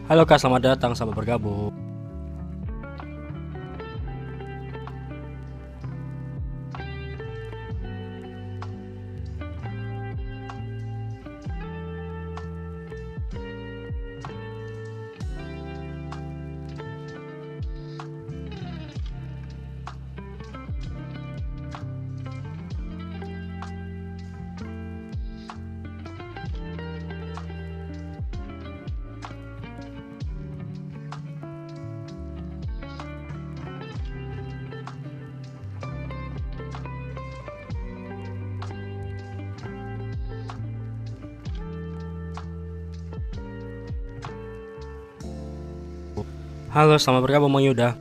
Halo Kak, selamat datang, selamat bergabung. Halo, selamat bergabung Bang Yuda.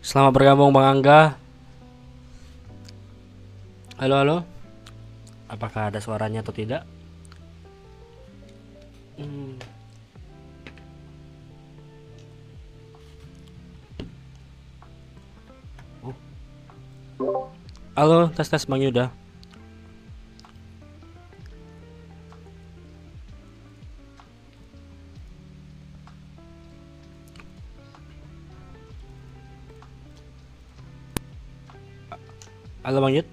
Selamat bergabung Bang Angga. Halo, halo. Apakah ada suaranya atau tidak? Halo, tes tes Bang Yuda. Halo Bang Yud.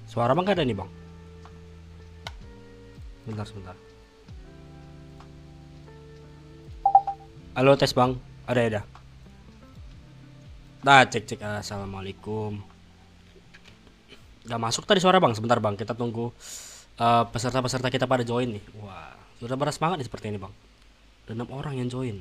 Suara Bang gak ada nih Bang. Bentar sebentar. Halo tes Bang, ada ya dah. Nah, cek cek. Assalamualaikum. Gak masuk tadi suara Bang. Sebentar Bang, kita tunggu peserta-peserta kita pada join nih. Wah, sudah pada semangat nih seperti ini Bang. Ada 6 orang yang join.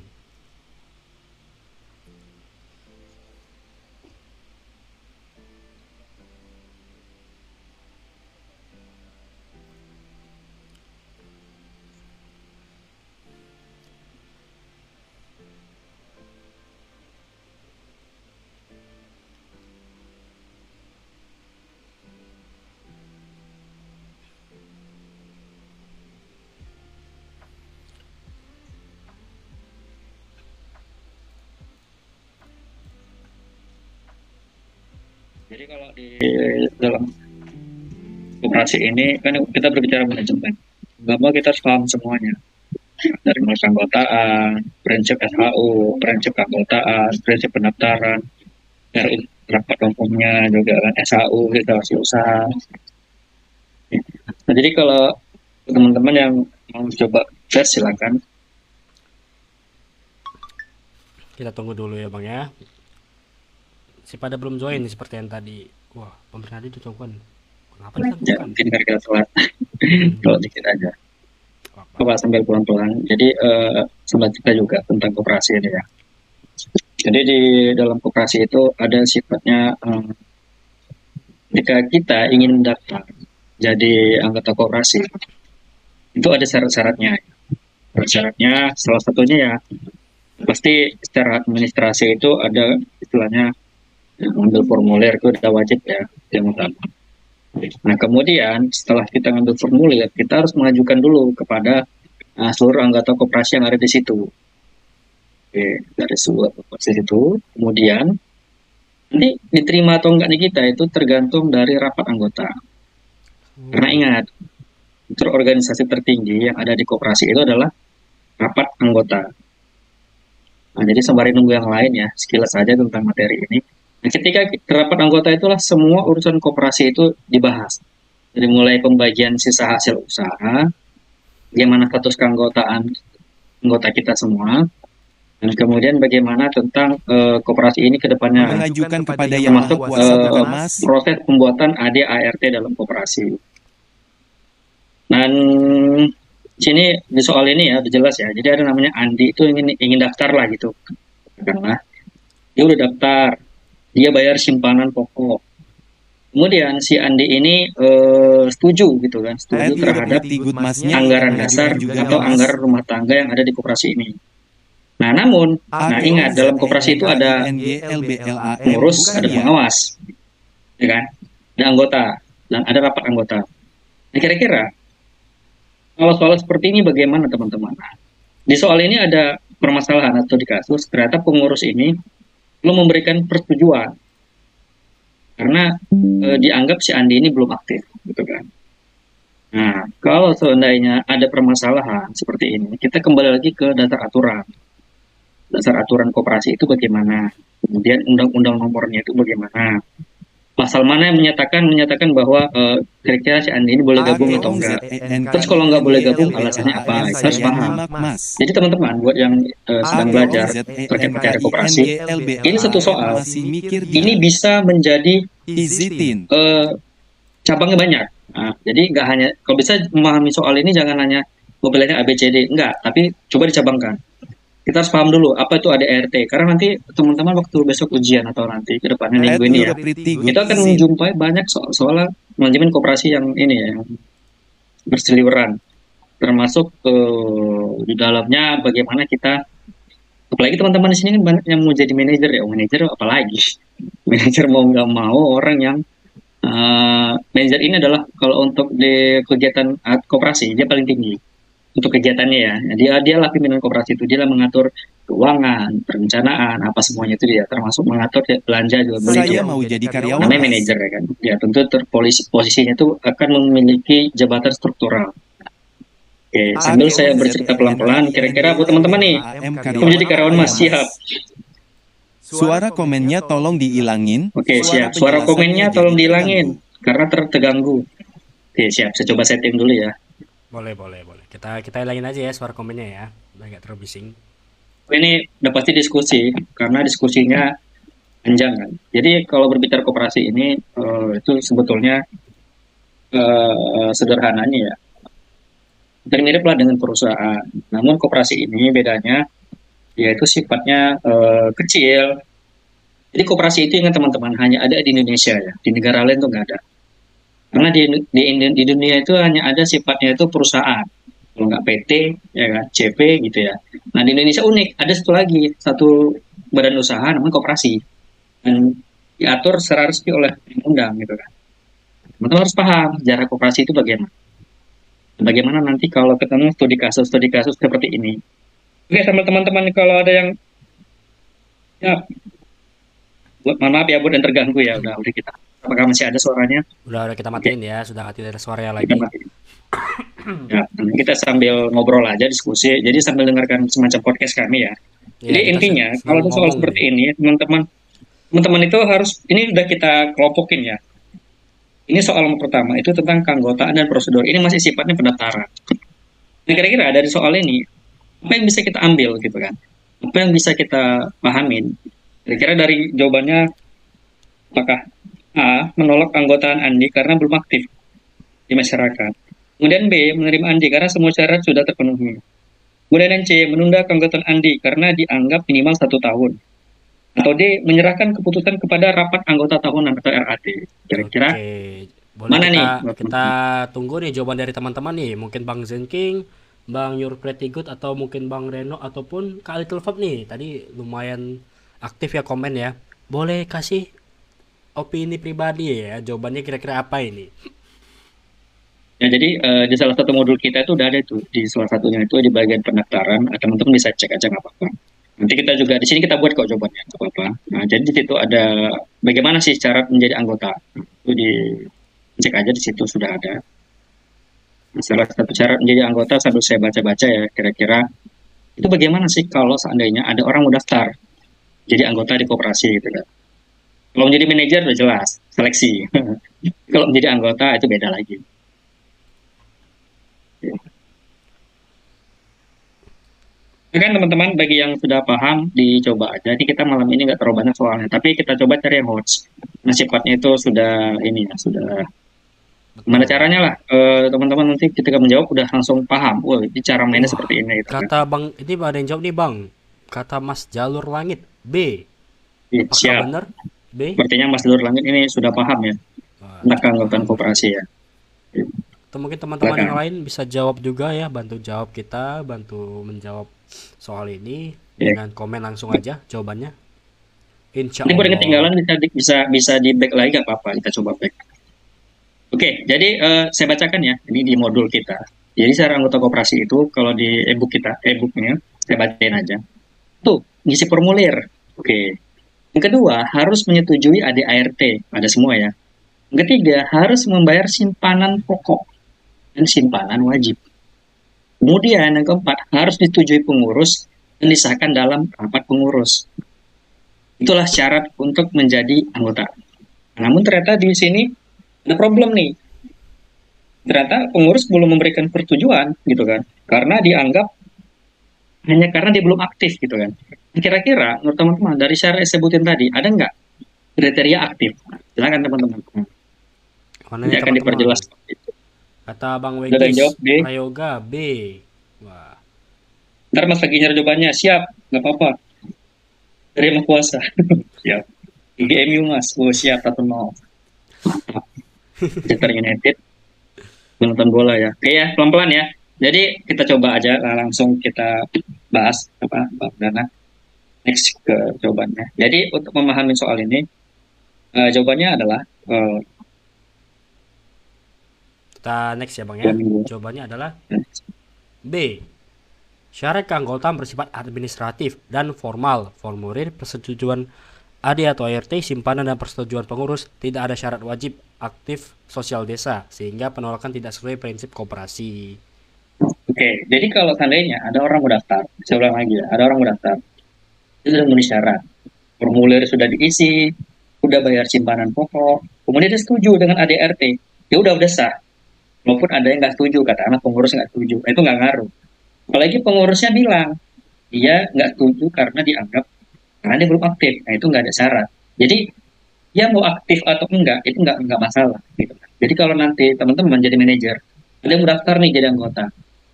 Jadi kalau di dalam koperasi ini kan kita berbicara manajemen, bahwa kita harus paham semuanya dari mulai keanggotaan, prinsip SHU, prinsip keanggotaan, prinsip pendaftaran, dari rapat umumnya juga kan SHU, deklarasi usaha. Nah, jadi kalau teman-teman yang mau coba tes silakan. Kita tunggu dulu ya Bang ya. Si pada belum join nih seperti yang tadi. Wah, pemirsa tadi ditunggukan. Kenapa Ya, ditunggukan? mungkin biar kita telat, kalau dikit aja. Apa? Coba sambil pelan-pelan. Jadi sambil kita juga tentang koperasi ini ya. Jadi di dalam koperasi itu ada sifatnya jika kita ingin mendaftar jadi anggota koperasi itu ada syarat-syaratnya. Syarat-syaratnya salah satunya ya pasti secara administrasi itu ada istilahnya ngambil formulir itu udah wajib ya yang utama. Nah kemudian setelah kita ngambil formulir kita harus mengajukan dulu kepada seluruh anggota koperasi yang ada di situ. Oke, dari sebuah koperasi itu kemudian nanti diterima atau enggaknya kita itu tergantung dari rapat anggota. Karena ingat, organisasi tertinggi yang ada di koperasi itu adalah rapat anggota. Nah, jadi sembari nunggu yang lain ya, sekilas saja tentang materi ini. Nah, ketika rapat anggota itulah semua urusan koperasi itu dibahas. Jadi mulai pembagian sisa hasil usaha, bagaimana status keanggotaan anggota kita semua, dan kemudian bagaimana tentang koperasi ini ke depannya. Mengajukan kepada yang maha Termasuk kuasa bukan Mas. proses pembuatan AD/ART dalam koperasi. Dan sini di soal ini ya udah jelas ya. Jadi ada namanya Andi itu ingin daftar lah gitu. Karena dia udah daftar, dia bayar simpanan pokok. Kemudian si Andi ini setuju gitu kan, setuju terhadap anggaran dasar atau anggaran rumah tangga yang ada di koperasi ini. Nah, namun, ingat dalam koperasi itu ada pengurus, ada pengawas, ya kan? Ada anggota dan ada rapat anggota. Nah, kira-kira Kalau soal seperti ini bagaimana teman-teman? Nah, di soal ini ada permasalahan atau di kasus ternyata pengurus ini belum memberikan persetujuan karena dianggap si Andi ini belum aktif, gitu kan. Nah, kalau seandainya ada permasalahan seperti ini, kita kembali lagi ke dasar aturan. Dasar aturan koperasi itu bagaimana? Kemudian undang-undang nomornya itu bagaimana? Pasal mana yang menyatakan bahwa kira-kira si Andi ini boleh gabung atau enggak? Terus kalau nggak boleh gabung, alasannya apa? Kita harus paham. Jadi teman-teman, buat yang sedang belajar terkait perkara koperasi, ini satu soal. Ini bisa menjadi cabangnya banyak. Nah, jadi nggak hanya, kalau bisa memahami soal ini jangan hanya mobilnya ABCD, enggak, tapi coba dicabangkan. Kita harus paham dulu apa itu ADRT, karena nanti teman-teman waktu besok ujian atau nanti ke depannya minggu ini ya, kita akan menjumpai banyak soal manajemen koperasi yang ini ya, yang berseliweran, termasuk di dalamnya bagaimana kita, apalagi teman-teman di sini kan banyak yang mau jadi manajer ya, manajer apalagi manajer mau nggak mau orang yang manajer ini adalah kalau untuk di kegiatan koperasi dia paling tinggi untuk kegiatannya ya. Dia lah pimpinan koperasi itu, dia lah mengatur keuangan, perencanaan, apa semuanya itu dia, termasuk mengatur belanja jual beli. Saya mau jadi karyawan. Namanya manajer ya kan. Ya tentu posisinya itu akan memiliki jabatan struktural. Oke, sambil saya bercerita pelan-pelan, kira-kira buat teman-teman nih, menjadi karyawan Mas, siap? Suara komennya tolong diilangin. Oke, siap. Suara komennya tolong dihilangin karena terganggu. Oke, siap. Saya coba setting dulu ya. Boleh. Kita hilangin aja ya suara komennya ya. Udah nggak terlalu bising. Ini udah pasti diskusi karena diskusinya panjang kan. Jadi kalau berbicara koperasi ini itu sebetulnya sederhananya ya. Mirip lah dengan perusahaan. Namun koperasi ini bedanya yaitu sifatnya kecil. Jadi koperasi itu ingat teman-teman hanya ada di Indonesia ya, di negara lain tuh nggak ada. Karena di dunia itu hanya ada sifatnya itu perusahaan, kalau nggak PT ya kan, CP gitu ya. Nah di Indonesia unik, ada satu badan usaha namanya koperasi dan diatur secara resmi oleh undang gitu kan. Teman-teman harus paham sejarah koperasi itu bagaimana. Bagaimana nanti kalau ketemu studi kasus seperti ini. Oke, sama teman-teman kalau ada yang ya, mohon maaf ya buat yang terganggu ya, udah kita. Apakah masih ada suaranya? Udah kita matiin ya, sudah nggak ada suaranya lagi. Ya, kita sambil ngobrol aja, diskusi. Jadi sambil dengarkan semacam podcast kami ya. Jadi intinya kalau soal seperti ini, teman-teman itu harus, ini udah kita kelompokin ya. Ini soal pertama itu tentang keanggotaan dan prosedur. Ini masih sifatnya pendaftaran. Nah, kira-kira dari soal ini apa yang bisa kita ambil gitu kan? Apa yang bisa kita pahamin? Kira-kira dari jawabannya, apakah A. menolak keanggotaan Andi karena belum aktif di masyarakat. Kemudian B. menerima Andi karena semua syarat sudah terpenuhi. Kemudian C. menunda keanggotaan Andi karena dianggap minimal 1 tahun. Atau D. menyerahkan keputusan kepada rapat anggota tahunan atau RAT. Kira-kira mana nih? Kita tunggu nih jawaban dari teman-teman nih. Mungkin Bang Zenking, Bang Your Pretty Good, atau mungkin Bang Reno, ataupun Kak Little Fab nih. Tadi lumayan aktif ya komen ya. Boleh kasih opini pribadi ya. Jawabannya kira-kira apa ini? Ya, jadi di salah satu modul kita itu udah ada tuh. Di salah satunya itu di bagian pendaftaran. Teman-teman bisa cek aja nggak apa-apa. Nanti kita juga di sini kita buat kok jawabannya, nggak apa-apa. Nah, jadi di situ ada bagaimana sih cara menjadi anggota. Itu cek aja di situ sudah ada. Nah, salah satu cara menjadi anggota sambil saya baca-baca ya, kira-kira itu bagaimana sih kalau seandainya ada orang mau daftar jadi anggota di koperasi gitu kan. Kalau menjadi manajer udah jelas, seleksi. Kalau menjadi anggota itu beda lagi. Kan teman-teman, bagi yang sudah paham dicoba aja. Ini kita malam ini nggak terlalu banyak soalnya, tapi kita coba cari yang hots. Nah, sifatnya itu sudah ini ya, sudah gimana caranya lah, teman-teman nanti ketika menjawab udah langsung paham. Wah, ini cara mainnya seperti ini. Gitu, kata kan? Bang, ini ada yang jawab nih Bang. Kata Mas Jalur Langit B. Apakah siap. Benar? B. Sepertinya Mas Jalur Langit ini sudah paham ya tentang keanggotaan koperasi ya. Atau mungkin teman-teman yang lain bisa jawab juga ya, bantu jawab kita, bantu menjawab soal ini dengan komen langsung aja jawabannya. Insya Allah. Ini boleh ketinggalan bisa di back lagi nggak apa-apa, kita coba back. Oke, jadi saya bacakan ya, ini di modul kita. Jadi syarat anggota koperasi itu kalau di e-booknya, saya bacain aja. Tuh, ngisi formulir. Oke. Yang kedua, harus menyetujui ADART. Ada semua ya. Yang ketiga, harus membayar simpanan pokok dan simpanan wajib. Kemudian yang keempat, harus disetujui pengurus dan disahkan dalam rapat pengurus. Itulah syarat untuk menjadi anggota. Namun ternyata di sini ada problem nih. Ternyata pengurus belum memberikan persetujuan gitu kan. Karena dianggap hanya karena dia belum aktif gitu kan. Kira-kira menurut teman-teman dari syarat yang saya sebutin tadi ada nggak kriteria aktif? Silakan teman-teman. Mana Ini nih akan teman-teman? diperjelas. Kata Bang Udah ada yang Wegis, jawab, B. Prayoga B. Wah, Ntar Mas lagi nyari jawabannya, siap, nggak apa-apa. Terima kuasa. Siap. IGMU Mas, oh siap, 1-0. Manchester United nonton bola ya. Oke ya, pelan-pelan ya. Jadi kita coba aja langsung kita bahas apa Bang Dana. Next ke jawabannya. Jadi untuk memahami soal ini, jawabannya adalah kita next ya Bang ya. yang- Jawabannya adalah B. Syarat keanggotaan bersifat administratif dan formal. Formulir persetujuan AD atau ART, simpanan dan persetujuan pengurus. Tidak ada syarat wajib aktif sosial desa, sehingga penolakan tidak sesuai prinsip koperasi. Oke, jadi kalau seandainya ada orang mau daftar, saya ulang lagi ya, ada orang mau daftar, dia sudah memenuhi syarat, formulir sudah diisi, udah bayar simpanan pokok, kemudian dia setuju dengan ADRT, ya udah sah. Walaupun ada yang nggak setuju, katakanlah pengurus nggak setuju, itu nggak ngaruh. Apalagi pengurusnya bilang, dia nggak setuju karena dianggap, karena dia belum aktif, nah itu nggak ada syarat. Jadi, dia mau aktif atau enggak, itu nggak masalah. Gitu. Jadi kalau nanti teman-teman jadi manajer, ada yang mau daftar nih jadi anggota,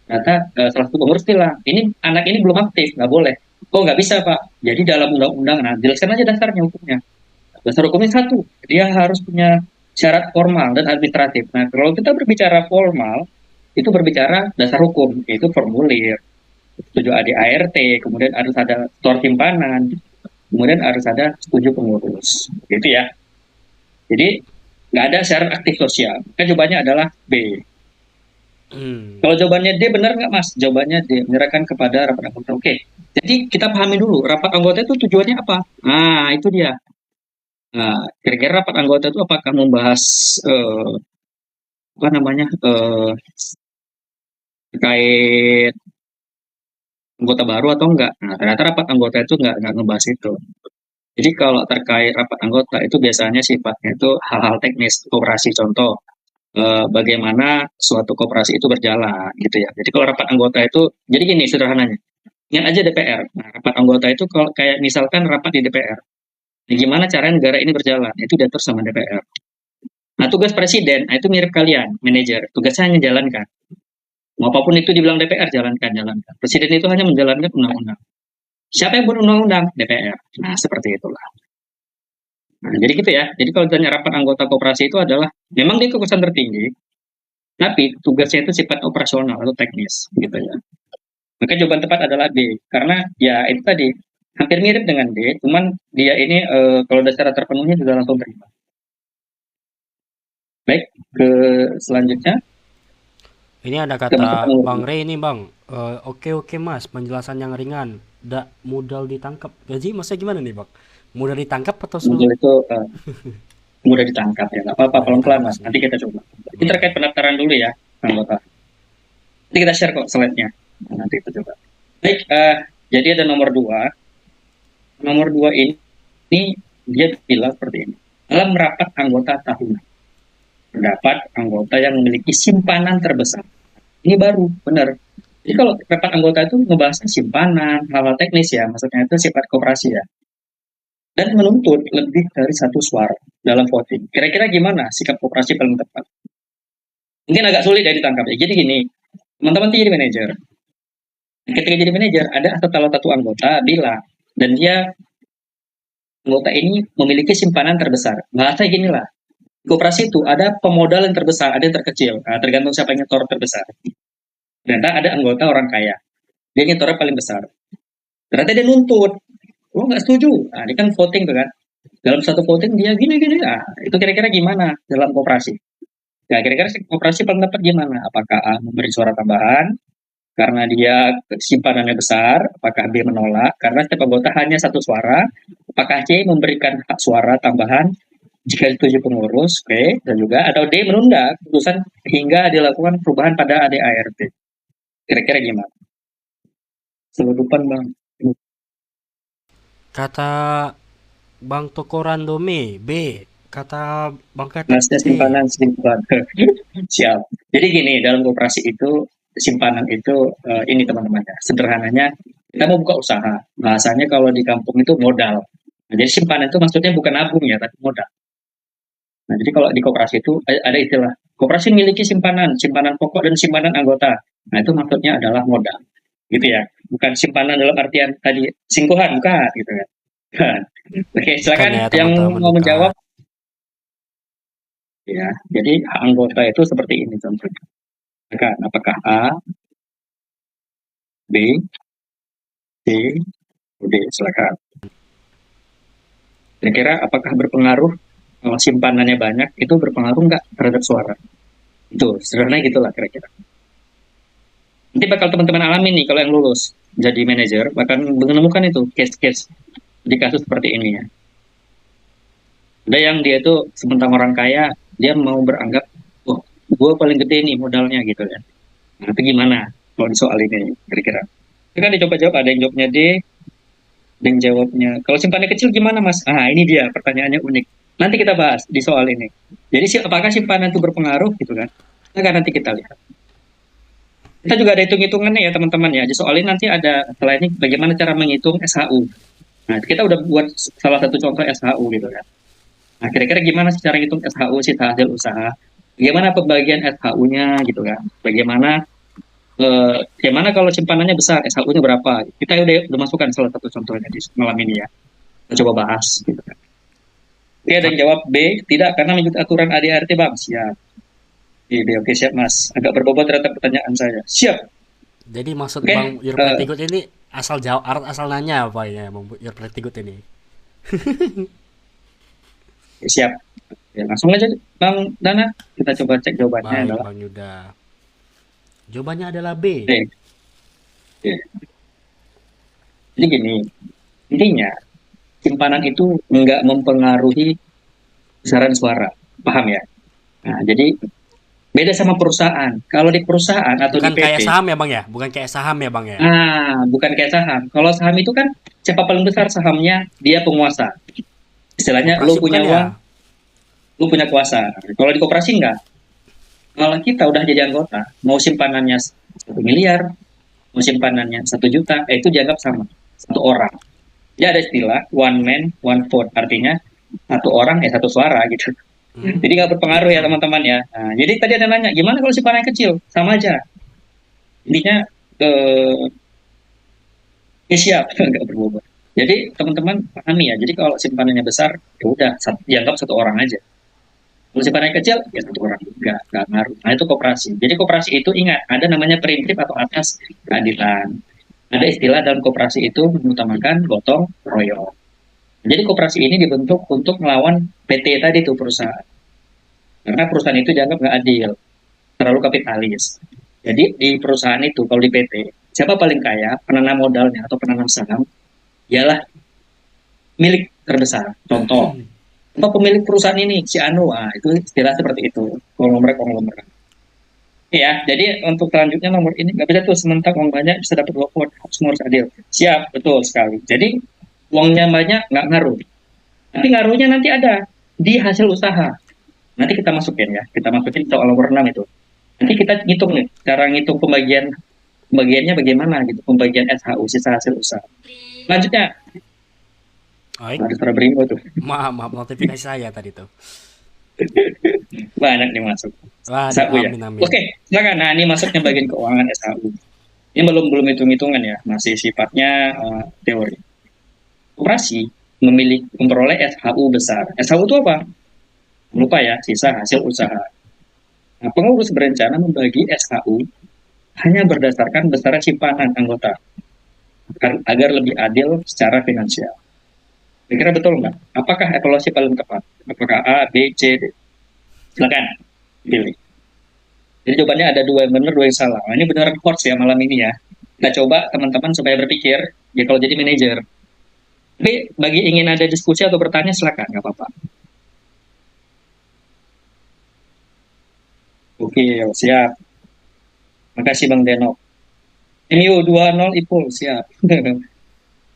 ternyata salah satu pengurus bilang, ini anak ini belum aktif, nggak boleh. Oh nggak bisa Pak, jadi dalam undang-undang, nah jelaskan aja dasarnya hukumnya. Dasar hukumnya satu, dia harus punya syarat formal dan administratif. Nah, kalau kita berbicara formal, itu berbicara dasar hukum, yaitu formulir, setuju ADART, kemudian harus ada store simpanan, kemudian harus ada setuju pengurus. Gitu ya. Jadi, nggak ada syarat aktif sosial. Kan jawabannya adalah B. Kalau jawabannya D benar nggak Mas? Jawabannya D, menyerahkan kepada rapat anggota. Oke, jadi kita pahami dulu, rapat anggota itu tujuannya apa? Nah, itu dia. Nah, kira-kira rapat anggota itu apakah membahas apa namanya terkait anggota baru atau enggak? Nah, ternyata rapat anggota itu nggak ngebahas itu. Jadi kalau terkait rapat anggota itu biasanya sifatnya itu hal-hal teknis koperasi. Contoh, bagaimana suatu koperasi itu berjalan gitu ya. Jadi kalau rapat anggota itu, jadi gini sederhananya, ingat aja DPR. Nah, rapat anggota itu kalau kayak misalkan rapat di DPR. Nah, gimana cara negara ini berjalan? Itu diatur sama DPR. Nah, tugas presiden, nah itu mirip kalian, manajer. Tugasnya hanya jalankan. Mau apapun itu dibilang DPR, jalankan. Presiden itu hanya menjalankan undang-undang. Siapa yang buat undang-undang? DPR. Nah, seperti itulah. Nah, jadi gitu ya. Jadi kalau ditanya rapat anggota koperasi itu adalah, memang dia kekuasaan tertinggi, tapi tugasnya itu sifat operasional atau teknis, gitu ya. Maka jawaban tepat adalah D, karena ya itu tadi, hampir mirip dengan D, cuman dia ini kalau udah secara terpenuhnya sudah langsung terima. Baik, ke selanjutnya. Ini ada kata Bang Ray ini Bang, oke Mas, penjelasan yang ringan, mudah ditangkap. Jadi maksudnya gimana nih Bang? Mudah ditangkap atau Mudah itu mudah ditangkap ya, nggak apa-apa, pelan-pelan Mas. Nanti kita coba. Ini terkait pendaftaran dulu ya, anggota. Nanti kita share kok slide-nya. Nah, nanti kita coba. Baik, jadi ada nomor 2. Nomor 2 ini dia bilang seperti ini. Dalam rapat anggota tahunan, terdapat anggota yang memiliki simpanan terbesar. Ini baru, benar. Jadi kalau rapat anggota itu ngebahasnya simpanan, hal-hal teknis ya, maksudnya itu sifat koperasi ya. Dan menuntut lebih dari satu suara dalam voting. Kira-kira gimana sikap koperasi paling tepat? Mungkin agak sulit ya ditangkap ya. Jadi gini, teman-teman jadi manajer. Ketika jadi manajer, ada salah satu anggota bilang, dan dia anggota ini memiliki simpanan terbesar. Bahasa gini lah, koperasi itu ada pemodal yang terbesar, ada yang terkecil. Nah, tergantung siapa yang nyetor terbesar. Ternyata ada anggota orang kaya, dia nyetornya paling besar. Ternyata dia nuntut, oh nggak setuju. Nah, ini kan voting tuh kan. Dalam satu voting dia gini. Nah, itu kira-kira gimana dalam koperasi? Ya, kira-kira koperasi paling tepat gimana? Apakah A memberi suara tambahan karena dia simpanannya besar? Apakah B menolak karena setiap anggota hanya satu suara? Apakah C memberikan hak suara tambahan jika disetujui pengurus? Oke, dan juga atau D menunda keputusan hingga dilakukan perubahan pada ADART. Kira-kira gimana? Seledupan Bang. Kata Bang Toko Randome B. Kata Bang Ketek Nasnya C. simpanan simpan. Siap. Jadi gini, dalam koperasi itu simpanan itu ini teman-teman ya. Sederhananya kita mau buka usaha. Bahasanya kalau di kampung itu modal. Nah, jadi simpanan itu maksudnya bukan nabung ya, tapi modal. Nah, jadi kalau di koperasi itu ada istilah koperasi memiliki simpanan pokok dan simpanan anggota. Nah, itu maksudnya adalah modal. Gitu ya. Bukan simpanan dalam artian tadi singkuhan, bukan gitu ya. Oke, Bukan silakan ya yang teman-teman, mau bukan. menjawab ya. Jadi hak anggota itu seperti ini contohnya. Apakah A, B, C, D, silakan. Kira-kira apakah berpengaruh kalau simpanannya banyak itu berpengaruh nggak terhadap suara? Itu sederhananya gitulah kira-kira. Nanti bakal teman-teman alami nih kalau yang lulus jadi manajer bahkan menemukan itu case-case di kasus seperti ini ya. Ada yang dia itu sementara orang kaya dia mau beranggap, oh, gue paling gede nih modalnya gitu ya. Nah, itu gimana kalau di soal ini kira-kira? Itu kan dicoba jawab ada yang jawabnya D, ada yang jawabnya. Kalau simpannya kecil gimana Mas? Ah ini dia pertanyaannya unik. Nanti kita bahas di soal ini. Jadi apakah simpanan itu berpengaruh gitu kan? Nah, nanti kita lihat. Kita juga ada hitung-hitungannya ya teman-teman ya. Di soal ini nanti ada setelah ini bagaimana cara menghitung SHU. Nah, kita udah buat salah satu contoh SHU gitu kan. Nah, kira-kira gimana sih cara hitung SHU sisa hasil usaha? Bagaimana pembagian SHU-nya gitu kan? Bagaimana kalau simpanannya besar, SHU-nya berapa? Kita udah masukkan salah satu contohnya di malam ini ya. Kita coba bahas gitu kan. Oke, ada yang jawab B, tidak karena mengikuti aturan ADART Bang. Siap. Oke, siap Mas. Agak berbobot terhadap pertanyaan saya. Siap. Jadi maksud Oke, Bang Your Pretty Good ini asal jawab asal nanya apa ya Bang Your Pretty Good ini? siap. Ya, langsung aja Bang Dana. Kita coba cek jawabannya Baik adalah Bang Yuda. Jawabannya adalah B. D. Oke. Jadi gini, intinya simpanan itu nggak mempengaruhi besaran suara. Paham ya? Nah, jadi beda sama perusahaan. Kalau di perusahaan atau di Bukan PT, kayak saham ya Bang ya? Bukan kayak saham ya Bang ya? bukan kayak saham. Kalau saham itu kan siapa paling besar sahamnya, dia penguasa. Istilahnya lu Koperasi punya bukan ya? uang, lu punya kuasa. Kalau di koperasi enggak. Kalau kita udah jadi anggota, mau simpanannya 1 miliar, mau simpanannya 1 juta, itu dianggap sama satu orang. Ya ada istilah one man one vote, artinya satu orang satu suara gitu. Jadi nggak berpengaruh ya teman-teman ya. Nah, jadi tadi ada nanya, gimana kalau simpanan kecil? Sama aja. Intinya ya siap, nggak berubah. Jadi teman-teman pahami ya. Jadi kalau simpanannya besar, ya udah dianggap satu orang aja. Kalau simpanannya kecil, ya satu orang juga, nggak ngaruh. Nah itu koperasi. Jadi koperasi itu ingat, ada namanya prinsip atau asas keadilan. Ada istilah dalam koperasi itu mengutamakan gotong royong. Jadi koperasi ini dibentuk untuk melawan PT tadi tuh perusahaan. Karena perusahaan itu dianggap nggak adil, terlalu kapitalis. Jadi di perusahaan itu, kalau di PT, siapa paling kaya, penanam modalnya atau penanam saham, ialah milik terbesar. Contoh, apa pemilik perusahaan ini, si Anu, itu istilah seperti itu, konglomerat. Ya, jadi untuk selanjutnya nomor ini nggak bisa tuh sementara uang banyak bisa dapat 2 vote, semua harus adil. Siap, betul sekali. Jadi uangnya banyak nggak ngaruh, tapi ngaruhnya nanti ada di hasil usaha. Nanti kita masukin ya, kita masukin soal nomor 6 itu. Nanti kita ngitung nih, cara ngitung pembagiannya bagaimana gitu, pembagian SHU, sisa hasil usaha. Selanjutnya, Baik. ada suara beringo tuh, Maaf notifikasi saya tadi tuh. banyak nih masuk. Wah, SHU ya. amin. Oke, silakan. Nah, ini masuknya bagian keuangan SHU. Ini belum hitung-hitungan ya, masih sifatnya teori. Koperasi memperoleh SHU besar. SHU itu apa? Lupa ya, sisa hasil usaha. Nah, pengurus berencana membagi SHU hanya berdasarkan besaran simpanan anggota agar lebih adil secara finansial. Kira-kira betul nggak? Apakah evaluasi paling tepat? Apakah A, B, C, D? Silakan. Pilih. Jadi jawabannya ada dua yang benar, dua yang salah. Nah, ini beneran hoax ya malam ini ya. Kita coba teman-teman supaya berpikir, ya kalau jadi manajer. Tapi bagi ingin ada diskusi atau bertanya silakan, nggak apa-apa. Oke, siap. Makasih Bang Denok. MU 2-0 Ipul, siap.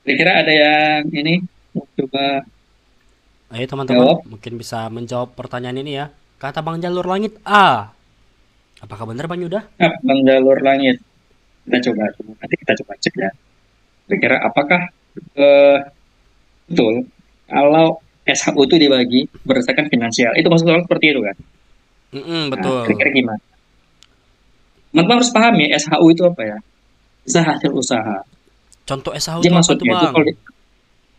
Kira-kira ada yang ini mau coba Ayo teman-teman, jawab? mungkin bisa menjawab pertanyaan ini ya. Kata Bang Jalur Langit A. Apakah benar Bang Yuda? Bang Jalur Langit. Kita coba dulu. Nanti kita coba cek ya. Kira-kira apakah eh, betul kalau SHU itu dibagi berdasarkan finansial? Itu maksud soal seperti itu kan? Nah, kira-kira Betul. gimana? Teman-teman harus paham ya, SHU itu apa ya? Usaha hasil usaha. Contoh SHU Jadi itu apa tuh maksudnya itu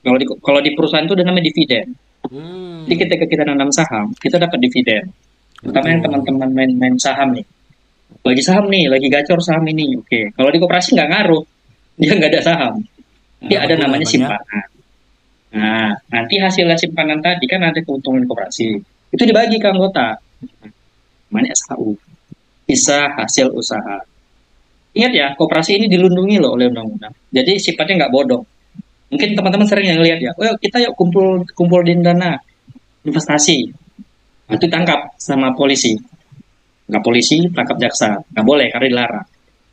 Bang? kalau di perusahaan itu namanya dividen. Jadi Hmm, ketika kita nanam saham, kita dapat dividen. Terutama yang betul. teman-teman main saham nih. Lagi saham nih, lagi gacor saham ini. Oke, kalau di koperasi nggak ngaruh, dia nggak ada saham. Tapi Dapat ada bunga ya namanya Bang ya? simpanan. Nah, nanti hasil simpanan tadi kan ada keuntungan koperasi. Itu dibagi ke anggota. Namanya SHU. Sisa hasil usaha. Ingat ya, koperasi ini dilindungi loh oleh undang-undang. Jadi sifatnya nggak bodong. Mungkin teman-teman sering yang lihat ya, oh kita yuk kumpulin dana investasi. Nah, itu tangkap sama polisi. Nggak polisi, tangkap jaksa. Nggak boleh karena dilarang.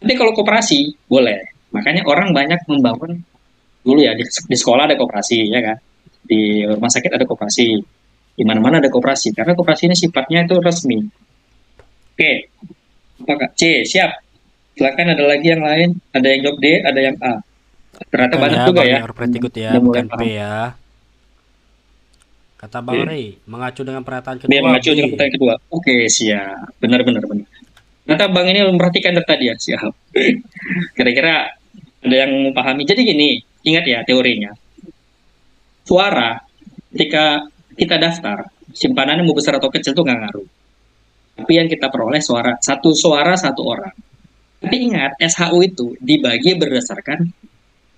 Tapi kalau koperasi, boleh. Makanya orang banyak membangun dulu ya, di sekolah ada koperasi, ya kan? Di rumah sakit ada koperasi. Di mana-mana ada koperasi. Karena koperasi ini sifatnya itu resmi. Oke, apakah C? Siap. Silakan ada lagi yang lain. Ada yang jawab D, ada yang A. Ternyata Bukan banyak ya juga Bang ya. Your Pretty Good ya, Udah mulai bukan P paham. ya. Kata Bang Oke. Ray, mengacu dengan pernyataan B kedua mengacu B. dengan pertanyaan kedua. Oke, siap. Benar, benar, benar. Ternyata Bang ini memperhatikan dari tadi ya. Siap. Kira-kira ada yang memahami. Jadi gini, ingat ya teorinya. Suara, ketika kita daftar, simpanannya mau besar atau kecil itu nggak ngaruh. Tapi yang kita peroleh suara satu orang. Tapi ingat, SHU itu dibagi berdasarkan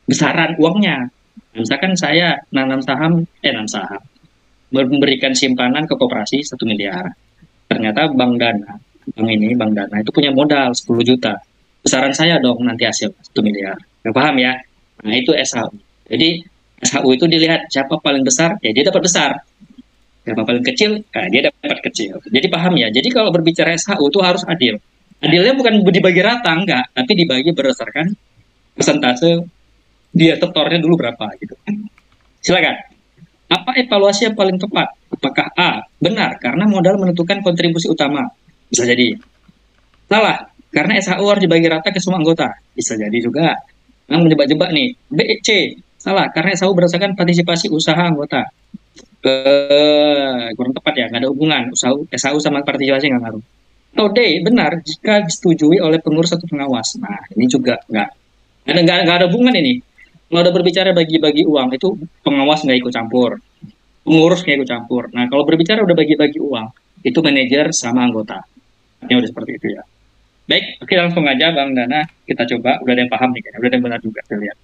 besaran uangnya. Misalkan saya nanam saham, memberikan simpanan ke koperasi 1 miliar. Ternyata Bank Dana itu punya modal 10 juta. Besaran saya dong nanti hasil 1 miliar. Nggak paham ya? Nah itu SHU. Jadi SHU itu dilihat siapa paling besar, ya dia dapat besar. Siapa paling kecil, nah dia dapat kecil. Jadi paham ya? Jadi kalau berbicara SHU itu harus adil. Adilnya bukan dibagi rata, enggak. Tapi dibagi berdasarkan persentase dia setornya dulu berapa gitu. Silakan. Apa evaluasi yang paling tepat? Apakah A, benar karena modal menentukan kontribusi utama? Bisa jadi. Salah, karena SHU harus dibagi rata ke semua anggota. Bisa jadi juga. Nah, menjebak-jebak nih. B, C, salah, karena SHU berdasarkan partisipasi usaha anggota. Kurang tepat ya, nggak ada hubungan. SHU sama partisipasi nggak ngaruh. Atau D, benar, jika disetujui oleh pengurus atau pengawas. Nah, ini juga nggak ada hubungan ini. Kalau udah berbicara bagi-bagi uang, itu pengawas nggak ikut campur. Pengurus nggak ikut campur. Nah, kalau berbicara udah bagi-bagi uang, itu manajer sama anggota. Ini udah seperti itu ya. Baik, oke langsung aja Bang Dana, kita coba. Udah ada yang paham nih kayaknya, udah ada yang benar juga, saya lihat.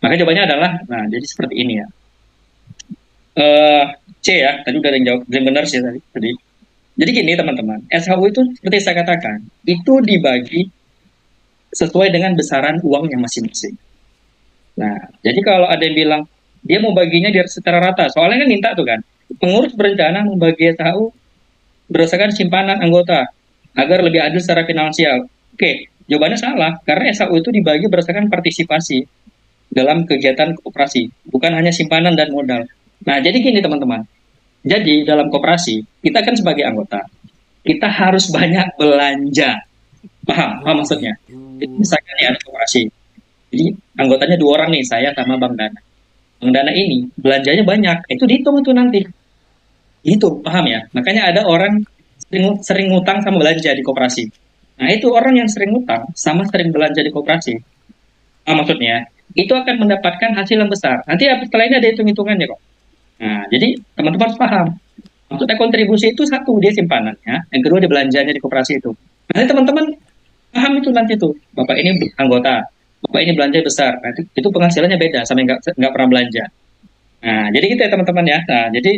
Maka jawabannya adalah, nah jadi seperti ini ya. Eh C ya, tadi udah ada yang jawab, udah yang benar sih tadi. Jadi gini teman-teman, SHU itu seperti saya katakan, itu dibagi sesuai dengan besaran uangnya masing-masing. Nah, jadi kalau ada yang bilang, dia mau baginya secara rata, soalnya kan minta tuh kan, pengurus berencana membagi SHU berdasarkan simpanan anggota agar lebih adil secara finansial. Oke, jawabannya salah karena SHU itu dibagi berdasarkan partisipasi dalam kegiatan koperasi, bukan hanya simpanan dan modal. Nah, jadi gini teman-teman. Jadi dalam koperasi, kita kan sebagai anggota, kita harus banyak belanja. Paham? Paham Oh maksudnya? gitu. Jadi misalkan ya ada koperasi. Jadi anggotanya 2 orang nih, saya sama Bang Dana. Bang Dana ini belanjanya banyak, itu dihitung itu nanti. Itu paham ya? Makanya ada orang sering ngutang sama belanja di koperasi. Nah, itu orang yang sering ngutang sama sering belanja di koperasi. Maksudnya, itu akan mendapatkan hasil yang besar. Nanti setelah ini ada hitung-hitungannya kok. Nah, jadi teman-teman harus paham. Maksudnya kontribusi itu satu, dia simpanannya. Yang kedua, dia belanjanya di koperasi itu. Nanti teman-teman paham itu nanti tuh. Bapak ini anggota. Bapak ini belanja besar. Nah, itu penghasilannya beda sama yang nggak pernah belanja. Nah, jadi gitu ya teman-teman ya. Nah, jadi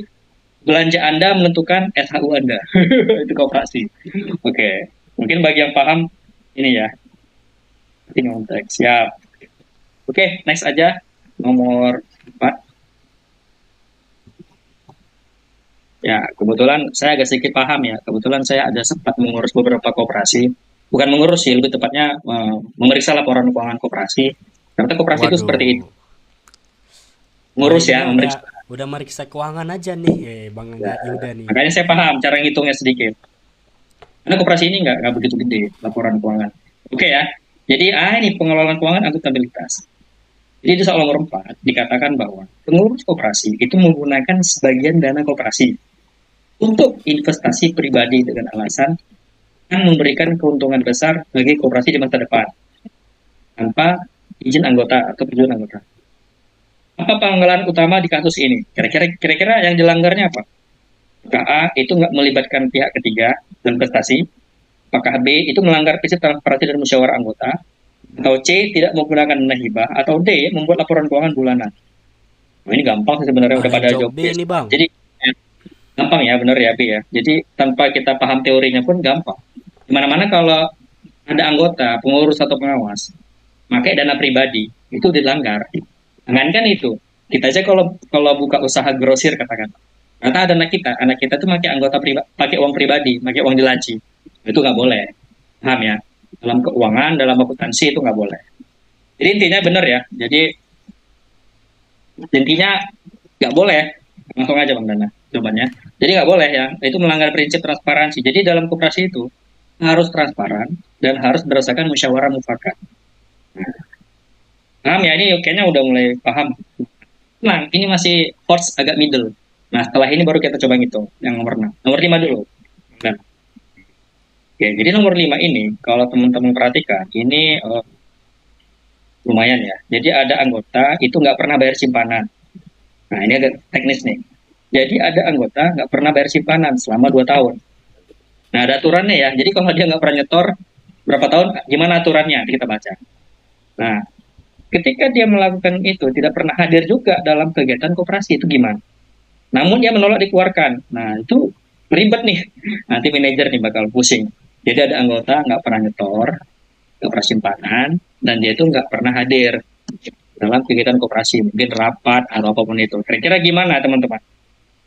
belanja Anda menentukan SHU Anda. Itu koperasi. Oke. Mungkin bagi yang paham ini ya. Ini konteks. Siap. Oke, next aja. Nomor 4. Ya, kebetulan saya agak sedikit paham ya. Kebetulan saya ada sempat mengurus beberapa koperasi. Bukan mengurus sih, lebih tepatnya memeriksa laporan keuangan koperasi. Ternyata koperasi itu seperti itu. Waduh. Wah, Mengurus ini ya, mah memeriksa. udah meriksa keuangan aja nih, Bang Yuda nih. Makanya saya paham cara ngitungnya sedikit. Karena koperasi ini nggak begitu gede laporan keuangan. Oke ya. Jadi ini pengelolaan keuangan akuntabilitas. Jadi di soal nomor 4 dikatakan bahwa pengurus koperasi itu menggunakan sebagian dana koperasi untuk investasi pribadi dengan alasan akan memberikan keuntungan besar bagi koperasi di masa depan tanpa izin anggota atau persetujuan anggota. Apa penganggaran utama di kasus ini? Kira-kira yang dilanggarnya apa? Apakah A itu nggak melibatkan pihak ketiga dalam investasi? Apakah B itu melanggar prinsip transparansi dan musyawarah anggota? Atau C tidak menggunakan dana hibah? Atau D membuat laporan keuangan bulanan? Nah, ini gampang sih sebenarnya, udah Mana pada yang jawab jawab. B nih, Bang? Jadi gampang ya, benar ya B ya. Jadi tanpa kita paham teorinya pun gampang. Dimana-mana kalau ada anggota, pengurus atau pengawas, pakai dana pribadi, itu dilanggar. Jangankan itu, kita aja kalau buka usaha grosir katakan, ternyata ada anak kita tuh pakai anggota pribadi, pakai uang pribadi, pakai uang di laci, itu nggak boleh, paham ya? Dalam keuangan, dalam akuntansi itu nggak boleh. Jadi intinya benar ya. Jadi intinya nggak boleh. Langsung aja Bang Dana jawabannya. Jadi nggak boleh ya. Itu melanggar prinsip transparansi. Jadi dalam koperasi itu harus transparan dan harus berdasarkan musyawarah mufakat. Paham ya? Ini kayaknya udah mulai paham. Nah, ini masih force agak middle. Nah, setelah ini baru kita coba ngitung yang nomor 6. Nomor 5 dulu. Nah, oke, jadi nomor 5 ini, kalau teman-teman perhatikan, ini lumayan ya. Jadi ada anggota itu nggak pernah bayar simpanan. Nah, ini agak teknis nih. Jadi ada anggota nggak pernah bayar simpanan selama 2 tahun. Nah, ada aturannya ya. Jadi kalau dia nggak pernah nyetor, berapa tahun, gimana aturannya? Kita baca. Nah, ketika dia melakukan itu, tidak pernah hadir juga dalam kegiatan koperasi, itu gimana? Namun dia menolak dikeluarkan. Nah, itu ribet nih. Nanti manajer nih bakal pusing. Jadi ada anggota nggak pernah nyetor, nggak pernah simpanan, dan dia itu nggak pernah hadir dalam kegiatan koperasi, mungkin rapat atau apapun itu. Kira-kira gimana teman-teman?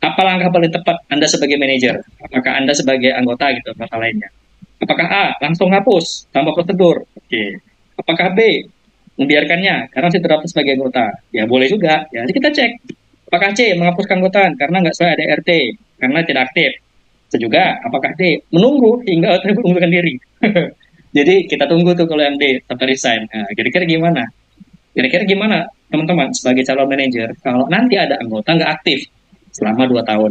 Apa langkah paling tepat Anda sebagai manajer? Apakah Anda sebagai anggota gitu, kata lainnya? Apakah A, langsung hapus tanpa prosedur? Oke. Apakah B, membiarkannya karena saya terdaftar sebagai anggota? Ya boleh juga. Ya, jadi kita cek. Apakah C, menghapus keanggotaan karena nggak sesuai ADRT, karena tidak aktif? Itu juga. Apakah D, menunggu hingga otomatis mengundurkan diri? Jadi kita tunggu tuh kalau yang D sampai resign. Nah, kira-kira gimana? Kira-kira gimana teman-teman sebagai calon manajer kalau nanti ada anggota nggak aktif selama 2 tahun?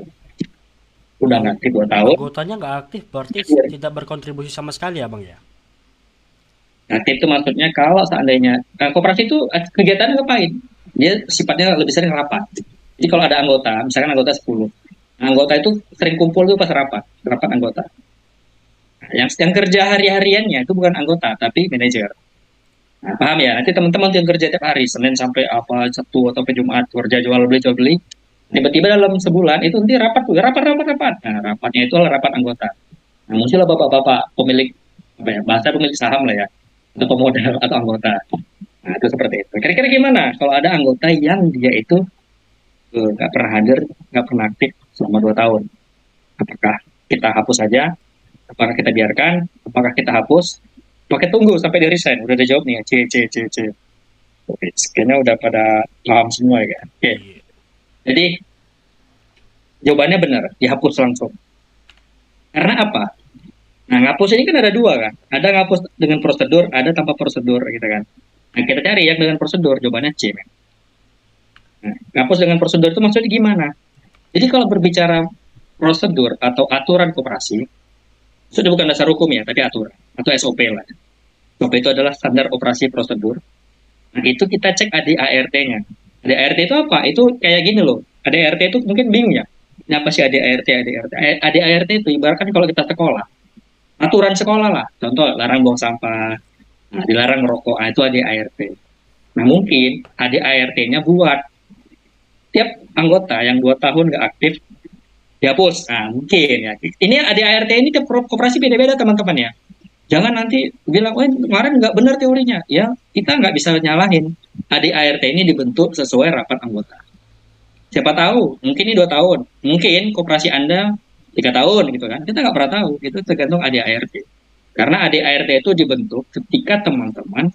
Udah nggak aktif 2 tahun, Anggotanya nggak aktif, berarti tidak berkontribusi sama sekali ya, Bang ya? aktif itu maksudnya kalau seandainya koperasi itu kegiatan ngapain? Dia sifatnya lebih sering rapat. Jadi kalau ada anggota, misalkan anggota 10, anggota itu sering kumpul tuh pas rapat anggota. Nah, yang kerja hari-hariannya itu bukan anggota, tapi manajer. Nah, paham ya? Nanti teman-teman yang kerja tiap hari, Senin sampai apa, Sabtu atau Jumat, kerja jual beli, tiba-tiba dalam sebulan itu nanti rapat. Nah, rapatnya itu adalah rapat anggota. Nah, muncullah bapak-bapak pemilik, apa ya, bahasa pemilik saham lah ya, atau pemodal atau anggota. Nah, itu seperti itu. Kira-kira gimana kalau ada anggota yang dia itu nggak pernah hadir, nggak pernah aktif selama 2 tahun? Apakah kita hapus saja? Apakah kita biarkan? Apakah kita hapus? Pakai tunggu sampai dia resign. Udah ada jawab nih ya. C. Oke, kayaknya udah pada paham semua ya. Oke. Iya. Jadi jawabannya benar, dihapus langsung. Karena apa? Nah, ngapus ini kan ada 2 kan. Ada ngapus dengan prosedur, ada tanpa prosedur gitu kan. Nah, kita cari yang dengan prosedur, jawabannya C. Nah, ngapus dengan prosedur itu maksudnya gimana? Jadi kalau berbicara prosedur atau aturan koperasi, sudah bukan dasar hukum ya, tapi aturan atau SOP lah. SOP itu adalah standar operasi prosedur. Nah, itu kita cek ADART-nya. ADART itu apa? Itu kayak gini loh. ADART itu mungkin bingung ya. Ini apa sih ADART? ADART itu ibaratkan kalau kita sekolah. Aturan sekolah lah. Contoh, larang buang sampah. Nah, dilarang merokok. Nah, itu ADART. Nah, mungkin ADART-nya buat tiap anggota yang 2 tahun nggak aktif, dihapus. Nah, mungkin ya. Ini ADART ini tiap koperasi beda-beda teman-teman ya. Jangan nanti bilang, oh kemarin nggak benar teorinya. Ya, kita nggak bisa nyalahin. ADART ini dibentuk sesuai rapat anggota. Siapa tahu, mungkin ini 2 tahun. Mungkin koperasi Anda 3 tahun gitu kan. Kita nggak pernah tahu. Itu tergantung ADART. Karena ADART itu dibentuk ketika teman-teman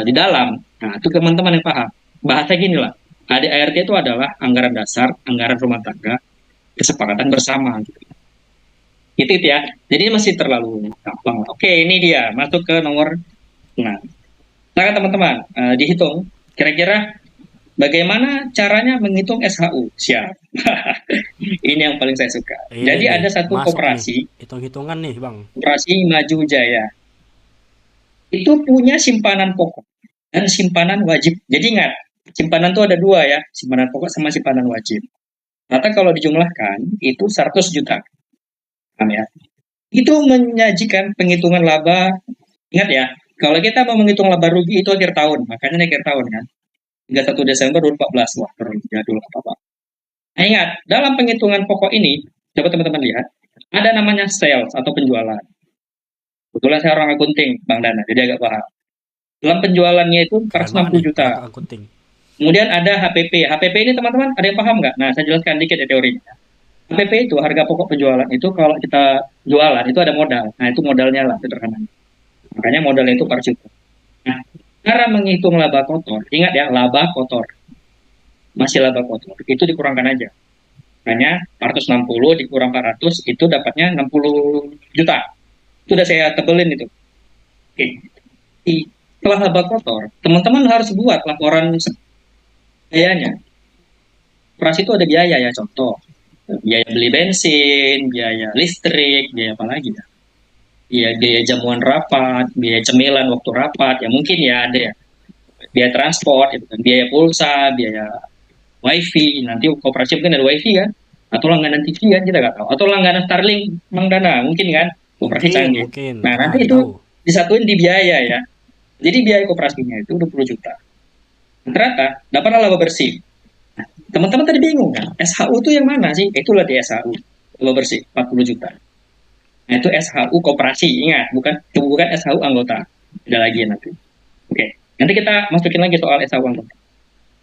di dalam. Nah, itu teman-teman yang paham. Bahasa gini lah. ADART itu adalah anggaran dasar, anggaran rumah tangga, kesepakatan bersama gitu. Itu ya. Jadi masih terlalu gampang. Oke, ini dia masuk ke nomor 6. Nah, teman-teman, dihitung kira-kira bagaimana caranya menghitung SHU. Siap. Ini yang paling saya suka. Ini Jadi nih, ada satu masuk koperasi, nih. Hitung-hitungan nih, Bang. koperasi Maju Jaya. Itu punya simpanan pokok dan simpanan wajib. Jadi ingat, simpanan itu ada 2 ya, simpanan pokok sama simpanan wajib. Ternyata kalau dijumlahkan itu 100 juta. Paham ya? Itu menyajikan penghitungan laba. Ingat ya, kalau kita mau menghitung laba rugi itu akhir tahun, makanya ini akhir tahun kan. Hingga 1 Desember 2014. Wah, terlalu jadul apa-apa. Nah, ingat, dalam penghitungan pokok ini, coba teman-teman lihat, ada namanya sales atau penjualan. Kebetulan saya orang akunting, Bang Dana, jadi agak paham. Dalam penjualannya itu Keren banget 460 nih, juta. anak akunting. Kemudian ada HPP. HPP ini teman-teman ada yang paham nggak? Nah, saya jelaskan dikit ya teorinya. HPP itu harga pokok penjualan itu kalau kita jualan itu ada modal. Nah, itu modalnya lah sederhananya. Makanya modalnya itu per juta. Nah, cara menghitung laba kotor, ingat ya, laba kotor. Masih laba kotor. Itu dikurangkan aja. Hanya 460 dikurang 400 itu dapatnya 60 juta. Itu udah saya tebelin itu. Oke. Setelah laba kotor, teman-teman harus buat laporan biayanya. Operasi itu ada biaya ya, contoh biaya beli bensin, biaya listrik, biaya apa lagi ya? Biaya jamuan rapat, biaya cemilan waktu rapat, ya mungkin ya ada ya. Biaya transport, gitu kan. Biaya pulsa, biaya wifi, nanti koperasi mungkin ada wifi kan, atau langganan TV kan kita nggak tahu, atau langganan Starlink, Bang Dana mungkin kan, koperasi canggih. Mungkin. Nah, Pernah nanti tahu. itu disatuin di biaya ya. Jadi biaya koperasinya itu 20 juta. Ternyata dapatlah laba bersih. Teman-teman tadi bingung kan? SHU itu yang mana sih? Itulah di SHU. Laba bersih 40 juta. Nah, itu SHU koperasi, ingat, bukan SHU anggota. Ada lagi nanti. Oke. Nanti kita masukin lagi soal SHU anggota.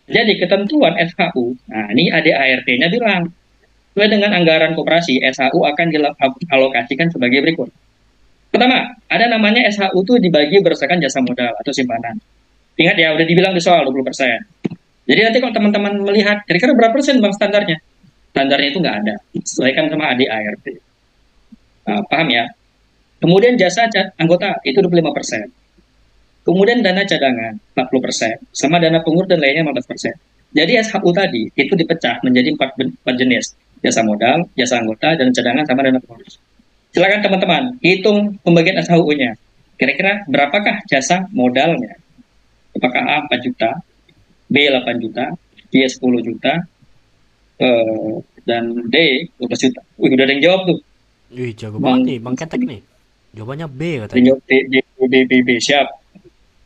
Jadi ketentuan SHU, nah ini ADART-nya bilang, sesuai dengan anggaran koperasi, SHU akan dialokasikan sebagai berikut. Pertama, ada namanya SHU itu dibagi berdasarkan jasa modal atau simpanan. Ingat ya, udah dibilang di soal 20%. Jadi nanti kalau teman-teman melihat, kira-kira berapa persen bang standarnya? Standarnya itu nggak ada, sesuaikan sama ADART. Nah, paham ya? Kemudian jasa anggota itu 25%. Kemudian dana cadangan 40%, sama dana pengurus dan lainnya 15%. Jadi SHU tadi itu dipecah menjadi 4 jenis. Jasa modal, jasa anggota, dan cadangan sama dana pengurus. Silakan teman-teman, hitung pembagian SHU-nya. Kira-kira berapakah jasa modalnya? Apakah A 4 juta, B 8 juta, C 10 juta, dan D 12 juta. Wih, udah ada yang jawab tuh. Wih, jago banget nih, Bang Ketek nih. Jawabannya B Ada yang katanya. jawab B, siap.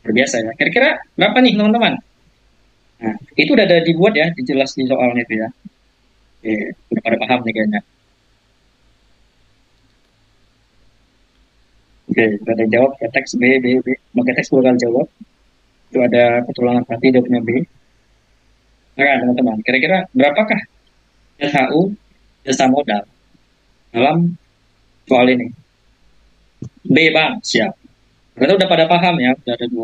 Berbiasa ya. Kira-kira berapa nih teman-teman? Nah, itu udah ada dibuat ya, dijelas di soalnya itu ya. Oke, udah pada paham nih kayaknya. Oke, udah ada yang jawab. Teks B. Pakai teks 2 kali jawab. Itu ada ketulangan hati, dia punya B. Nah, teman-teman, kira-kira berapakah SHU jasa modal dalam soal ini? B, Bang, siap. Ternyata udah pada paham ya, udah ada 3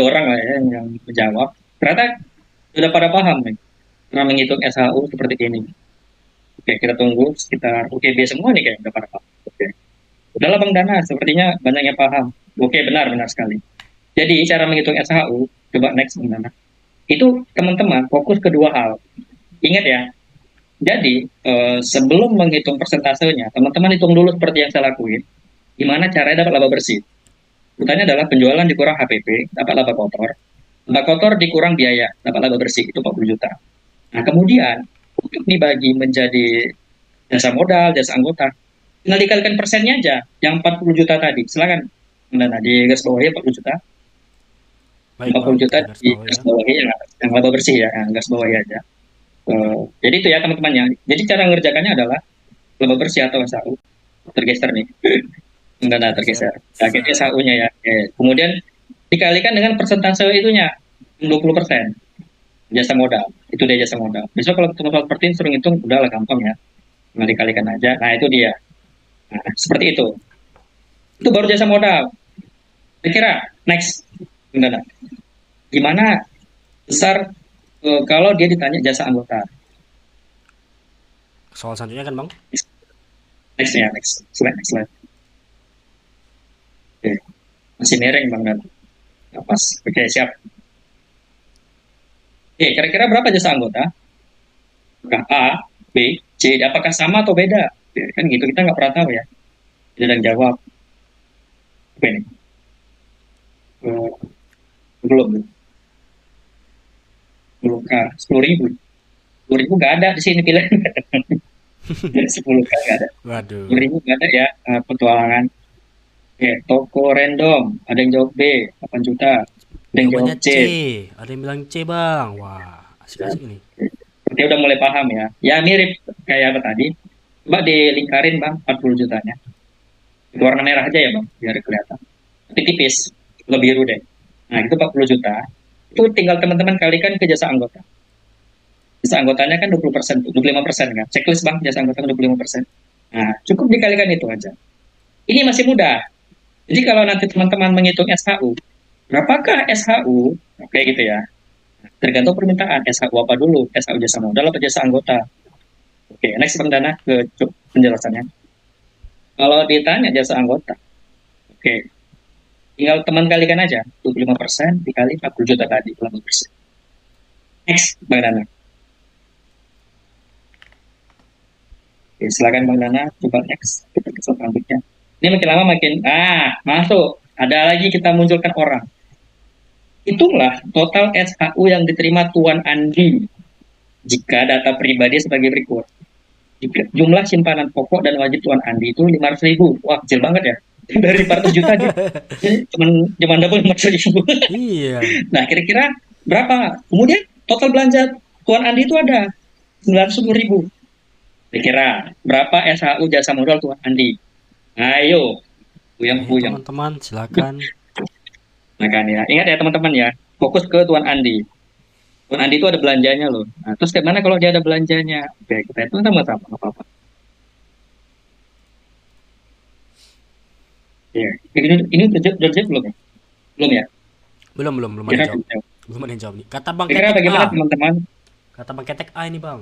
orang lah ya yang menjawab. Ternyata udah pada paham nih, karena menghitung SHU seperti ini. Oke, kita tunggu sekitar B semua nih kayak udah pada paham. Oke. Udahlah Bang Dana, sepertinya banyak yang paham. Oke, benar sekali. Jadi cara menghitung SHU, coba next Bang Dana. Itu teman-teman fokus ke 2 hal. Ingat ya, jadi sebelum menghitung persentasenya, teman-teman hitung dulu seperti yang saya lakuin. Gimana caranya dapat laba bersih? Urutannya adalah penjualan dikurang HPP, dapat laba kotor. Laba kotor dikurang biaya, dapat laba bersih, itu 40 juta. Nah, kemudian untuk dibagi menjadi jasa modal, jasa anggota, tinggal dikalikan persennya aja, yang 40 juta tadi. Silakan. Nah, di garis bawahnya 40 juta. Baik, 40 juta garis di bawah garis ya. bawahnya yang laba bersih ya, garis bawahnya aja. Jadi itu ya teman-temannya. Jadi cara ngerjakannya adalah laba bersih atau SHU. Tergeser nih. Enggak, nah, tergeser. Akhirnya Set. SHU-nya ya. Kemudian dikalikan dengan persentase itunya 20% jasa modal. Itu dia jasa modal. Besok kalau ketemu soal seperti ini suruh ngitung, udahlah gampang ya. Tinggal dikalikan aja. Nah, itu dia. Nah, seperti itu. Itu baru jasa modal. Kira-kira next. Enggak, nah. Gimana besar kalau dia ditanya jasa anggota? Soal selanjutnya kan bang? Next ya, next slide, next slide. Oke, masih miring bang Dan. Nah, pas. Oke, siap. Oke, kira-kira berapa jasa anggota? Apakah A, B, C, apakah sama atau beda? Ya, kan gitu, kita nggak pernah tahu ya. Dia dan jawab. Oke, nih. Belum. Belum K, 10.000. 10.000 nggak ada di sini pilihan. 10 K nggak ada. Waduh. 10.000 nggak ada ya, petualangan. Oke, toko random. Ada yang jawab B, 8 juta. Ada yang Jawabannya jawab C. Ada yang bilang C bang. Wah, asik-asik nih. Dia udah mulai paham ya. Ya mirip kayak apa tadi. Coba dilingkarin bang, 40 jutanya. Itu warna merah aja ya bang, biar kelihatan. Tapi tipis, lebih biru deh. Nah itu 40 juta. Itu tinggal teman-teman kalikan ke jasa anggota. Jasa anggotanya kan 20%, 25% kan. Checklist bang, jasa anggota 25%. Nah cukup dikalikan itu aja. Ini masih mudah. Jadi kalau nanti teman-teman menghitung SHU, berapakah SHU? Oke gitu ya. Tergantung permintaan. SHU apa dulu? SHU jasa modal atau jasa anggota? Oke, next Bang Dana ke penjelasannya. Kalau ditanya jasa anggota, oke, tinggal teman kalikan aja, 25% dikali 40 juta tadi, 40%. Next, Bang Dana. Oke, silakan Bang Dana, coba next, kita ke selanjutnya. Ini makin lama makin, masuk. Ada lagi kita munculkan orang. Itulah total SHU yang diterima Tuan Andi jika data pribadi sebagai berikut. Jumlah simpanan pokok dan wajib Tuan Andi itu 500.000. Wah, kecil banget ya. Dari 400 juta aja. Cuman dapat 500.000. Iya. Nah, kira-kira berapa? Kemudian total belanja Tuan Andi itu ada 910.000. Kira-kira berapa SHU jasa modal Tuan Andi? Ayo, buyang-buyang. Teman-teman, silakan. Nah kan ya, ingat ya teman-teman ya, fokus ke Tuan Andi. Tuan Andi itu ada belanjanya loh. Nah, terus gimana kalau dia ada belanjanya? Oke, kita itu sama-sama, nggak apa-apa. Ya, ini udah jawab belum ya? Belum ya? Belum ada Kira yang jawab. Belum ada yang jawab nih. Kata Bang Kira Ketek bagaimana A. teman-teman? Kata Bang Ketek A ini bang.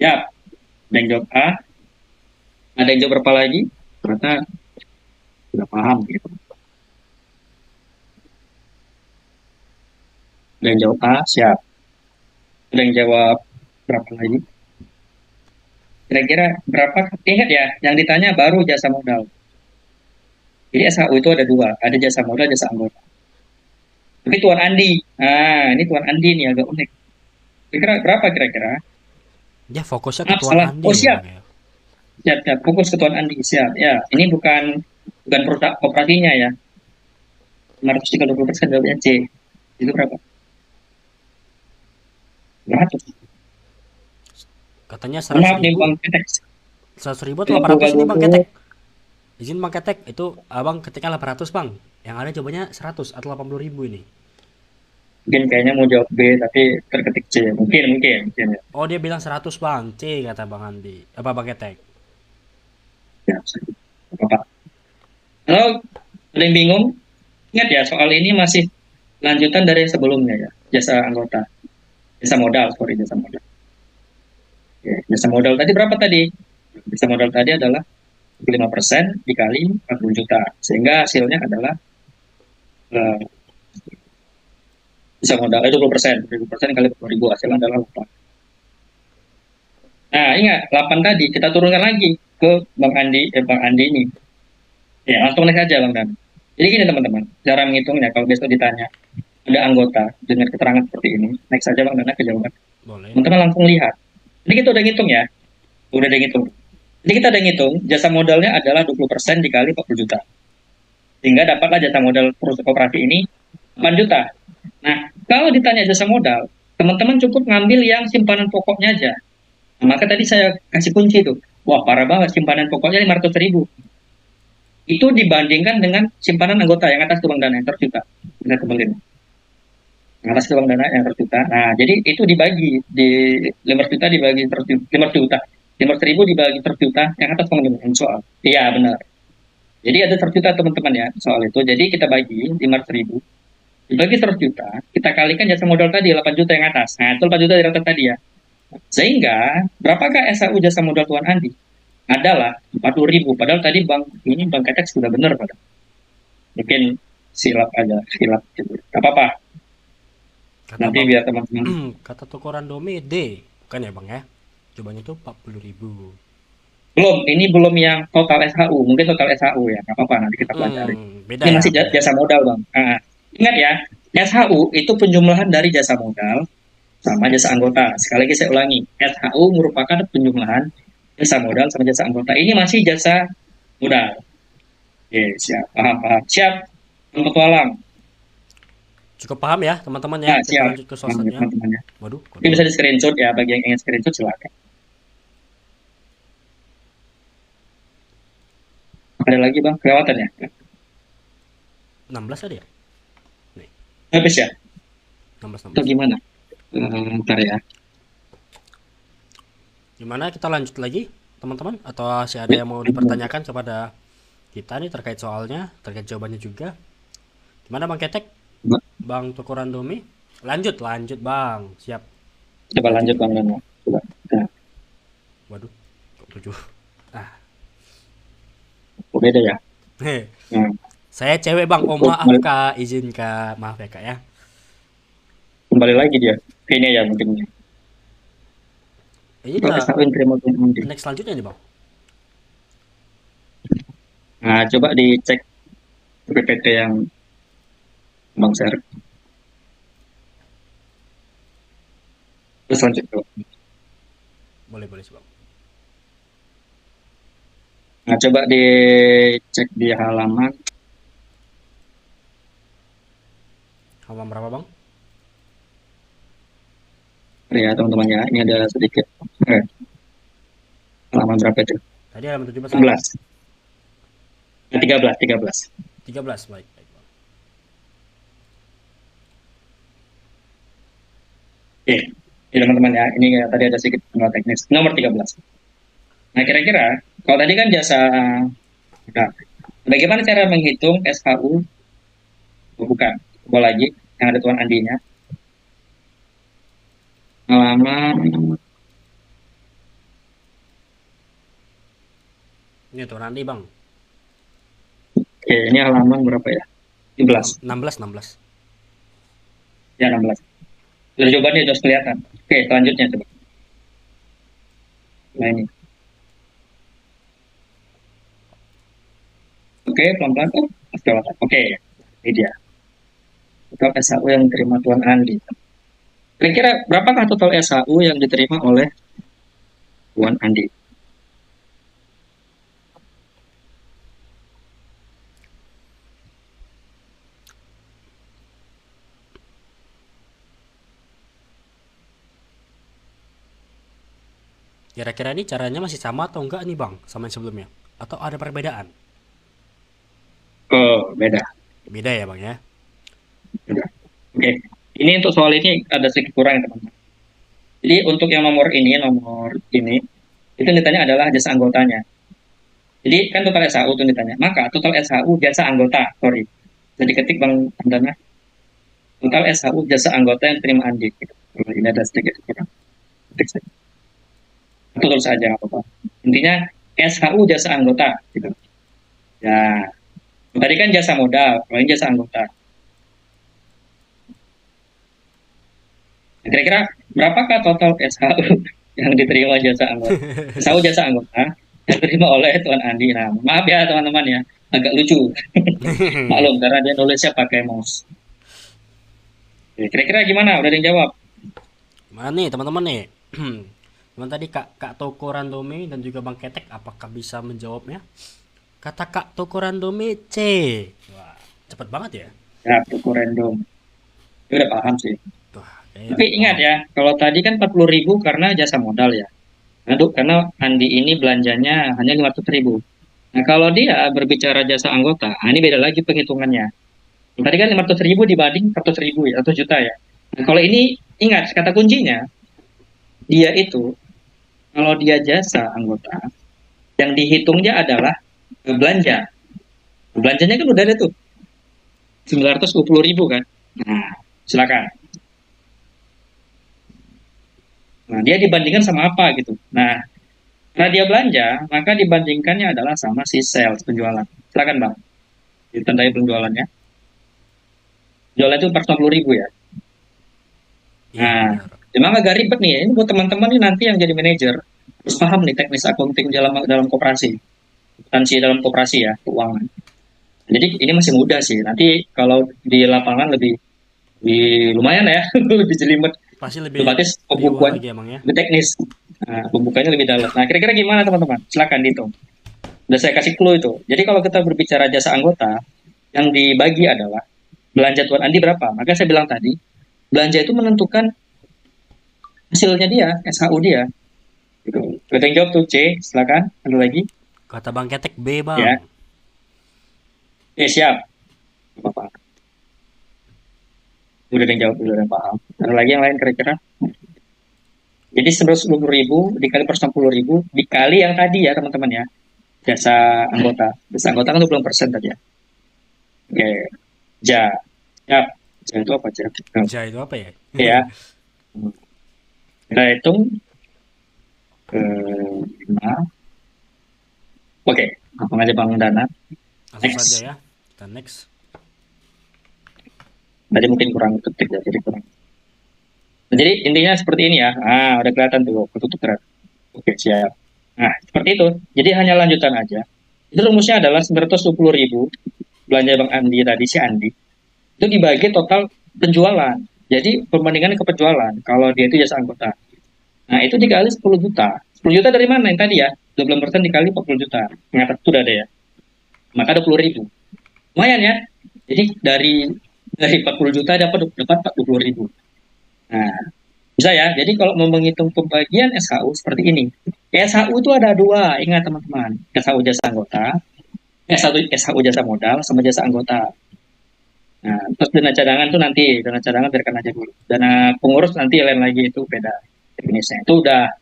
Ya, ada yang jawab A. Ada yang jawab berapa lagi? Ternyata sudah paham gitu. Ada yang jawab A, siap. Ada yang jawab berapa lagi? Kira-kira berapa? Ingat ya, yang ditanya baru jasa modal. Jadi SHU itu ada dua, ada jasa modal, jasa anggota. Tapi Tuan Andi, ini Tuan Andi nih agak unik. Kira-kira berapa kira-kira? Dia fokusnya ke Maaf, Tuan salah. Andi. Oh Ya, siap, Bang, ya. siap. Fokus ke Tuan Andi, siap. Ya, ini bukan perusahaan operasinya ya. 530% jawabnya C. Itu berapa? 100. Katanya 100 Maaf nih ribu. Bang Ketek. 100 ribu atau 800 ini Bang Ketek? Izin Bang Ketek, itu abang ketiknya 800 bang. Yang ada jawabannya 100 atau 80.000 ini. Mungkin kayaknya mau jawab B tapi terketik C. Mungkin ya. Oh dia bilang 100 bang, C kata Bang Andi. Apa Bang Ketek? Ya, apa? Kalau ada yang bingung, ingat ya soal ini masih lanjutan dari sebelumnya ya. Jasa anggota. Jasa modal. Ya, jasa modal tadi berapa tadi? Jasa modal tadi adalah 5% dikali 40 juta. Sehingga hasilnya adalah jasa modal 20%. 20% kali 40.000 hasilnya adalah 8. Nah, ingat 8 tadi kita turunkan lagi ke Bang Andi ini. Ya, langsung naik aja Bang Dan. Jadi gini teman-teman, cara menghitungnya kalau besok ditanya ada anggota dengan keterangan seperti ini, naik saja Bang Dana ke jawaban. Boleh. Teman-teman langsung lihat. Jadi kita udah ngitung ya. Udah ada ngitung. Jadi kita ada ngitung jasa modalnya adalah 20% dikali 40 juta. Sehingga dapatlah jasa modal perusahaan koperasi ini 8 juta. Nah, kalau ditanya jasa modal, teman-teman cukup ngambil yang simpanan pokoknya aja. Nah, maka tadi saya kasih kunci tuh. Wah, parah banget simpanan pokoknya 500.000. Itu dibandingkan dengan simpanan anggota yang atas tuang dana yang terjuta. Bisa kembali. Yang atas tuang dana yang terjuta. Nah, jadi itu dibagi di 500 juta dibagi 500 juta. 500.000 dibagi terjuta yang atas tuang dana soal. Iya, benar. Jadi ada 100 juta teman-teman ya soal itu. Jadi kita bagi 500.000 dibagi 100 juta, kita kalikan jasa modal tadi 8 juta yang atas. Nah, itu 8 juta dari atas tadi ya. Sehingga berapakah SAU jasa modal Tuan Andi? Adalah 40.000. Padahal tadi Bang Ketek sudah benar pada. Mungkin silap aja, silap gitu. Gak apa-apa. Kata Nanti bang, biar teman-teman. kata toko randome D, bukan ya bang ya? Cobanya tuh 40.000. Ini belum yang total SHU. Mungkin total SHU ya. Gak apa-apa, nanti kita pelajari. Beda Ini ya, masih beda ya. jasa modal, Bang. Nah, ingat ya, SHU itu penjumlahan dari jasa modal sama jasa anggota. Sekali lagi saya ulangi, SHU merupakan penjumlahan jasa modal sama jasa anggota. Ini masih jasa modal. Oke, siap. Paham, paham. Siap. Petualang. Cukup paham ya teman-teman ya. Nah, Kita siap. lanjut ke soal Paham ya, selanjutnya. teman-teman ya. Waduh, Ini bisa di screenshot ya, bagi yang ingin screenshot silakan. Ada lagi Bang, kelewatan ya? 16 ada ya? Habis ya? 16 Atau 16. gimana? Ntar ya. Gimana kita lanjut lagi teman-teman, atau masih ada yang mau dipertanyakan kepada kita nih terkait soalnya, terkait jawabannya juga? Gimana Bang Ketek? Bang Toko Randomi? Lanjut Bang. Siap. Coba lanjut Bang Nano. Coba. Nah, Waduh, kok 7. Ah, beda ya. heh. Nah, Saya cewek Bang. Oh maaf Kak, izin Kak. Maaf ya Kak ya. kembali lagi dia. Kayaknya ya mungkin. Ini Kalau udah SHU yang terima Tuan Andi. next selanjutnya nih Bang. Nah, coba dicek PPT yang Bang share. Terus lanjut tuh. Boleh sih Bang. Nah, coba dicek di halaman. Halaman berapa Bang? Ya, teman-teman ya. Ini ada sedikit. Halaman berapa itu? Tadi halaman 17. 11. 13, 13. 13, baik Bang. Oke, ya teman-teman ya, ini ya, tadi ada sedikit pengenalan teknis. Nomor 13. Nah, kira-kira, kalau tadi kan jasa, nah, bagaimana cara menghitung SHU? Oh, bukan, coba lagi, yang ada Tuan Andinya. Halaman, Ini tuh nanti Bang. oke, ini halaman berapa ya? 17. 16 16. Ya, 16. Sudah jawabannya sudah kelihatan. Oke, selanjutnya coba. Nah, ini. Oke, pelan-pelan. Oh, kelihatan. Oke, ini dia. Total SHU yang diterima Tuan Andi. Kira-kira berapakah total SHU yang diterima oleh Tuan Andi? Kira-kira ini caranya masih sama atau enggak nih Bang sama yang sebelumnya? Atau ada perbedaan? Oh, beda. Beda ya Bang ya? Beda. Oke, ini untuk soal ini ada sedikit kurang teman-teman. Jadi untuk yang nomor ini itu ditanya adalah jasa anggotanya. Jadi kan total SHU itu ditanya. Maka total SHU jasa anggota, sorry. Jadi ketik Bang Andana, total SHU jasa anggota yang terima Andi. Ini ada sedikit kurang. Ketik saja. Tulis saja nggak apa-apa. Intinya SHU jasa anggota. Gitu. Ya, tadi kan jasa modal, kalau ini jasa anggota. Kira-kira berapakah total SHU yang diterima jasa anggota? SHU jasa anggota yang diterima oleh Tuan Andi. Nah, maaf ya teman-teman ya, agak lucu. Maklum karena dia nulisnya pakai mouse. Oke, kira-kira gimana? Udah ada yang jawab? Mana nih teman-teman nih? Teman tadi Kak Toko Randomi dan juga Bang Ketek, apakah bisa menjawabnya? Kata Kak Toko Randomi C. Wah, cepet banget ya. Ya, cukup random. Dia udah paham sih. Wah, Tapi ingat ya, kalau tadi kan 40.000 karena jasa modal ya. Karena Andi ini belanjanya hanya 500.000. Nah, kalau dia berbicara jasa anggota, ini beda lagi penghitungannya. Tadi kan 500.000 dibanding 100.000 ya, 1 juta ya. Nah, kalau ini ingat kata kuncinya, dia itu kalau dia jasa anggota, yang dihitungnya adalah belanja. Belanjanya kan udah ada tuh, 920.000 kan. Nah, silakan. Nah, dia dibandingkan sama apa gitu. Nah, karena dia belanja, maka dibandingkannya adalah sama si sales penjualan. Silakan Bang, ditandai penjualannya. Jualan itu 450.000 ya. Iya Nah, benar. memang agak ribet nih. Ini buat teman-teman nih nanti yang jadi manajer harus paham nih teknis accounting dalam koperasi, akuntansi dalam koperasi ya, keuangan. Jadi ini masih mudah sih. Nanti kalau di lapangan lebih lumayan ya, lebih jelimet. Pasti lebih Otomatis lebih wah pembukuan lagi emang ya. lebih teknis. Nah, pembukaannya lebih dalam. Nah, kira-kira gimana teman-teman? Silakan dihitung. Udah saya kasih clue itu. Jadi kalau kita berbicara jasa anggota, yang dibagi adalah belanja Tuan Andi berapa. Maka saya bilang tadi, belanja itu menentukan hasilnya dia, SHU dia. Gitu. Kita yang jawab tuh C, silakan. Ada lagi? Kata Bang Ketek B, Bang. Ya. Siap. Apa-apa. Udah ada yang jawab, udah ada yang paham. Ada lagi yang lain kira-kira? Jadi 120.000 dikali per 60.000 dikali yang tadi ya teman-teman ya. Jasa anggota. Jasa anggota kan 20% tadi ya. Oke. Ja. Siap. Ja itu apa, Ja? Ja itu apa ya? Ya. Kita hitung ke 5. Oke. Langsung aja Bang Dana. Langsung Next. saja ya. Kita next. Tadi mungkin kurang ketik ya, jadi kurang. Nah, jadi intinya seperti ini ya. Udah kelihatan tuh ketutup berat. Oke, siap. Nah, seperti itu. Jadi hanya lanjutan aja. Itu rumusnya adalah 920.000 belanja Bang Andi tadi, si Andi. Itu dibagi total penjualan. Jadi perbandingannya ke penjualan. Kalau dia itu jasa anggota. Nah, itu dikali 10 juta. 10 juta dari mana yang tadi ya? 20% dikali 40 juta. Yang itu udah ada ya. Maka 20.000. Lumayan ya. Jadi dari 40 juta dapat 20.000. Nah, bisa ya. Jadi kalau mau menghitung pembagian SHU seperti ini. SHU itu ada dua, ingat teman-teman. SHU jasa anggota, SHU jasa modal, sama jasa anggota. Nah, terus dana cadangan tuh nanti, dana cadangan biarkan aja dulu. Dana pengurus nanti lain lagi itu beda definisinya. Itu udah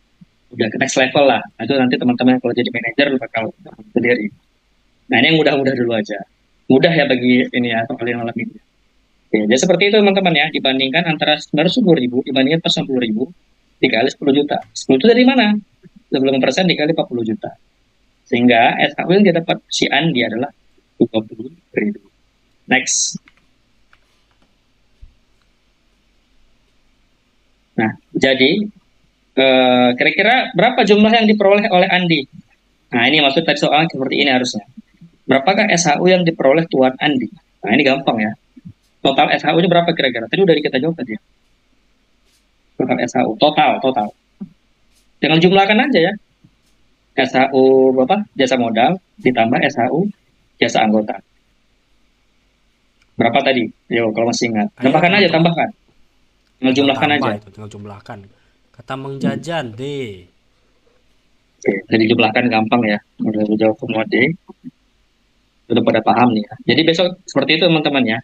ke next level lah. Nah, itu nanti teman-teman kalau jadi manajer bakal sendiri. Nah, ini yang mudah-mudah dulu aja. Mudah ya bagi ini ya, soal yang alam ini. Oke, jadi seperti itu teman-teman ya, dibandingkan antara 910.000 dibandingkan 410.000 dikali 10 juta. 10 juta dari mana? 20% dikali 40 juta. Sehingga SHU yang dia dapat si Andi adalah 20.000. Next. Nah, jadi kira-kira berapa jumlah yang diperoleh oleh Andi? Nah, ini maksud tadi soal seperti ini harusnya. Berapakah SHU yang diperoleh Tuan Andi? Nah, ini gampang ya. Total SHU ini berapa kira-kira? Tadi udah kita jawab tadi ya. Total SHU, total. Tinggal jumlahkan aja ya. SHU berapa? Jasa modal ditambah SHU jasa anggota. Berapa tadi? Yo, kalau masih ingat. Tambahkan aja, tambahkan. Tinggal jumlahkan aja. Itu, tinggal jumlahkan. Kata Mengjajan D. Oke, jadi jumlahkan gampang ya. Udah jawab semua D. Sudah pada paham nih ya. Jadi besok seperti itu teman-teman ya.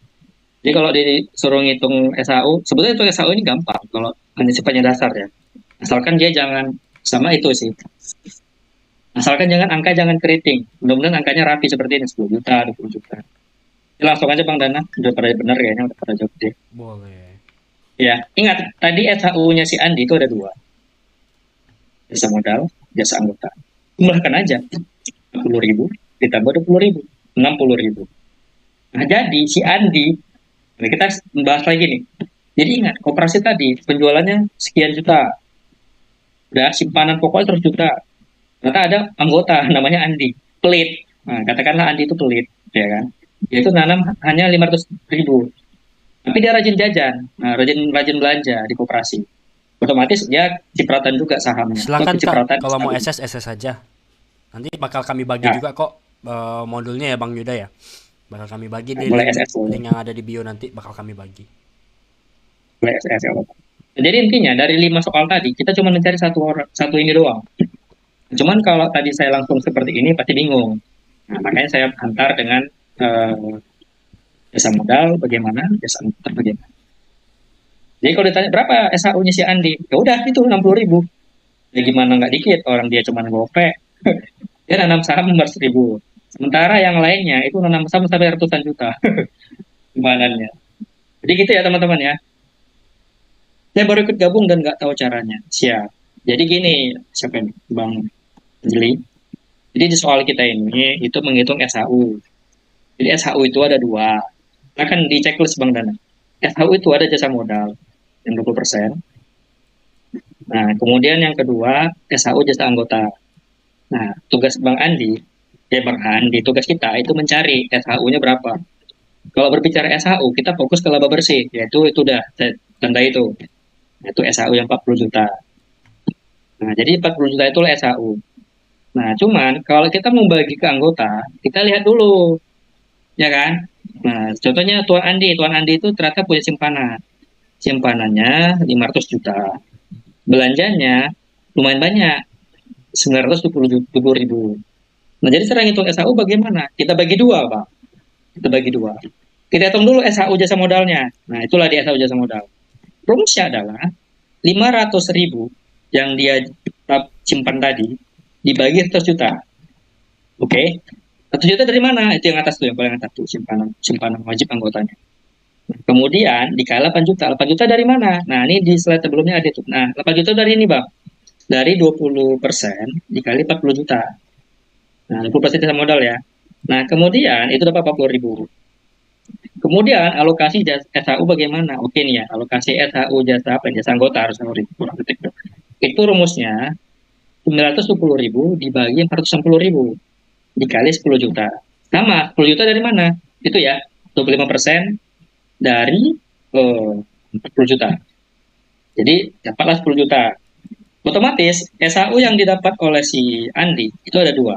Jadi kalau disuruh ngitung SHU, sebetulnya itu SHU ini gampang kalau hanya sifatnya dasar ya. Asalkan dia jangan sama itu sih. Asalkan jangan keriting. Mudah-mudahan angkanya rapi seperti ini, 10 juta, 20 juta. Jadi langsung aja Bang Dana, udah pada benar kayaknya, udah pada jawab deh. Boleh. Ya, ingat tadi SHU-nya si Andi itu ada dua. Jasa modal, jasa anggota. Jumlahkan aja. 40.000 ditambah 20.000, 60.000. Nah, jadi si Andi, nah kita membahas lagi nih. Jadi ingat, koperasi tadi penjualannya sekian juta. Udah simpanan pokoknya 100 juta. Ternyata ada anggota namanya Andi, pelit. Nah, katakanlah Andi itu pelit, ya kan? Dia itu nanam hanya 500.000. Tapi dia rajin jajan, nah, rajin belanja di koperasi. Otomatis dia cipratan juga sahamnya. Silakan Kak, kalau mau SS saja. Nanti bakal kami bagi juga kok modulnya ya Bang Yuda ya. Bakal kami bagi di link yang ada di bio nanti bakal kami bagi. Boleh SS ya Bapak. Jadi intinya dari 5 soal tadi kita cuma mencari satu ini doang. Cuman kalau tadi saya langsung seperti ini pasti bingung. Nah, makanya saya antar dengan eh, jasa modal bagaimana, jasa antar bagaimana. Jadi kalau ditanya berapa SHU-nya si Andi, ya udah itu 60.000. Ya gimana nggak dikit, orang dia cuma gope, dia nanam saham 100.000. Sementara yang lainnya itu nanam saham sampai ratusan juta simpanannya. Jadi gitu ya teman-teman ya. Saya baru ikut gabung dan nggak tahu caranya. Siap. Jadi gini, siapa ini? Bang Jeli. Jadi di soal kita ini itu menghitung SHU. Jadi SHU itu ada dua. Kita kan di checklist Bang Dana. SHU itu ada jasa modal yang 20%. Nah, kemudian yang kedua SHU jasa anggota. Nah, tugas Bang Andi, Bang Andi, tugas kita itu mencari SHU-nya berapa. Kalau berbicara SHU, kita fokus ke laba bersih, yaitu itu udah tanda itu. Itu SHU yang 40 juta. Nah, jadi 40 juta itulah SHU. Nah, cuman kalau kita mau bagi ke anggota, kita lihat dulu, ya kan? Nah, contohnya Tuan Andi itu ternyata punya simpanan. Simpanannya 500 juta. Belanjanya lumayan banyak, 920 ribu. Nah, jadi cara ngitung SHU bagaimana? Kita bagi dua, Pak. Kita bagi dua. Kita hitung dulu SHU jasa modalnya. Nah, itulah di SHU jasa modal. Rumusnya adalah 500 ribu yang dia simpan tadi dibagi 100 juta. Oke. 100 juta dari mana? Itu yang atas tuh, yang paling atas tuh, simpanan wajib anggotanya. Kemudian dikali 8 juta. 8 juta dari mana? Nah, ini di slide sebelumnya ada tuh. Nah, 8 juta dari ini, Bang. Dari 20% dikali 40 juta. Nah, 20% jasa modal ya. Nah, kemudian itu dapat 40 ribu. Kemudian alokasi SHU bagaimana? Oke nih ya, alokasi SHU jasa apa? Jasa anggota harus kurang detik. Itu rumusnya 920 ribu dibagi 460 ribu dikali 10 juta. Sama, 10 juta dari mana? Itu ya, 25% dari 40 juta. Jadi dapatlah 10 juta. Otomatis SHU yang didapat oleh si Andi itu ada dua.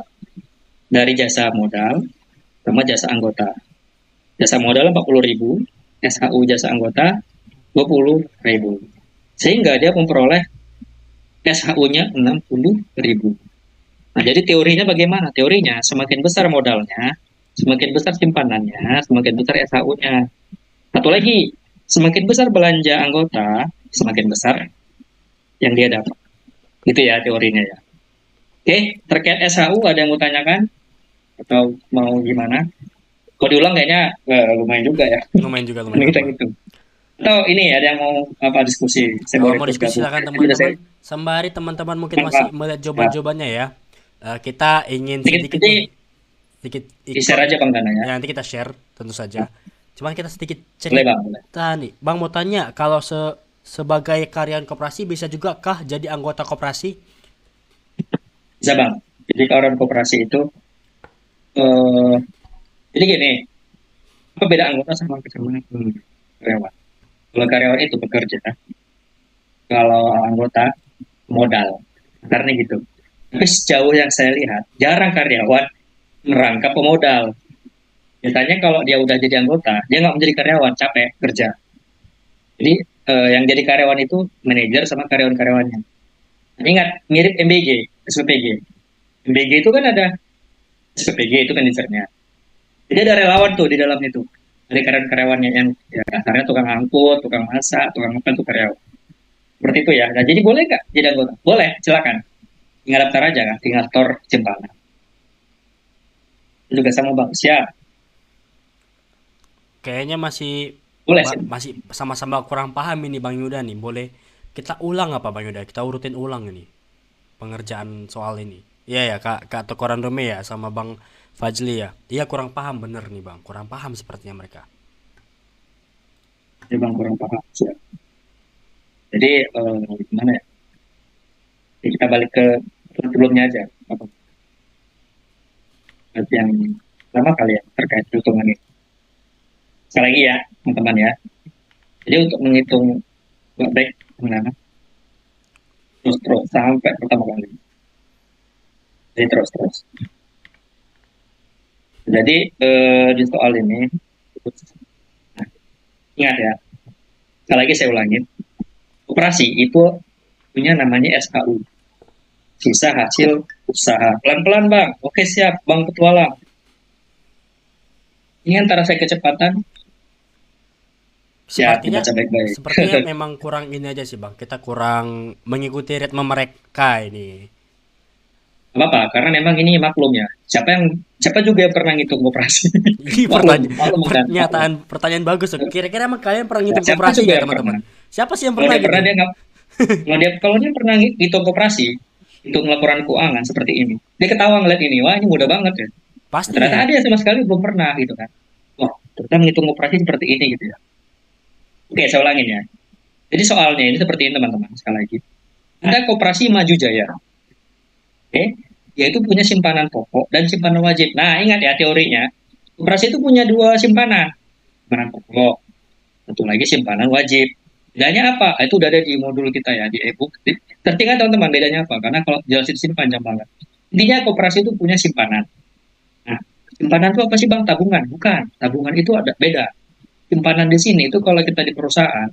Dari jasa modal sama jasa anggota. Jasa modal 40 ribu, SHU jasa anggota 20 ribu. Sehingga dia memperoleh SHU-nya 60 ribu. Nah, jadi teorinya bagaimana? Teorinya semakin besar modalnya, semakin besar simpanannya, semakin besar SHU-nya. Satu lagi, semakin besar belanja anggota, semakin besar yang dia dapat. Itu ya teorinya ya. Oke, terkait SHU ada yang mau tanyakan? Atau mau gimana? Kalau diulang kayaknya lumayan juga ya. Lumayan juga, lumayan. Kita gitu. Atau ini ada yang mau apa diskusi? Kalau mau diskusi silakan teman-teman. Sembari teman-teman mungkin masih melihat jawaban-jawabannya ya. Kita ingin sedikit share aja Bang Dana ya. Nanti kita share tentu saja. Cuman kita sedikit cerita nih. Bang mau tanya, kalau sebagai karyawan koperasi bisa juga kah jadi anggota koperasi? Bisa Bang. Jadi karyawan koperasi itu jadi gini, apa beda anggota sama karyawan? Kalau karyawan itu bekerja, kalau anggota modal, karena gitu. Tapi sejauh yang saya lihat, jarang karyawan merangkap pemodal. Biasanya kalau dia udah jadi anggota, dia nggak menjadi karyawan, capek kerja. Jadi yang jadi karyawan itu manajer sama karyawan-karyawannya. Ingat, mirip MBG, SPPG. MBG itu kan ada SPPG itu manajernya. Jadi ada relawan tuh di dalam itu. Dari karyawan-karyawannya yang ya, kasarnya tukang angkut, tukang masak, tukang apa tuh karyawan. Seperti itu ya. Nah, jadi boleh nggak jadi anggota? Boleh, silakan. Tinggal daftar aja kan, tinggal store simpanan. Juga sama Bang, siap. Kayaknya masih boleh, masih sama-sama kurang paham ini Bang Yuda nih. Boleh kita ulang apa Bang Yuda? Kita urutin ulang ini pengerjaan soal ini. Iya ya Kak Tokoran Rome ya sama Bang Fajli ya. Iya kurang paham bener nih Bang. Kurang paham sepertinya mereka. Ya Bang kurang paham. Siap. Jadi gimana ya? Jadi kita balik ke sebelumnya aja. Apa? Yang pertama kali ya terkait perhitungan ini. Sekali lagi ya teman-teman ya. Jadi untuk menghitung baik gimana? Terus sampai pertama kali. Jadi terus. Jadi di soal ini, nah, ingat ya, sekali lagi saya ulangin, koperasi itu punya namanya SHU, sisa hasil usaha. Pelan-pelan bang, oke siap bang petualang. Ini antara saya kecepatan, siap Sepertinya dibaca baik-baik. sepertinya memang kurang ini aja sih bang. Kita kurang mengikuti ritme mereka ini. Apa-apa, karena memang ini maklum ya. Siapa juga yang pernah ngitung koperasi? Ini Maklum kan, maklum. pertanyaan bagus. Kira-kira emang kalian pernah Ya, ngitung siapa koperasi juga nggak yang pernah? teman-teman? Siapa sih yang Kalau pernah dia gitu? pernah dia nggak, kalau dia pernah ngitung koperasi, hitung laporan keuangan seperti ini, dia ketawa ngeliat ini, wah ini mudah banget ya. Ternyata Pastinya. ada yang sama sekali belum pernah gitu kan. Wah, ternyata menghitung koperasi seperti ini gitu ya. Oke, saya ulangin ya. Jadi soalnya ini seperti ini teman-teman, sekali lagi. Ada koperasi Maju Jaya, oke, yaitu punya simpanan pokok dan simpanan wajib. Nah, ingat ya teorinya, koperasi itu punya dua simpanan, simpanan pokok, satu lagi simpanan wajib. Bedanya apa? Itu udah ada di modul kita ya, di e-book. Tertinggal teman-teman bedanya apa? Karena kalau jelasin di sini panjang banget. Intinya koperasi itu punya simpanan. Nah, simpanan itu apa sih bang? Tabungan? Bukan. Tabungan itu ada beda. Simpanan di sini itu kalau kita di perusahaan,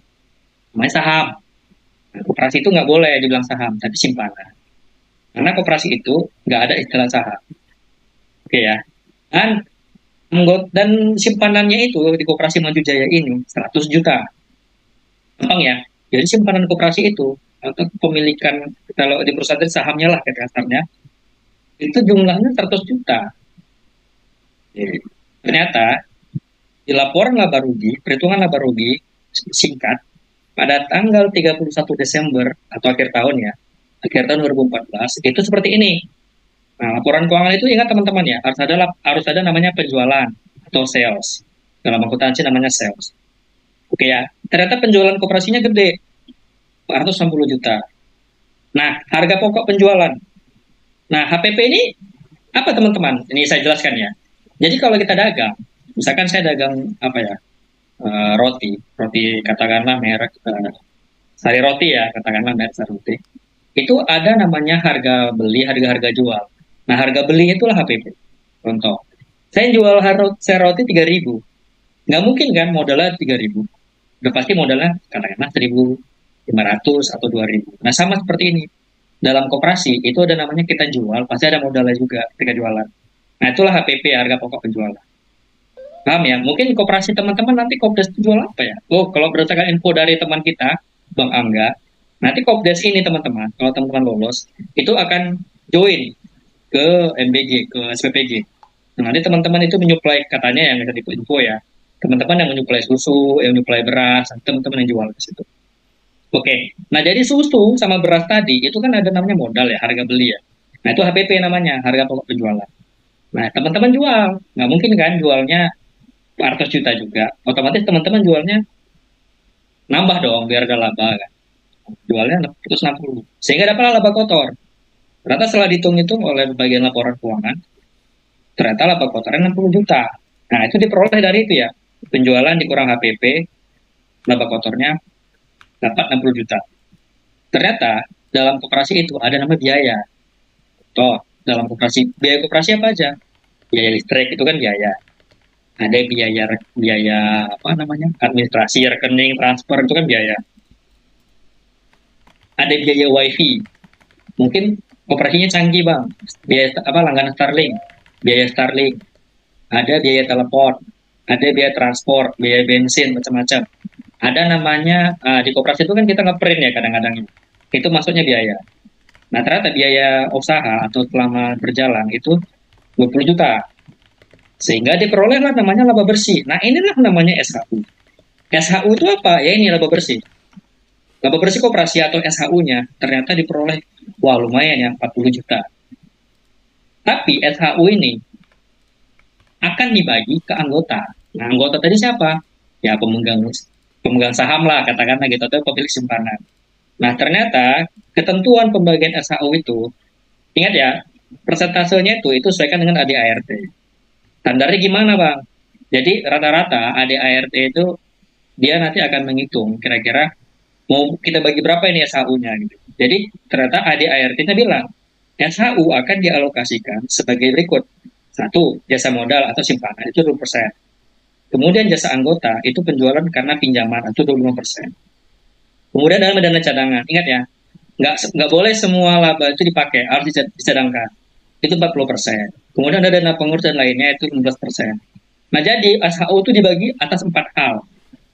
namanya saham. Nah, koperasi itu nggak boleh dibilang saham, tapi simpanan. Karena koperasi itu nggak ada istilah saham. Oke ya. Dan simpanannya itu di Koperasi Maju Jaya ini 100 juta. Gampang ya. Jadi simpanan koperasi itu atau kepemilikan kalau di perusahaan itu sahamnya lah kasarnya itu jumlahnya 100 juta. Jadi, ternyata di laporan laba rugi, perhitungan laba rugi singkat pada tanggal 31 Desember atau akhir tahun ya, akhir tahun 2014 itu seperti ini. Nah, laporan keuangan itu ingat teman-teman ya, harus ada namanya penjualan atau sales. Dalam akuntansi namanya sales. Oke ya, ternyata penjualan koperasinya gede, 460 juta. Nah, harga pokok penjualan. Nah, HPP ini apa teman-teman? Ini saya jelaskan ya. Jadi kalau kita dagang, misalkan saya dagang apa ya, roti katakanlah merek Sari Roti ya, katakanlah merek Sari Roti. Itu ada namanya harga beli, harga jual. Nah, harga beli itulah HPP. Contoh, saya jual Sari Roti 3.000. Nggak mungkin kan modalnya 3.000. Udah pasti modalnya katakanlah 1.500 atau 2.000. Nah, sama seperti ini. Dalam koperasi itu ada namanya kita jual, pasti ada modalnya juga ketika jualan. Nah, itulah HPP, harga pokok penjualan. Paham ya? Mungkin koperasi teman-teman nanti Kopdes itu jual apa ya? Oh, kalau berdasarkan info dari teman kita, Bang Angga, nanti Kopdes ini teman-teman, kalau teman-teman lolos, itu akan join ke MBG, ke SPPG. Nah, nanti teman-teman itu menyuplai, katanya yang bisa info ya, teman-teman yang menyuplai susu, yang menyuplai beras, teman-teman yang jual ke situ. Oke, nah jadi susu sama beras tadi, itu kan ada namanya modal ya, harga beli ya. Nah, itu HPP namanya, harga pokok penjualan. Nah, teman-teman jual, nggak mungkin kan jualnya 400 juta juga. Otomatis teman-teman jualnya nambah dong, biar ada laba kan. Jualnya 160. Sehingga dapatlah laba kotor. Ternyata setelah dihitung-hitung oleh bagian laporan keuangan, ternyata laba kotornya 60 juta. Nah, itu diperoleh dari itu ya. Penjualan dikurang HPP, laba kotornya dapat 60 juta. Ternyata dalam koperasi itu ada nama biaya. Toh, dalam koperasi, biaya koperasi apa aja? Biaya listrik itu kan biaya. Ada biaya apa namanya? Administrasi, rekening, transfer itu kan biaya. Ada biaya wifi. Mungkin koperasinya canggih, Bang. Biaya apa langganan Starlink, biaya Starlink. Ada biaya telepon, ada biaya transport, biaya bensin, macam-macam. Ada namanya di koperasi itu kan kita ngeprint ya kadang-kadang. Itu maksudnya biaya. Nah, ternyata biaya usaha atau selama berjalan itu 20 juta. Sehingga diperolehlah namanya laba bersih. Nah, inilah namanya SHU. SHU itu apa? Ya ini laba bersih. Laba bersih koperasi atau SHU-nya ternyata diperoleh, wah lumayan ya, 40 juta. Tapi SHU ini akan dibagi ke anggota. Nah, anggota tadi siapa? Ya pemegang saham lah, katakanlah gitu, atau pemilik simpanan. Nah, ternyata ketentuan pembagian SHU itu, ingat ya, persentasenya itu sesuaikan dengan ADART. Standarnya gimana, Bang? Jadi rata-rata ADART itu dia nanti akan menghitung kira-kira mau kita bagi berapa ini SHU-nya gitu. Jadi ternyata ADART-nya bilang SHU akan dialokasikan sebagai berikut. Satu, jasa modal atau simpanan itu 20%. Kemudian jasa anggota itu penjualan karena pinjaman itu 25%. Kemudian ada dana cadangan. Ingat ya, nggak boleh semua laba itu dipakai, harus dicadangkan. Itu 40%. Kemudian ada dana pengurus dan lainnya itu 15%. Nah, jadi SHU itu dibagi atas 4 hal.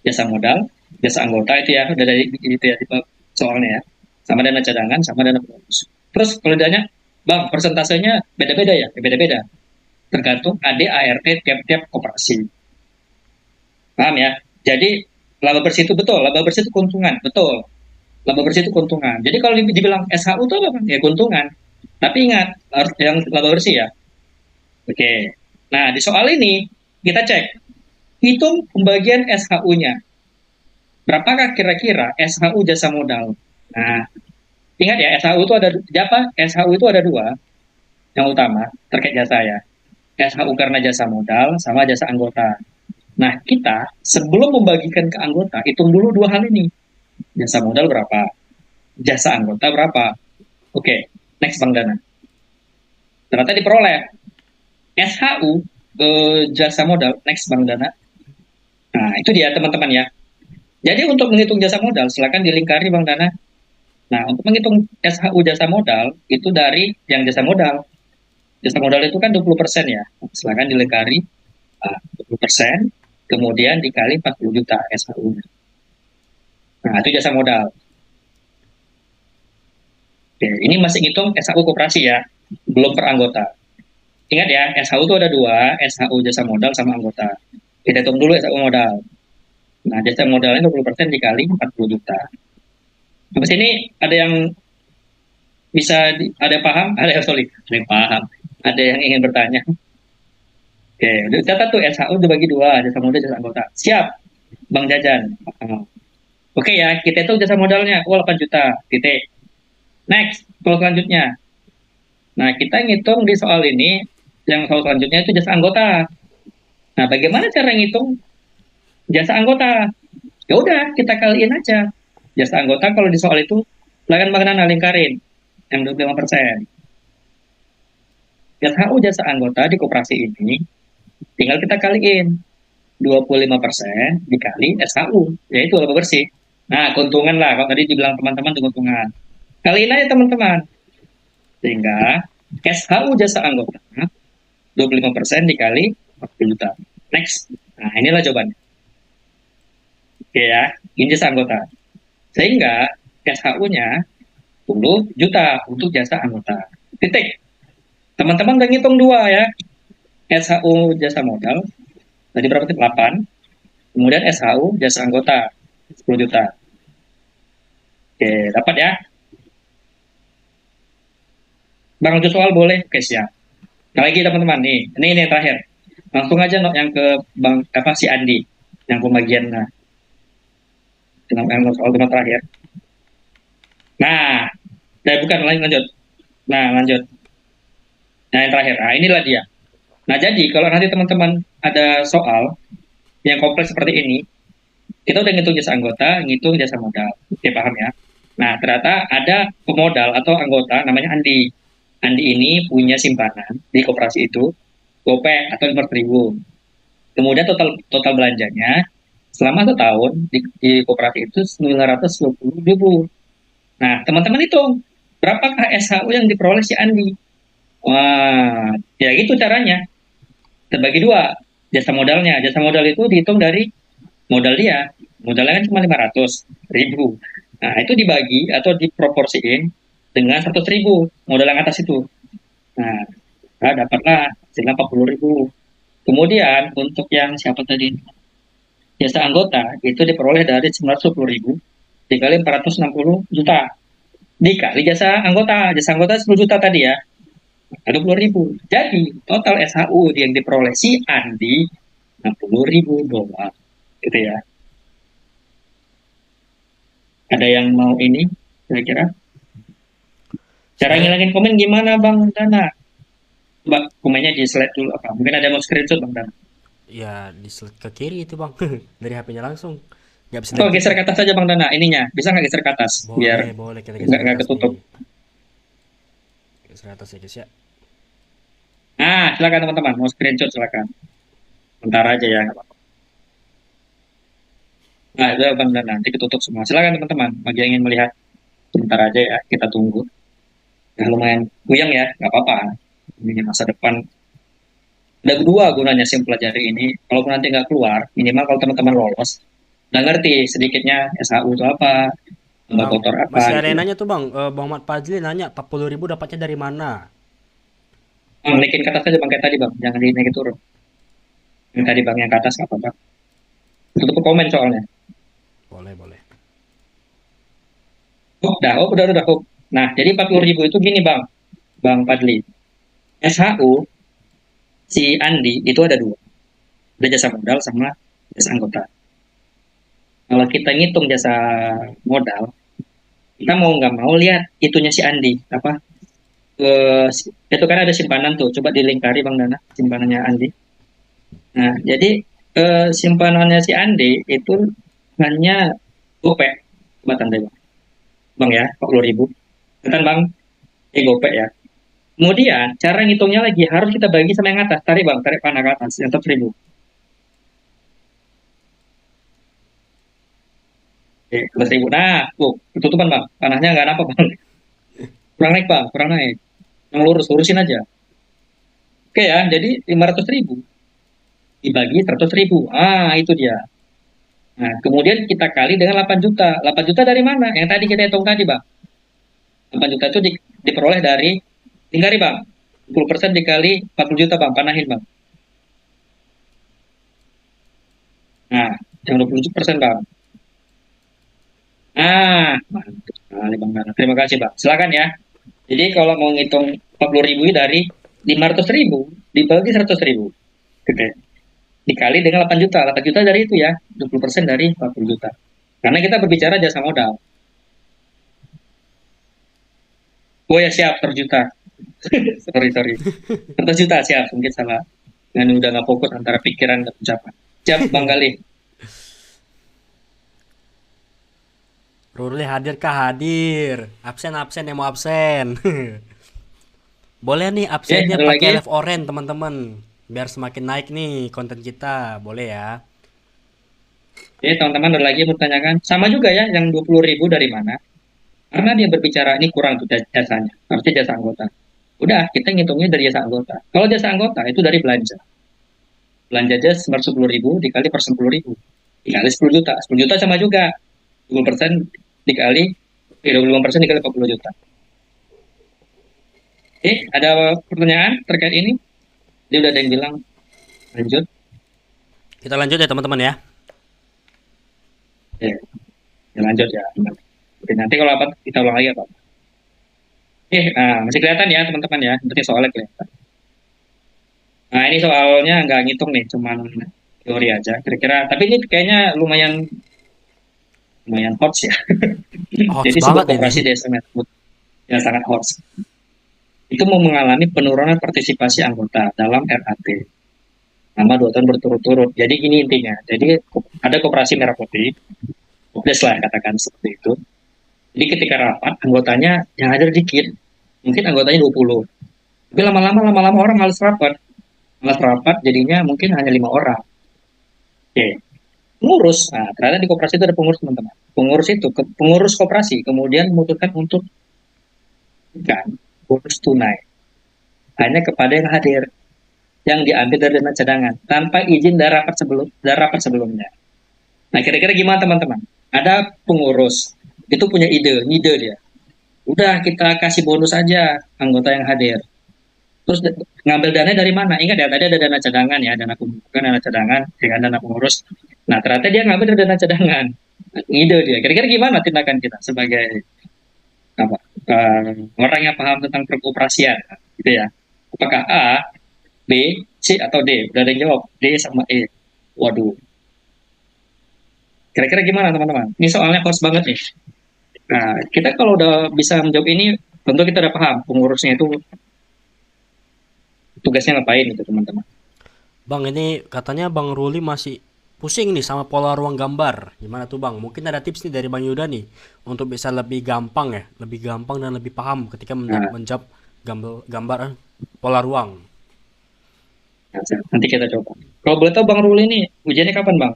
Jasa modal, jasa anggota itu ya, udah dari itu ya tipe soalnya ya. Sama dana cadangan, sama dana pengurus. Terus kalau ditanya, Bang, persentasenya beda-beda ya? Beda-beda. Tergantung AD ART tiap-tiap koperasi. Paham ya? Jadi laba bersih itu betul, laba bersih itu keuntungan, betul. Laba bersih itu keuntungan. Jadi kalau dibilang SHU itu apa, Bang? Ya keuntungan. Tapi ingat, harus yang laba bersih ya. Oke. Nah, di soal ini kita cek, hitung pembagian SHU-nya. Berapakah kira-kira SHU jasa modal? Nah, ingat ya, SHU itu ada apa? SHU itu ada dua yang utama terkait jasa ya. SHU karena jasa modal sama jasa anggota. Nah, kita sebelum membagikan ke anggota, hitung dulu dua hal ini. Jasa modal berapa? Jasa anggota berapa? Oke, next Bang Dana. Ternyata diperoleh SHU jasa modal, next Bang Dana. Nah, itu dia teman-teman ya. Jadi untuk menghitung jasa modal, silakan dilingkari Bang Dana. Nah, untuk menghitung SHU jasa modal, itu dari yang jasa modal. Jasa modal itu kan 20% ya. Silakan dilingkari 20%, kemudian dikali 40 juta SHU. Nah, itu jasa modal. Oke, ini masih ngitung SHU koperasi ya, belum per anggota. Ingat ya, SHU itu ada dua, SHU jasa modal sama anggota. Kita hitung dulu SHU modal. Nah, jasa modalnya 20% dikali 40 juta. Habis ini ada yang bisa, ada yang paham? Ada yang sorry, ada yang paham. Ada yang ingin bertanya? Oke, udah catat tuh SHU dibagi dua, jasa modal, jasa anggota. Siap, Bang Jajan. Oke ya, kita itu jasa modalnya, 8 juta, titik. Next, soal selanjutnya. Nah, kita ngitung di soal ini, yang soal selanjutnya itu jasa anggota. Nah, bagaimana cara ngitung jasa anggota? Ya udah, kita kaliin aja. Jasa anggota kalau di soal itu, silakan Bang Nana lingkarin, yang 25%. SHU jasa anggota di koperasi ini, tinggal kita kaliin. 25% dikali SHU, yaitu laba bersih. Nah, keuntungan lah, kalau tadi dibilang teman-teman keuntungan. Kaliin aja teman-teman. Sehingga SHU jasa anggota 25% dikali 40 juta. Next. Nah, inilah jawabannya. Oke ya, ini jasa anggota. Sehingga SHU-nya 10 juta untuk jasa anggota. Titik. Teman-teman udah ngitung dua ya. SHU jasa modal tadi berapa tuh? 8. Kemudian SHU jasa anggota 10 juta. Oke, dapat ya? Bang lanjut soal boleh? Oke, siap. Nah, lagi teman-teman nih. Ini yang terakhir. Langsung aja yang ke Bang si Andi yang pembagian yang soal tema terakhir. Nah, bukan lanjut. Nah, lanjut. Nah, yang terakhir. Nah, inilah dia. Nah, jadi kalau nanti teman-teman ada soal yang kompleks seperti ini, kita udah ngitung jasa anggota, ngitung jasa modal. Oke, paham ya? Nah, ternyata ada pemodal atau anggota namanya Andi. Andi ini punya simpanan di koperasi itu, gopek atau 500.000. Kemudian total belanjanya selama setahun di koperasi itu 920.000. Nah, teman-teman hitung, berapakah SHU yang diperoleh si Andi? Wah, ya gitu caranya. Terbagi dua, jasa modalnya. Jasa modal itu dihitung dari modal dia. Modalnya kan cuma 500.000. Nah, itu dibagi atau diproporsiin dengan 100.000 modal yang atas itu. Nah, dapatlah hasilnya 40.000. Kemudian untuk yang siapa tadi? Jasa anggota itu diperoleh dari 910.000 dikali 460 juta. Dikali jasa anggota 10 juta tadi ya. 20.000. Jadi total SHU yang diperoleh si Andi 60.000 dolar. Gitu ya. Ada yang mau ini kira-kira? Cara ngilangin komen gimana Bang Dana? Coba komennya di slide dulu apa? Mungkin ada mau screenshot Bang Dana. Ya, di slide ke kiri itu bang. Dari HP-nya langsung. Nggak bisa Oh, dari geser ke atas saja Bang Dana ininya. Bisa nggak geser ke atas? Biar boleh kita geser ke nggak atas ketutup. nih. Geser ke atas ya guys ya. Nah, silakan teman-teman. Mau screenshot silakan. Bentar aja ya. Nggak apa-apa. Nah, itu Bang, dan nanti ketutup semua. Silakan teman-teman, bagi yang ingin melihat sebentar aja ya, kita tunggu. Nah, lumayan puyeng ya, nggak apa-apa. Ini masa depan. Ada dua gunanya SIM pelajari ini. Kalaupun nanti nggak keluar, minimal kalau teman-teman lolos, udah ngerti sedikitnya SHU itu apa, tambah Bang, kotor apa masih ada gitu yang ya. nanya tuh Bang, Bang Mat Fazli nanya 40.000 dapatnya dari mana? Bang, naikin ke atas aja Bang, kayak tadi Bang, jangan dinaikin turun. Yang tadi Bang, yang ke atas nggak apa-apa. Tutup komen soalnya. Boleh, boleh. Udah. Nah, jadi 40.000 itu gini Bang, Bang Padli. SHU, si Andi, itu ada dua. Ada jasa modal sama jasa anggota. Kalau kita ngitung jasa modal, kita mau nggak mau lihat itunya si Andi, apa, itu kan ada simpanan tuh, coba dilingkari Bang Dana, simpanannya Andi. Nah, jadi simpanannya si Andi itu hanya gopek, coba tanda Bang, Bang ya, 40.000. Kan Bang, gopek ya. Kemudian cara ngitungnya lagi harus kita bagi sama yang atas, tarik Bang, tarik panah ke atas, yang 100.000. Oke, 100.000. Nah, tuh, ketutupan Bang, panahnya nggak apa Bang. Kurang naik Bang, kurang naik. Yang lurus, lurusin aja. Oke ya, jadi 500.000 dibagi 100.000. Ah, itu dia. Nah, kemudian kita kali dengan 8 juta. 8 juta dari mana? Yang tadi kita hitung tadi, Bang. 8 juta itu diperoleh dari, tinggal Bang. 10% dikali 40 juta, Bang. Panahin, Bang. Nah, yang 20%, Bang. Ah, mantap sekali, Bang. Terima kasih, Bang. Silakan ya. Jadi kalau mau ngitung 40.000 dari 500.000 dibagi 100.000. Oke. Dikali dengan 8 juta. 8 juta dari itu ya. 20% dari 40 juta. Karena kita berbicara jasa modal. Oh ya siap, 100 juta. Sorry. 100 juta siap, mungkin salah. Dan udah nggak fokus antara pikiran dan ucapan. Siap, Bang Galih. Ruli hadir kah? Hadir. Absen yang mau absen. Boleh nih absennya Ada lagi? pakai live orange teman-teman. Biar semakin naik nih konten kita. Boleh ya. Teman-teman ada lagi yang bertanyakan. Sama juga ya, yang 20.000 dari mana? Karena dia berbicara ini kurang tuh jasanya. Harusnya jasa anggota. Udah, kita ngitungnya dari jasa anggota. Kalau jasa anggota itu dari belanja. Belanja aja 10.000 dikali per 10.000. Dikali 10 juta. 10 juta sama juga. 20% dikali, 25% dikali 40 juta. Oke, ada pertanyaan terkait ini? Dia udah ada yang bilang lanjut. Kita lanjut ya teman-teman ya. Ya, ya lanjut ya. Oke, nanti kalau apa kita ulang lagi apa? Oke, nah, masih kelihatan ya teman-teman ya. Berarti soalnya kelihatan. Nah ini soalnya nggak ngitung nih, cuman teori aja. Kira-kira, tapi ini kayaknya lumayan lumayan hot ya. Hots Jadi sebuah banget ini. koperasi desa tersebut yang sangat hot itu mau mengalami penurunan partisipasi anggota dalam RAT selama 2 tahun berturut-turut. Jadi ini intinya. Jadi ada koperasi merah putih, Kopdes lah katakan seperti itu. Jadi ketika rapat anggotanya yang ada dikit, mungkin anggotanya 20. Tapi lama-lama orang malas rapat jadinya mungkin hanya 5 orang. Oke, pengurus. Nah, ternyata di koperasi itu ada pengurus teman-teman. Pengurus koperasi kemudian memutuskan untuk kan bonus tunai hanya kepada yang hadir, yang diambil dari dana cadangan tanpa izin dari rapat sebelumnya. Nah, kira-kira gimana teman-teman? Ada pengurus itu punya ngide dia. Udah kita kasih bonus aja anggota yang hadir. Terus ngambil dana dari mana? Ingat ya, tadi ada dana cadangan ya, dana pembukaan, dana cadangan, dengan dana pengurus. Nah, ternyata dia ngambil dari dana cadangan. Ngide dia. Kira-kira gimana tindakan kita sebagai apa? Orang yang paham tentang perkoperasian, gitu ya. Apakah A, B, C atau D? Udah ada yang jawab D sama E. Waduh. Kira-kira gimana teman-teman? Ini soalnya kos banget nih. Nah, kita kalau udah bisa menjawab ini, tentu kita udah paham pengurusnya itu tugasnya ngapain gitu teman-teman. Bang ini katanya Bang Ruli masih pusing nih sama pola ruang gambar. Gimana tuh Bang? Mungkin ada tips nih dari Bang Yuda nih untuk bisa lebih gampang ya, lebih gampang dan lebih paham ketika Nah, menjawab gambar pola ruang. nanti kita coba. Kalau boleh tahu Bang Ruli ini ujiannya kapan Bang?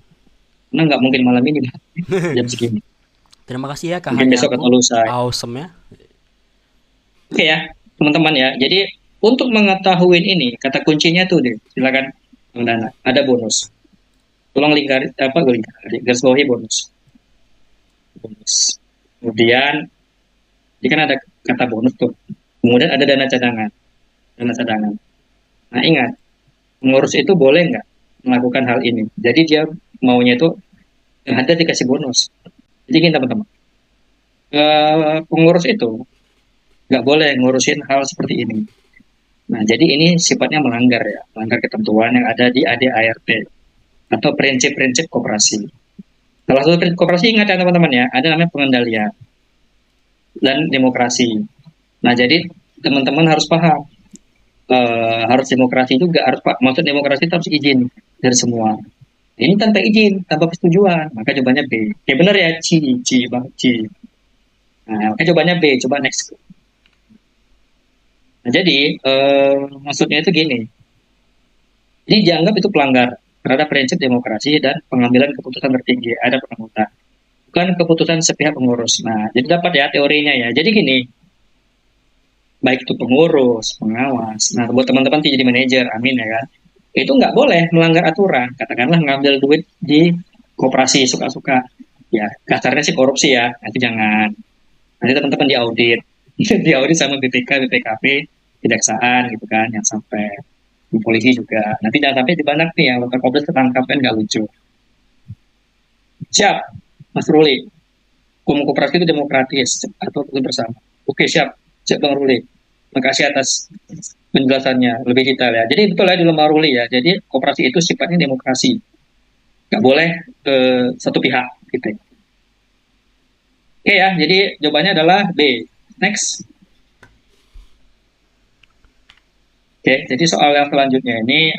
Karena nggak mungkin malam ini Bang, jam segini. Terima kasih ya Kak Mungkin besok Hanyaku. atau lusa. Awesome ya. Oke ya, teman-teman ya. Jadi untuk mengetahui ini, kata kuncinya tuh deh, silakan Bang Dana. Ada bonus. Tolong garis bawahi bonus. Bonus. Kemudian, ini kan ada kata bonus tuh. Kemudian ada dana cadangan. Dana cadangan. Nah ingat, pengurus itu boleh nggak melakukan hal ini. Jadi dia maunya itu yang ada dikasih bonus. Jadi gini teman-teman, pengurus itu nggak boleh ngurusin hal seperti ini. Nah, jadi ini sifatnya melanggar ya, melanggar ketentuan yang ada di ADART atau prinsip-prinsip koperasi. Salah satu prinsip koperasi ingat ya teman-teman ya, ada namanya pengendalian dan demokrasi. Nah, jadi teman-teman harus paham, harus demokrasi juga, harus pak. Maksud demokrasi itu harus izin dari semua. Ini tanpa izin, tanpa persetujuan, maka jawabannya B. Oke, benar ya, Bang, C. Nah, maka jawabannya B, coba next. Nah, jadi maksudnya itu gini. Jadi dianggap itu pelanggar terhadap prinsip demokrasi dan pengambilan keputusan tertinggi ada anggota. Bukan keputusan sepihak pengurus. Nah, jadi dapat ya teorinya ya. Jadi gini, baik itu pengurus, pengawas. Nah, buat teman-teman yang jadi manajer, amin ya kan. Itu nggak boleh melanggar aturan. Katakanlah ngambil duit di koperasi suka-suka. Ya, kasarnya sih korupsi ya. Nanti jangan. Nanti teman-teman diaudit. Diaudit sama BPK, BPKP, kejaksaan gitu kan, yang sampai di polisi juga. Nanti jangan sampai dibanyak nih yang lokal kopdar ketangkap kan nggak lucu. Siap, Mas Ruli. Hukum koperasi itu demokratis atau itu bersama. Oke, siap. Siap Bang Ruli. Makasih atas penjelasannya lebih detail ya. Jadi betul ya di lembar Ruli ya. Jadi koperasi itu sifatnya demokrasi. Nggak boleh ke satu pihak gitu. Oke ya, jadi jawabannya adalah B. Next. Oke, jadi soal yang selanjutnya ini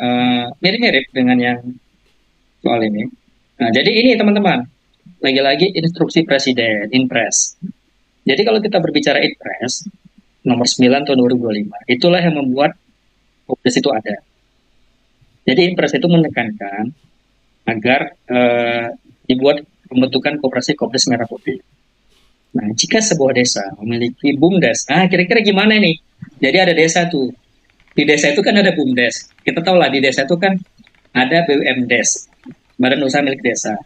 mirip-mirip dengan yang soal ini. Nah, jadi ini teman-teman, lagi-lagi instruksi presiden, Inpres. Jadi kalau kita berbicara Inpres, nomor 9 tahun 2025, itulah yang membuat Kopdes itu ada. Jadi Inpres itu menekankan agar dibuat pembentukan koperasi Kopdes Merah Putih. Nah, jika sebuah desa memiliki BUMDes, kira-kira gimana nih? Jadi ada desa tuh, di desa itu kan ada BUMDes. Kita tahu lah di desa itu kan ada BUMDes, Badan Usaha Milik Desa.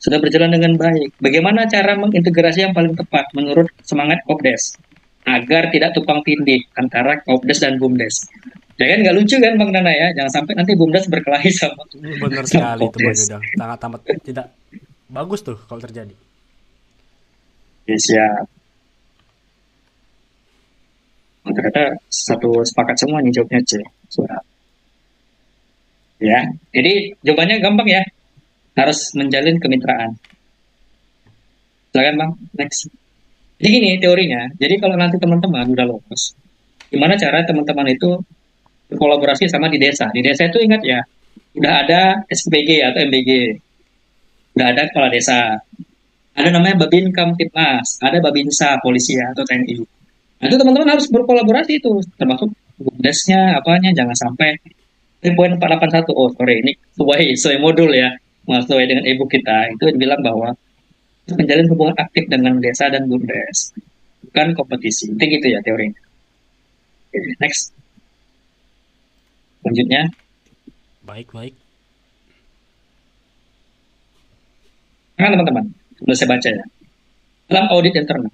Sudah berjalan dengan baik. Bagaimana cara mengintegrasi yang paling tepat menurut semangat Kopdes agar tidak tumpang tindih antara Kopdes dan BUMDes? Jangan nggak lucu kan Bang Nana ya? Jangan sampai nanti BUMDes berkelahi sama Benar sama sekali itu Bang Kopdes. Yudang. Sangat amat tidak bagus tuh kalau terjadi. Ya, siap. Oh, ternyata satu sepakat semua nih jawabnya C. Suara. Ya, jadi jawabannya gampang ya. Harus menjalin kemitraan. Silakan Bang, next. Jadi gini teorinya. Jadi kalau nanti teman-teman udah lolos, gimana cara teman-teman itu berkolaborasi sama di desa? Di desa itu ingat ya, udah ada SPG atau MBG, udah ada kepala desa, ada namanya Babin Kamtipmas, ada Babinsa polisi ya, atau TNI. Nah, itu teman-teman harus berkolaborasi itu, termasuk bumdesnya, apanya, jangan sampai poin 481, oh sorry, ini sesuai modul ya, sesuai dengan ibu kita, itu bilang bahwa menjalin hubungan aktif dengan desa dan bumdes, bukan kompetisi. Itu gitu ya teorinya. Oke, next. Selanjutnya, Baik. nah teman-teman, sudah saya baca ya. Dalam audit internal,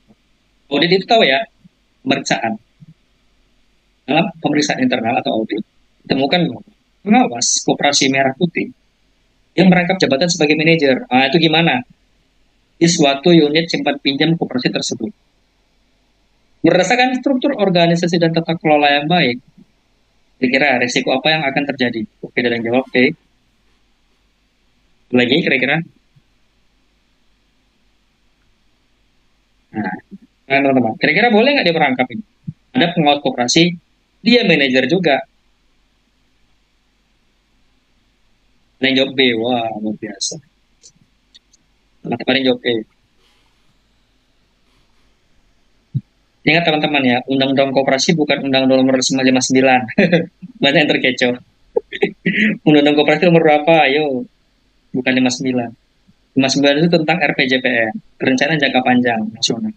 audit itu tahu ya, pemeriksaan. Dalam pemeriksaan internal atau audit, ditemukan bahwa pengawas koperasi Merah Putih yang merangkap jabatan sebagai manajer. Nah, itu gimana? Di suatu unit simpan pinjam koperasi tersebut. Berdasarkan struktur organisasi dan tata kelola yang baik, kira-kira resiko apa yang akan terjadi? Oke, ada yang jawab, oke. Lagi kira-kira? Nah, teman-teman, kira-kira boleh nggak dia merangkap ini? Ada pengawas koperasi, dia manajer juga. Ada yang jawab B, wah luar biasa. Teman-teman yang jawab B. Ingat teman-teman ya, Undang-Undang Koperasi bukan Undang-Undang nomor 559. Banyak yang terkecoh. Undang-Undang Koperasi nomor berapa? Ayo, bukan 59. 59 itu tentang RPJPN, Rencana Jangka Panjang Nasional.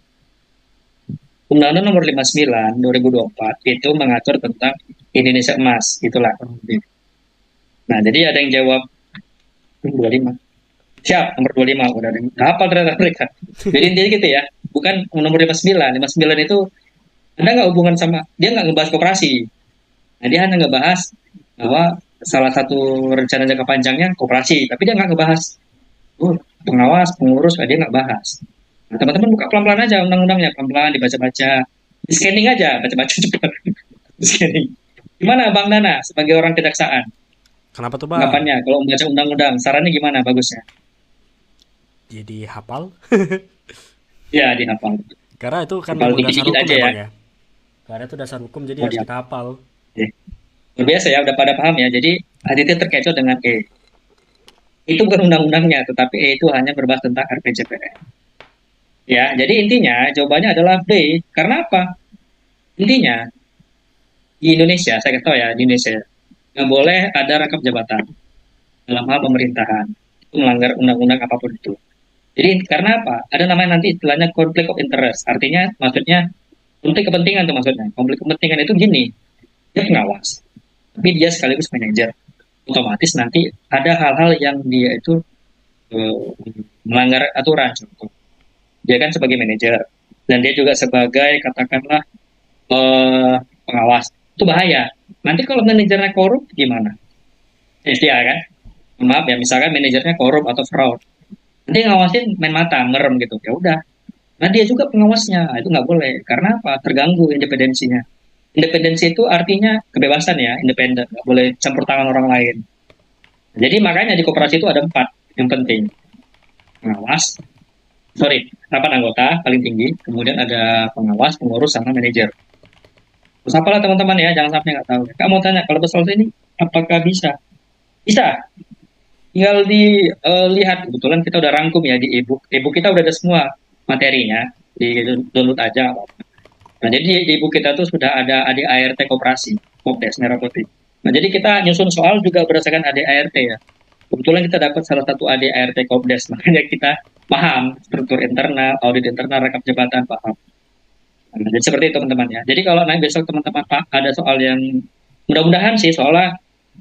Undang-Undang Nomor 59 2024 itu mengatur tentang Indonesia Emas, itulah. Nah, jadi ada yang jawab 25. Siap, nomor 25 udah ada. Hafal ternyata mereka. Jadi intinya gitu ya. Bukan nomor 59. 59 itu ada nggak hubungan sama, dia nggak ngebahas koperasi. Nah, dia hanya ngebahas bahwa salah satu rencana jangka panjangnya koperasi, tapi dia nggak ngebahas pengawas, pengurus, dia nggak bahas. Nah, teman-teman buka pelan-pelan aja undang-undangnya, pelan-pelan dibaca-baca, di scanning aja, baca-baca cepat, di scanning. Gimana Bang Dana sebagai orang kejaksaan? Kenapa tuh bang? Anggapannya kalau membaca undang-undang, sarannya gimana bagusnya? Jadi hafal? Ya, dihafal. Karena itu kan Hafal memang dasar dikit-dikit hukum aja ya ya. bang ya. Karena itu dasar hukum jadi Oh, harus dia. kita hafal. Oke. Luar biasa ya, udah pada paham ya. Jadi itu terkecoh dengan E. Itu bukan undang-undangnya, tetapi E itu hanya berbahas tentang RPJPN. Ya, jadi intinya jawabannya adalah B. Karena apa? Intinya di Indonesia, saya tahu ya, di Indonesia nggak boleh ada rangkap jabatan dalam hal pemerintahan. Itu melanggar undang-undang apapun itu. Jadi karena apa? Ada namanya nanti istilahnya conflict of interest. Artinya maksudnya konflik kepentingan itu maksudnya. Konflik kepentingan itu gini, dia pengawas, tapi dia sekaligus manajer. Otomatis nanti ada hal-hal yang dia itu eh, melanggar aturan. Contoh, dia kan sebagai manajer dan dia juga sebagai katakanlah pengawas. Itu bahaya. Nanti kalau manajernya korup gimana? SDA kan? Maaf ya, misalkan manajernya korup atau fraud. Nanti ngawasin main mata, merem gitu. Ya udah. Nah dia juga pengawasnya. Nah, itu nggak boleh. Karena apa? Terganggu independensinya. Independensi itu artinya kebebasan ya, independen. Nggak boleh campur tangan orang lain. Jadi makanya di koperasi itu ada 4 yang penting. Pengawas, rapat anggota paling tinggi. Kemudian ada pengawas, pengurus, sama manajer. Terus apalah teman-teman ya, jangan sampai nggak tahu. Kamu mau tanya, kalau soal ini, apakah bisa? Bisa. Tinggal dilihat, kebetulan kita udah rangkum ya di e-book. E-book kita udah ada semua materinya, di download aja. Nah, jadi di e-book kita tuh sudah ada ADART koperasi, Kopdes merah putih. Nah, jadi kita nyusun soal juga berdasarkan ADART ya. Kebetulan kita dapat salah satu ADART Kopdes, makanya kita paham struktur internal, audit internal, rekap jabatan, paham. Nah, jadi seperti itu teman-teman ya. Jadi kalau nanti besok teman-teman ada soal yang mudah-mudahan sih soalnya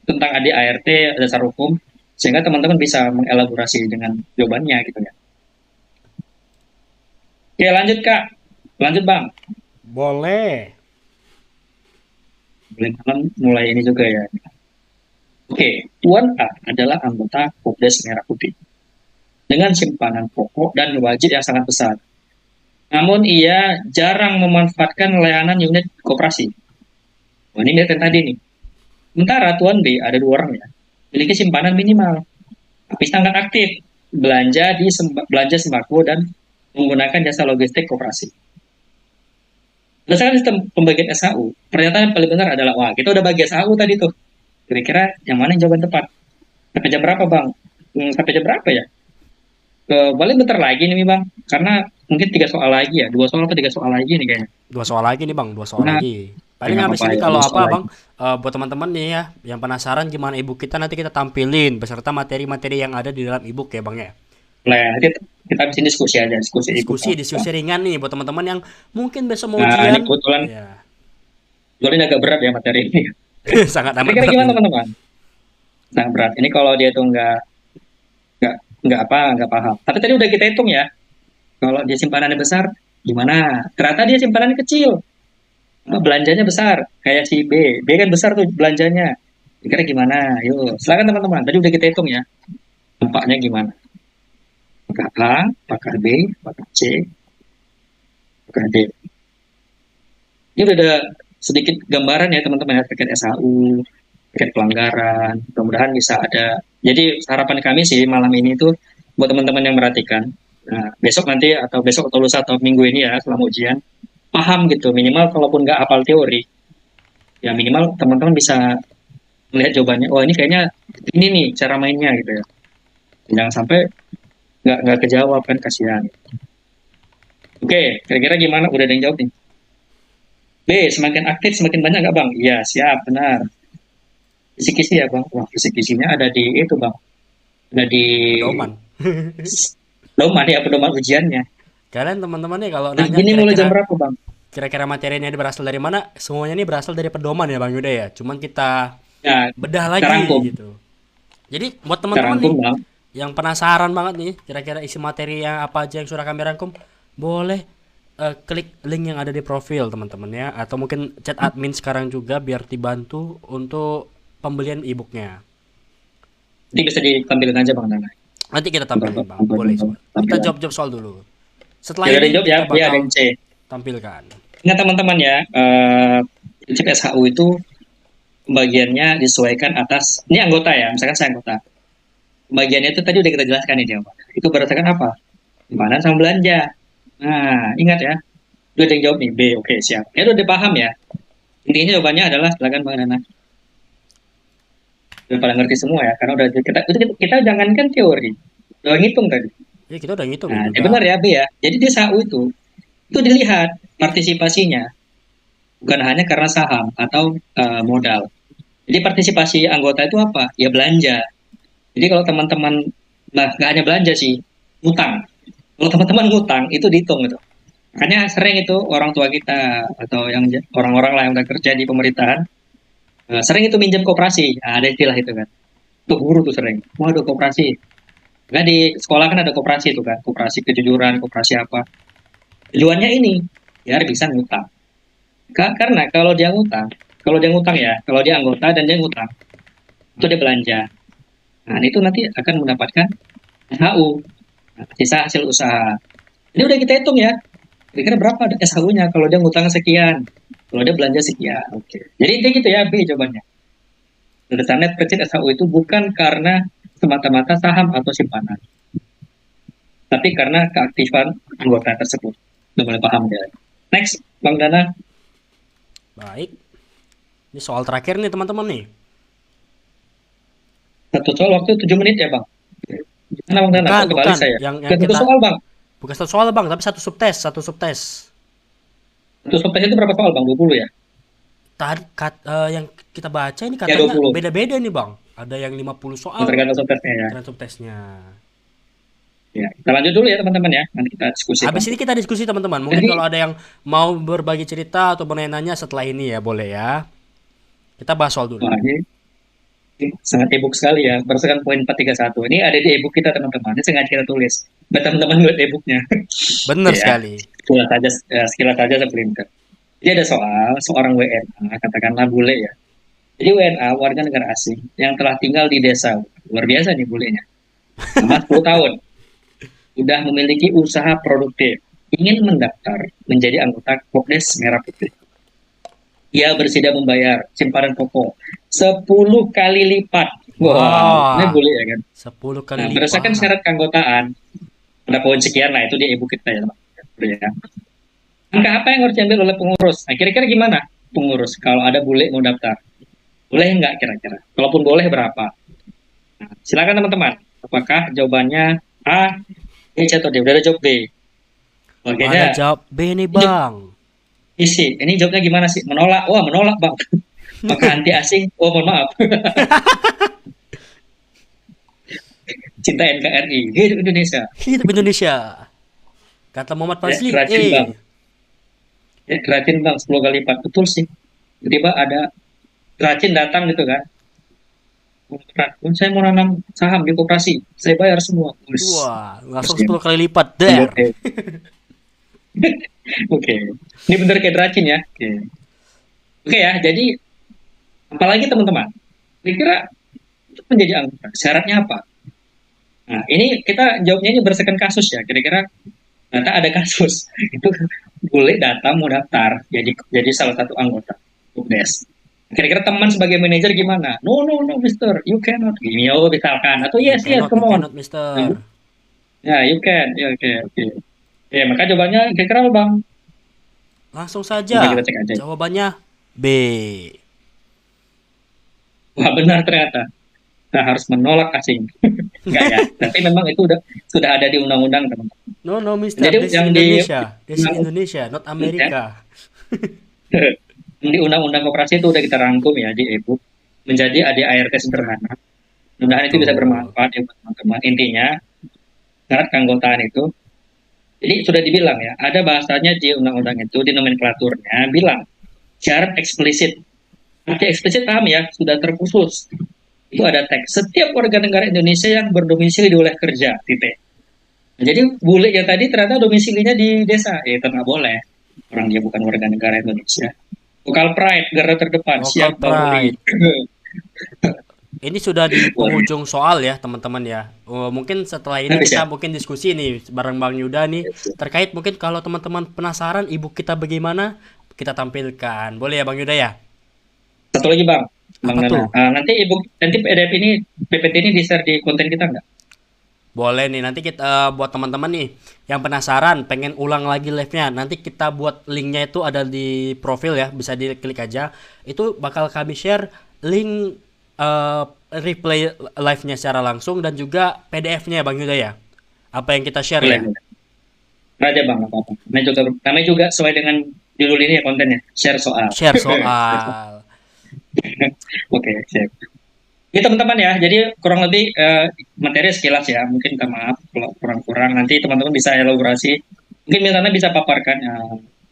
tentang ADART, dasar hukum, sehingga teman-teman bisa mengelaborasi dengan jawabannya gitu ya. Oke, lanjut Kak. Lanjut Bang. Boleh. Mulai ini juga ya. Oke, Tuan A adalah anggota Kopdes Merah Putih dengan simpanan pokok dan wajib yang sangat besar. Namun ia jarang memanfaatkan layanan unit koperasi. Wah, ini mirip yang tadi nih. Sementara Tuan B ada 2 orang ya, memiliki simpanan minimal, tapi sangat aktif belanja sembako dan menggunakan jasa logistik koperasi. Berdasarkan sistem pembagian SHU, pernyataan yang paling benar adalah, wah kita udah bagi SHU tadi tuh. Kira-kira yang mana yang jawaban tepat? Sampai jam berapa Bang? Sampai jam berapa ya? Boleh bentar lagi nih Bang, karena mungkin 3 soal lagi ya, 2 soal atau 3 soal lagi nih kayaknya. 2 soal lagi nih bang, 2 soal Nah, lagi. Paling nggak habis apa-apa ini ya, kalau 2 apa soal bang, lagi. buat teman-teman nih ya, yang penasaran gimana ebook kita nanti kita tampilin beserta materi-materi yang ada di dalam ebook ya bang ya. Nah, nanti kita bisa diskusi aja, diskusi ebook. Diskusi ringan nih buat teman-teman yang mungkin besok mau Nah, ini ujian. kebetulan Ya. agak berat ya materi ini. Sangat amat Kira-kira berat gimana ini. teman-teman? Nah, berat. Ini kalau dia tuh nggak paham. Tapi tadi udah kita hitung ya. Kalau dia simpanannya besar, gimana? Ternyata dia simpanannya kecil. Belanjanya besar, kayak si B. B kan besar tuh belanjanya. Kira-kira gimana? Yuk, silakan teman-teman. Tadi udah kita hitung ya. Dampaknya gimana? Apakah A, apakah B, apakah C, apakah D. Ini udah ada sedikit gambaran ya teman-teman ya terkait SHU, terkait pelanggaran. Mudah-mudahan bisa ada. Jadi harapan kami sih malam ini tuh buat teman-teman yang merhatikan. Nah, besok atau lusa atau minggu ini ya selama ujian paham gitu, minimal kalaupun nggak hafal teori ya minimal teman-teman bisa melihat jawabannya, oh ini kayaknya ini nih cara mainnya gitu ya, jangan sampai nggak kejawab kan, kasihan. Oke, kira-kira gimana, udah ada yang jawab nih? B, semakin aktif semakin banyak nggak Bang? Iya, siap, benar. Kisi-kisi ya Bang. Wah, kisi-kisinya ada di itu Bang, ada di Pedoman. Pedoman ya, pedoman ujiannya. Kalian teman-teman nih kalau Terus nanya gini mulai jam kira-kira berapa bang? kira-kira materinya ini berasal dari mana? Semuanya ini berasal dari pedoman ya Bang Yuda ya. Cuman kita Ya, bedah kita rangkum, lagi gitu. Jadi buat kita teman-teman rangkum nih bang. yang penasaran banget nih kira-kira isi materi yang apa aja yang sudah kami rangkum, boleh klik link yang ada di profil teman-teman ya, atau mungkin chat admin sekarang juga biar dibantu untuk pembelian e-booknya. Nanti bisa ditampilkan aja bang Nana. Nanti kita tampilin Bang, boleh soal. Kita Tampilan. jawab-jawab soal dulu. Setelah Ya, ada yang ini jawab ya, kita B ada yang bakal C. tampilkan. Ingat teman-teman ya, prinsip SHU itu pembagiannya disesuaikan atas, ini anggota ya, misalkan saya anggota. Pembagiannya itu tadi udah kita jelaskan ini jawabannya. Itu berdasarkan apa? Simpanan sama belanja. Nah, ingat ya. Udah ada yang jawab nih, B, oke siap. Ya udah dipaham ya. Intinya jawabannya adalah, silakan Bang Nana. Udah pada ngerti semua ya, karena udah kita jangankan teori, udah ngitung tadi. Ya kita udah ngitung Nah, juga. benar ya B ya. Jadi di SHU itu dilihat partisipasinya, bukan hanya karena saham atau modal. Jadi partisipasi anggota itu apa? Ya belanja. Jadi kalau teman-teman, nah nggak hanya belanja sih, ngutang. Kalau teman-teman ngutang itu dihitung gitu. Makanya sering itu orang tua kita atau yang orang-orang lah yang udah kerja di pemerintahan sering itu minjem koperasi. Nah, ada istilah itu kan. Untuk guru tuh sering. Mau ada koperasi. Nah di sekolah kan ada koperasi itu kan, koperasi kejujuran, koperasi apa. Tujuannya ini biar bisa ngutang. Karena kalau dia ngutang ya, kalau dia anggota dan dia ngutang, itu dia belanja. Nah, itu nanti akan mendapatkan SHU, sisa hasil usaha. Ini udah kita hitung ya, kira-kira berapa ada SHU-nya kalau dia ngutang sekian, kalau dia belanja sekian. Oke. Jadi kayak gitu ya, B jawabannya. Berdasarkan net prinsip SHU itu bukan karena semata-mata saham atau simpanan, tapi karena keaktifan anggota tersebut. Udah mulai paham ya. Next, Bang Dana. Baik. Ini soal terakhir nih teman-teman nih. Satu soal waktu 7 menit ya, Bang. Gimana Bang Dana? Bukan, Kok kebalik bukan. saya? Yang Satu kita soal, Bang. bukan satu soal Bang, tapi satu subtes, satu subtes. Satu soal itu berapa soal, Bang? 20 ya? Tadi yang kita baca ini Ya, katanya 20. beda-beda nih Bang. Ada yang 50 soal Tergantung subtesnya ya. tergantung subtesnya. Ya, kita lanjut dulu ya teman-teman ya. Nanti kita diskusi. Habis ini kita diskusi teman-teman. Mungkin Jadi, kalau ada yang mau berbagi cerita atau bertanya setelah ini ya boleh ya. Kita bahas soal dulu. wah, ini sangat e-book sekali ya. Berdasarkan poin 431. Ini ada di e-book kita teman-teman. Ini sengaja kita tulis. Biar teman-teman lihat e-booknya. Bener Ya, sekali. sekilas saja sepelintir. Jadi ada soal seorang WNA, katakanlah bule ya. Jadi WNA, warga negara asing yang telah tinggal di desa. Luar biasa nih bulenya. Selama 10 tahun. Sudah memiliki usaha produktif. Ingin mendaftar menjadi anggota Kopdes Merah Putih. Ia bersedia membayar simpanan pokok 10 kali lipat. Wah, ini Wah, boleh ya kan? 10 kali Nah, berdasarkan lipat. syarat keanggotaan, ada poin sekian lah, itu di ibu kita ya, teman-teman. Ya. Angka apa yang harus diambil oleh pengurus? Nah, kira-kira gimana pengurus kalau ada bule mau daftar? Boleh nggak kira-kira? Kalaupun boleh, berapa? Nah, silakan teman-teman. Apakah jawabannya A, B, C, atau D? Udah ada jawab B. Ada Makanya jawab B nih Bang. isi. Ini jawabnya gimana sih? Menolak. Wah, menolak, Bang. Maka anti asing. Oh, mohon maaf. Cinta NKRI. Hidup Indonesia. Hidup Indonesia. Kata Muhammad Fazli. Rajin, Bang. Rajin, Bang. 10 kali lipat. Betul sih. Tiba-tiba ada rajin datang gitu kan. Saya mau nanam saham di koperasi. Saya bayar semua. Wah, langsung Terus 10 kali lipat dia- der. Oke. Ini bener kayak rajin ya. Oke. Oke ya. Jadi apalagi teman-teman. Kira-kira untuk menjadi anggota syaratnya apa? Nah, ini kita jawabnya ini berdasarkan kasus ya. Kira-kira data ada kasus itu boleh datang mau daftar jadi salah satu anggota Bumdes. Kira-kira teman sebagai manajer gimana? No, no, no, Mister, you cannot. Gini, oh, misalkan. Atau yes, yes, Cannot, come you on. cannot, Mister. Ya, you can. Ya, oke, oke. Ya, maka jawabannya kira-kira apa, Bang? Langsung Coba saja. kita cek aja. Jawabannya B. Wah, benar ternyata. Kita harus menolak asing. Enggak ya. Tapi memang itu sudah ada di undang-undang, teman-teman. No, no, Mister. Jadi This is yang di Indonesia. This is Indonesia, not America. di undang-undang koperasi itu udah kita rangkum ya di e-book menjadi ADART sederhana. Mudah-mudahan itu bisa Betul. bermanfaat ya buat teman-teman. Intinya syarat keanggotaan itu. Jadi sudah dibilang ya, ada bahasanya di undang-undang itu, di nomenklaturnya bilang syarat eksplisit. Arti eksplisit paham ya, sudah terkhusus. Itu ada teks. Setiap warga negara Indonesia yang berdomisili di wilayah kerja, titik. Nah, jadi bule ya tadi ternyata domisilinya di desa, itu nggak boleh. Orang dia bukan warga negara Indonesia. Local pride, garda terdepan, Local siap Bang Ruli. pride. Ini sudah di penghujung soal ya teman-teman ya. Mungkin setelah ini Habis kita ya? mungkin diskusi nih bareng Bang Yuda nih terkait mungkin kalau teman-teman penasaran ibu kita bagaimana kita tampilkan. Boleh ya Bang Yuda ya? Satu lagi Bang, Bang Apa Nana. tuh? Nanti PDF ini, PPT ini di-share di konten kita nggak? Boleh nih nanti kita buat teman-teman nih yang penasaran pengen ulang lagi live-nya. Nanti kita buat linknya itu ada di profil ya, bisa diklik aja. Itu bakal kami share link replay live-nya secara langsung dan juga PDF-nya ya Bang Yuda ya. Apa yang kita share Boleh, ya? boleh. Nggak ada Bang, nggak apa-apa. Namanya juga sesuai dengan judul ini ya kontennya, share soal. Share soal. Oke, siap. Ini teman-teman ya, jadi kurang lebih materi sekilas ya, mungkin minta maaf kalau kurang-kurang, nanti teman-teman bisa elaborasi, mungkin misalnya bisa paparkan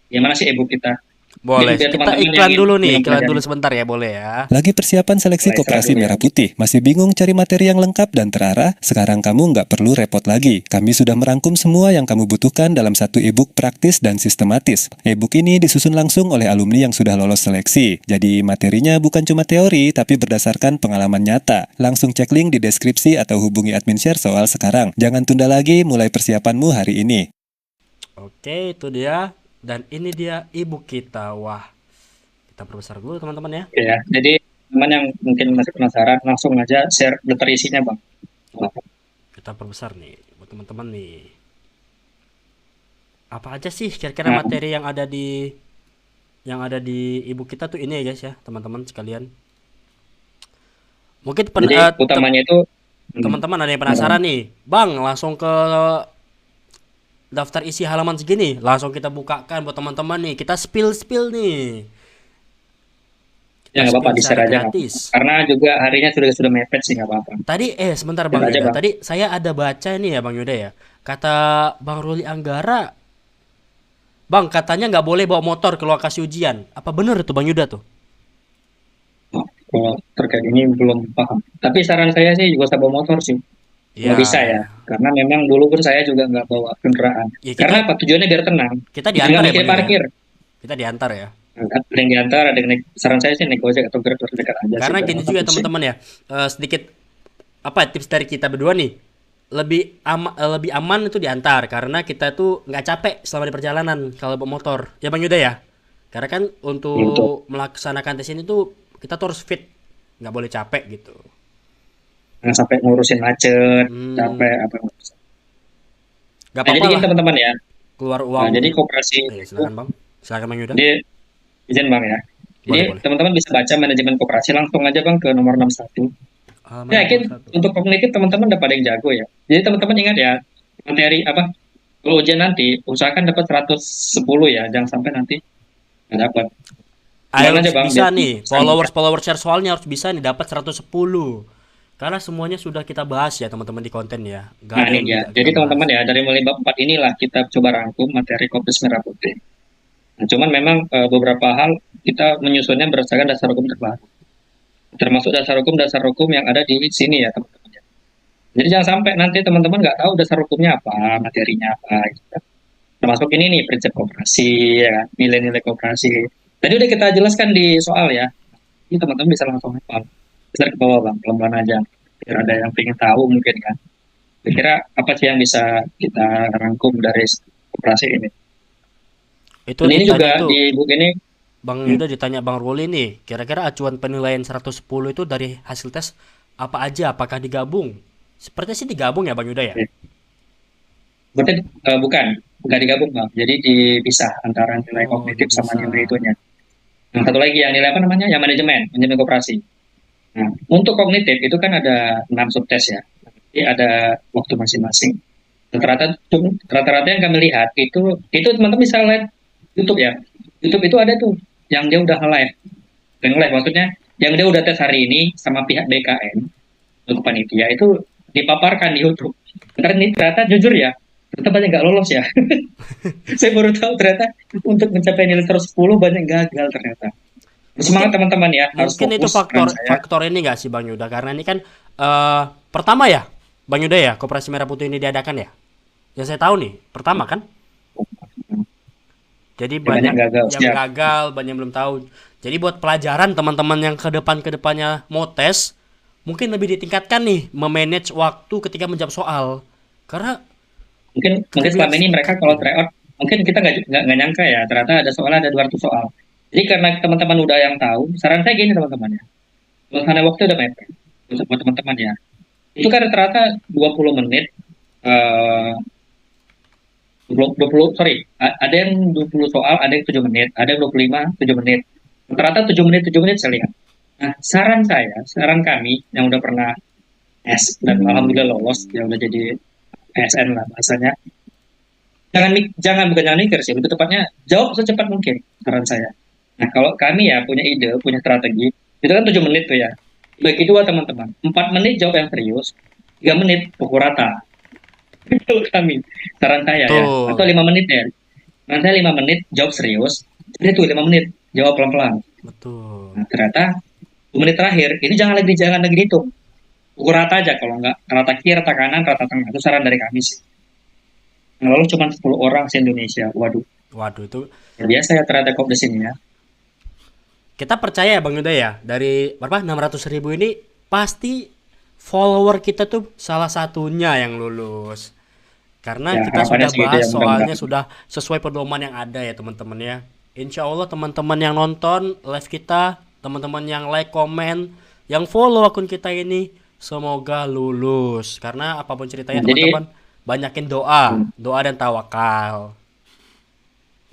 gimana sih e-book kita. Boleh. Biar Kita teman-teman yang iklan ingin dulu nih, iklan mempelajari. dulu sebentar ya, boleh ya. Lagi persiapan seleksi Boleh, Koperasi silakan. Merah Putih? Masih bingung cari materi yang lengkap dan terarah? Sekarang kamu nggak perlu repot lagi. Kami sudah merangkum semua yang kamu butuhkan dalam satu e-book praktis dan sistematis. E-book ini disusun langsung oleh alumni yang sudah lolos seleksi. Jadi materinya bukan cuma teori, tapi berdasarkan pengalaman nyata. Langsung cek link di deskripsi atau hubungi admin share soal sekarang. Jangan tunda lagi, mulai persiapanmu hari ini. Oke, itu dia. Dan ini dia e-book kita. Wah, kita perbesar dulu teman-teman ya. Ya, jadi teman yang mungkin masih penasaran, langsung aja share daftar isinya Bang. Kita perbesar nih buat teman-teman nih. Apa aja sih kira-kira Nah, materi yang ada di e-book kita tuh ini ya guys ya, teman-teman sekalian. Mungkin jadi utamanya itu teman-teman ada yang penasaran nih. Bang, langsung ke daftar isi halaman segini. Langsung kita bukakan buat teman-teman nih. Kita spill nih. ya nggak apa-apa, Spill di-share secara aja nggak gratis. apa-apa. Karena juga harinya sudah mepet sih, nggak apa-apa. Tadi sebentar Bang Share aja Yuda. Bang. Tadi saya ada baca nih ya Bang Yuda ya. Kata Bang Ruli Anggara, Bang katanya nggak boleh bawa motor ke lokasi ujian. Apa bener itu Bang Yuda tuh? Kalau terkait ini belum paham. Tapi saran saya sih juga usah bawa motor sih. Kalau Ya, bisa ya. Karena memang dulu pun saya juga nggak bawa kendaraan. ya Karena kita apa? Tujuannya biar tenang. kita Biar diantar nggak ya mikir Bang Yuda. parkir. Kita diantar ya. Ada yang diantar, ada yang naik. Saran saya sih naik Gojek atau Grab terdekat aja sih. Karena biar gini nggak juga pusing. teman-teman ya. Sedikit apa tips dari kita berdua nih. Lebih aman itu diantar karena kita tuh nggak capek selama di perjalanan kalau bawa motor. Ya Bang Yuda ya. Karena kan Betul. untuk melaksanakan tes ini tuh kita tuh harus fit. Nggak boleh capek gitu. Nggak sampai ngurusin macet, Hmm, capek apa. nggak Nah, jadi apa-apa gini lah teman-teman ya. keluar Nah, uang. jadi koperasi Silakan Bang. Silakan Bang Yuda. Jadi izin Bang ya. Jadi Boleh. teman-teman bisa baca manajemen koperasi langsung aja Bang ke nomor 61. Saya yakin 61. untuk kognitif teman-teman udah pada yang jago ya. Jadi teman-teman ingat ya, materi apa? Kalau ujian nanti usahakan dapat 110 ya, jangan sampai nanti nggak dapat. Ayo Gimana aja Bang? bisa Biar nih. bisa Followers share soalnya harus bisa nih dapat 110. Karena semuanya sudah kita bahas ya teman-teman di konten ya. Gak Nah ada ini yang dia. tidak Jadi kita bahas. teman-teman ya, dari mulai bab 4 inilah kita coba rangkum materi Koperasi Merah Putih. Nah, cuman memang beberapa hal kita menyusunnya berdasarkan dasar hukum terbaru. Termasuk dasar hukum yang ada di sini ya teman-teman. Jadi jangan sampai nanti teman-teman nggak tahu dasar hukumnya apa, materinya apa. Gitu. Termasuk ini nih prinsip koperasi, ya kan? Nilai-nilai koperasi. Tadi udah kita jelaskan di soal ya. Ini teman-teman bisa langsung hafal. Bisa ke bawah Bang, pelan-pelan aja. Biar ada yang pengen tahu mungkin kan. Kira-kira apa sih yang bisa kita rangkum dari koperasi ini? Itu Dan ini juga ditanya tuh di buku ini, Bang Yuda ditanya Bang Ruli nih. Kira-kira acuan penilaian 110 itu dari hasil tes apa aja? Apakah digabung? Sepertinya sih digabung ya Bang Yuda ya. berarti bukan digabung Bang. Jadi dipisah antara nilai Oh, kognitif sama dipisah. nilai itunya. Yang satu lagi yang nilai apa namanya? Yang manajemen koperasi. Nah, untuk kognitif itu kan ada 6 subtes ya. Jadi ada waktu masing-masing. Rata-rata yang kami lihat itu teman-teman bisa lihat YouTube ya. YouTube itu ada tuh yang dia udah live. Yang live maksudnya yang dia udah tes hari ini sama pihak BKN untuk panitia itu dipaparkan di YouTube. Karena ini ternyata jujur ya, ternyata banyak nggak lolos ya. Saya baru tahu ternyata untuk mencapai nilai 110 banyak gagal ternyata. Mungkin Semangat teman-teman ya, harus mungkin itu fokus saran faktor saya. faktor ini nggak sih Bang Yuda? Karena ini kan pertama ya, Bang Yuda ya, Koperasi Merah Putih ini diadakan ya. Yang saya tahu nih, pertama kan. Jadi Ya, banyak banyak gagal. yang Siap. gagal, banyak yang belum tahu. Jadi buat pelajaran teman-teman yang ke depannya mau tes, mungkin lebih ditingkatkan nih memanage waktu ketika menjawab soal. Karena Mungkin lebih selama ini mereka kalau gini. tryout, mungkin kita nggak nyangka ya, ternyata ada soalnya ada 200 soal. Jadi karena teman-teman udah yang tahu, saran saya gini teman-teman ya, suasana waktu udah mepet buat teman-teman ya. Itu kan ternyata 20 menit, eh 20, sorry, ada yang 20 soal, ada yang 7 menit, ada yang 25, 7 menit. Ternyata 7 menit saya lihat. Nah, saran kami yang udah pernah S dan alhamdulillah lolos, yang udah jadi PSN lah bahasanya. Bukan jangan mikir sih, lebih tepatnya jawab secepat mungkin saran saya. Nah, kalau kami ya punya ide, punya strategi, itu kan 7 menit tuh ya. Bagi dua teman-teman, 4 menit jawab yang serius, 3 menit pukul rata. Itu kami, saran saya ya. Atau Betul, 5 menit ya. Nanti 5 menit jawab serius, jadi itu 5 menit jawab pelan-pelan. betul. Nah, ternyata 2 menit terakhir itu jangan lagi dihitung. Pukul rata aja kalau nggak rata kiri, rata kanan, rata tengah. Itu saran dari kami sih. Yang lolos cuma 10 orang se Indonesia. Waduh, Waduh itu luar biasa ya ternyata kok di sini ya. kita percaya ya Bang Yuda ya, dari berapa 600.000 ini pasti follower kita tuh salah satunya yang lulus. Karena Ya kita harapannya sudah segitu ya bahas soalnya mudah-mudahan. sudah sesuai pedoman yang ada ya teman-teman ya. Insya Allah teman-teman yang nonton live kita, teman-teman yang like, komen, yang follow akun kita ini, semoga lulus. Karena apapun Nah, ceritanya jadi teman-teman, banyakin doa, doa dan tawakal.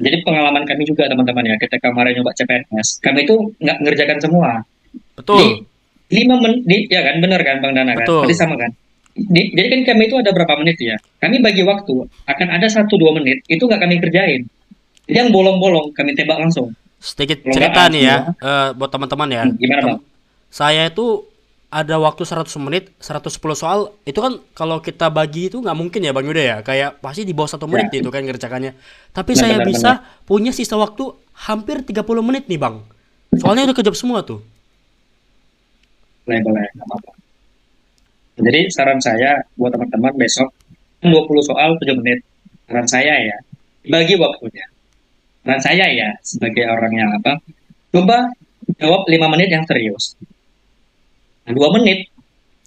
jadi pengalaman kami juga teman-teman ya, ketika kemarin nyoba CPNS, kami itu nggak ngerjakan semua. Jadi Betul, 5 menit, ya kan, bener kan Bang Dana kan? Berarti betul. sama kan? Jadi kan kami itu ada berapa menit ya? Kami bagi waktu, akan ada 1-2 menit, itu nggak kami kerjain. Jadi yang bolong-bolong, kami tembak langsung. Sedikit Kalau nggak cerita nih ya, semua, buat teman-teman ya. gimana Bang? Saya itu ada waktu 100 menit, 110 soal. Itu kan kalau kita bagi itu nggak mungkin ya Bang Yuda ya. Kayak pasti di bawah 1 menit Ya, itu kan ngerjakannya. Tapi saya benar-benar. bisa punya sisa waktu hampir 30 menit nih Bang. Soalnya udah kejawab semua tuh. Boleh, nggak apa-apa. Jadi saran saya buat teman-teman besok, 20 soal 7 menit. Saran saya ya, bagi waktunya. Saran saya ya, sebagai orang yang apa, coba jawab 5 menit yang serius. Nah, 2 menit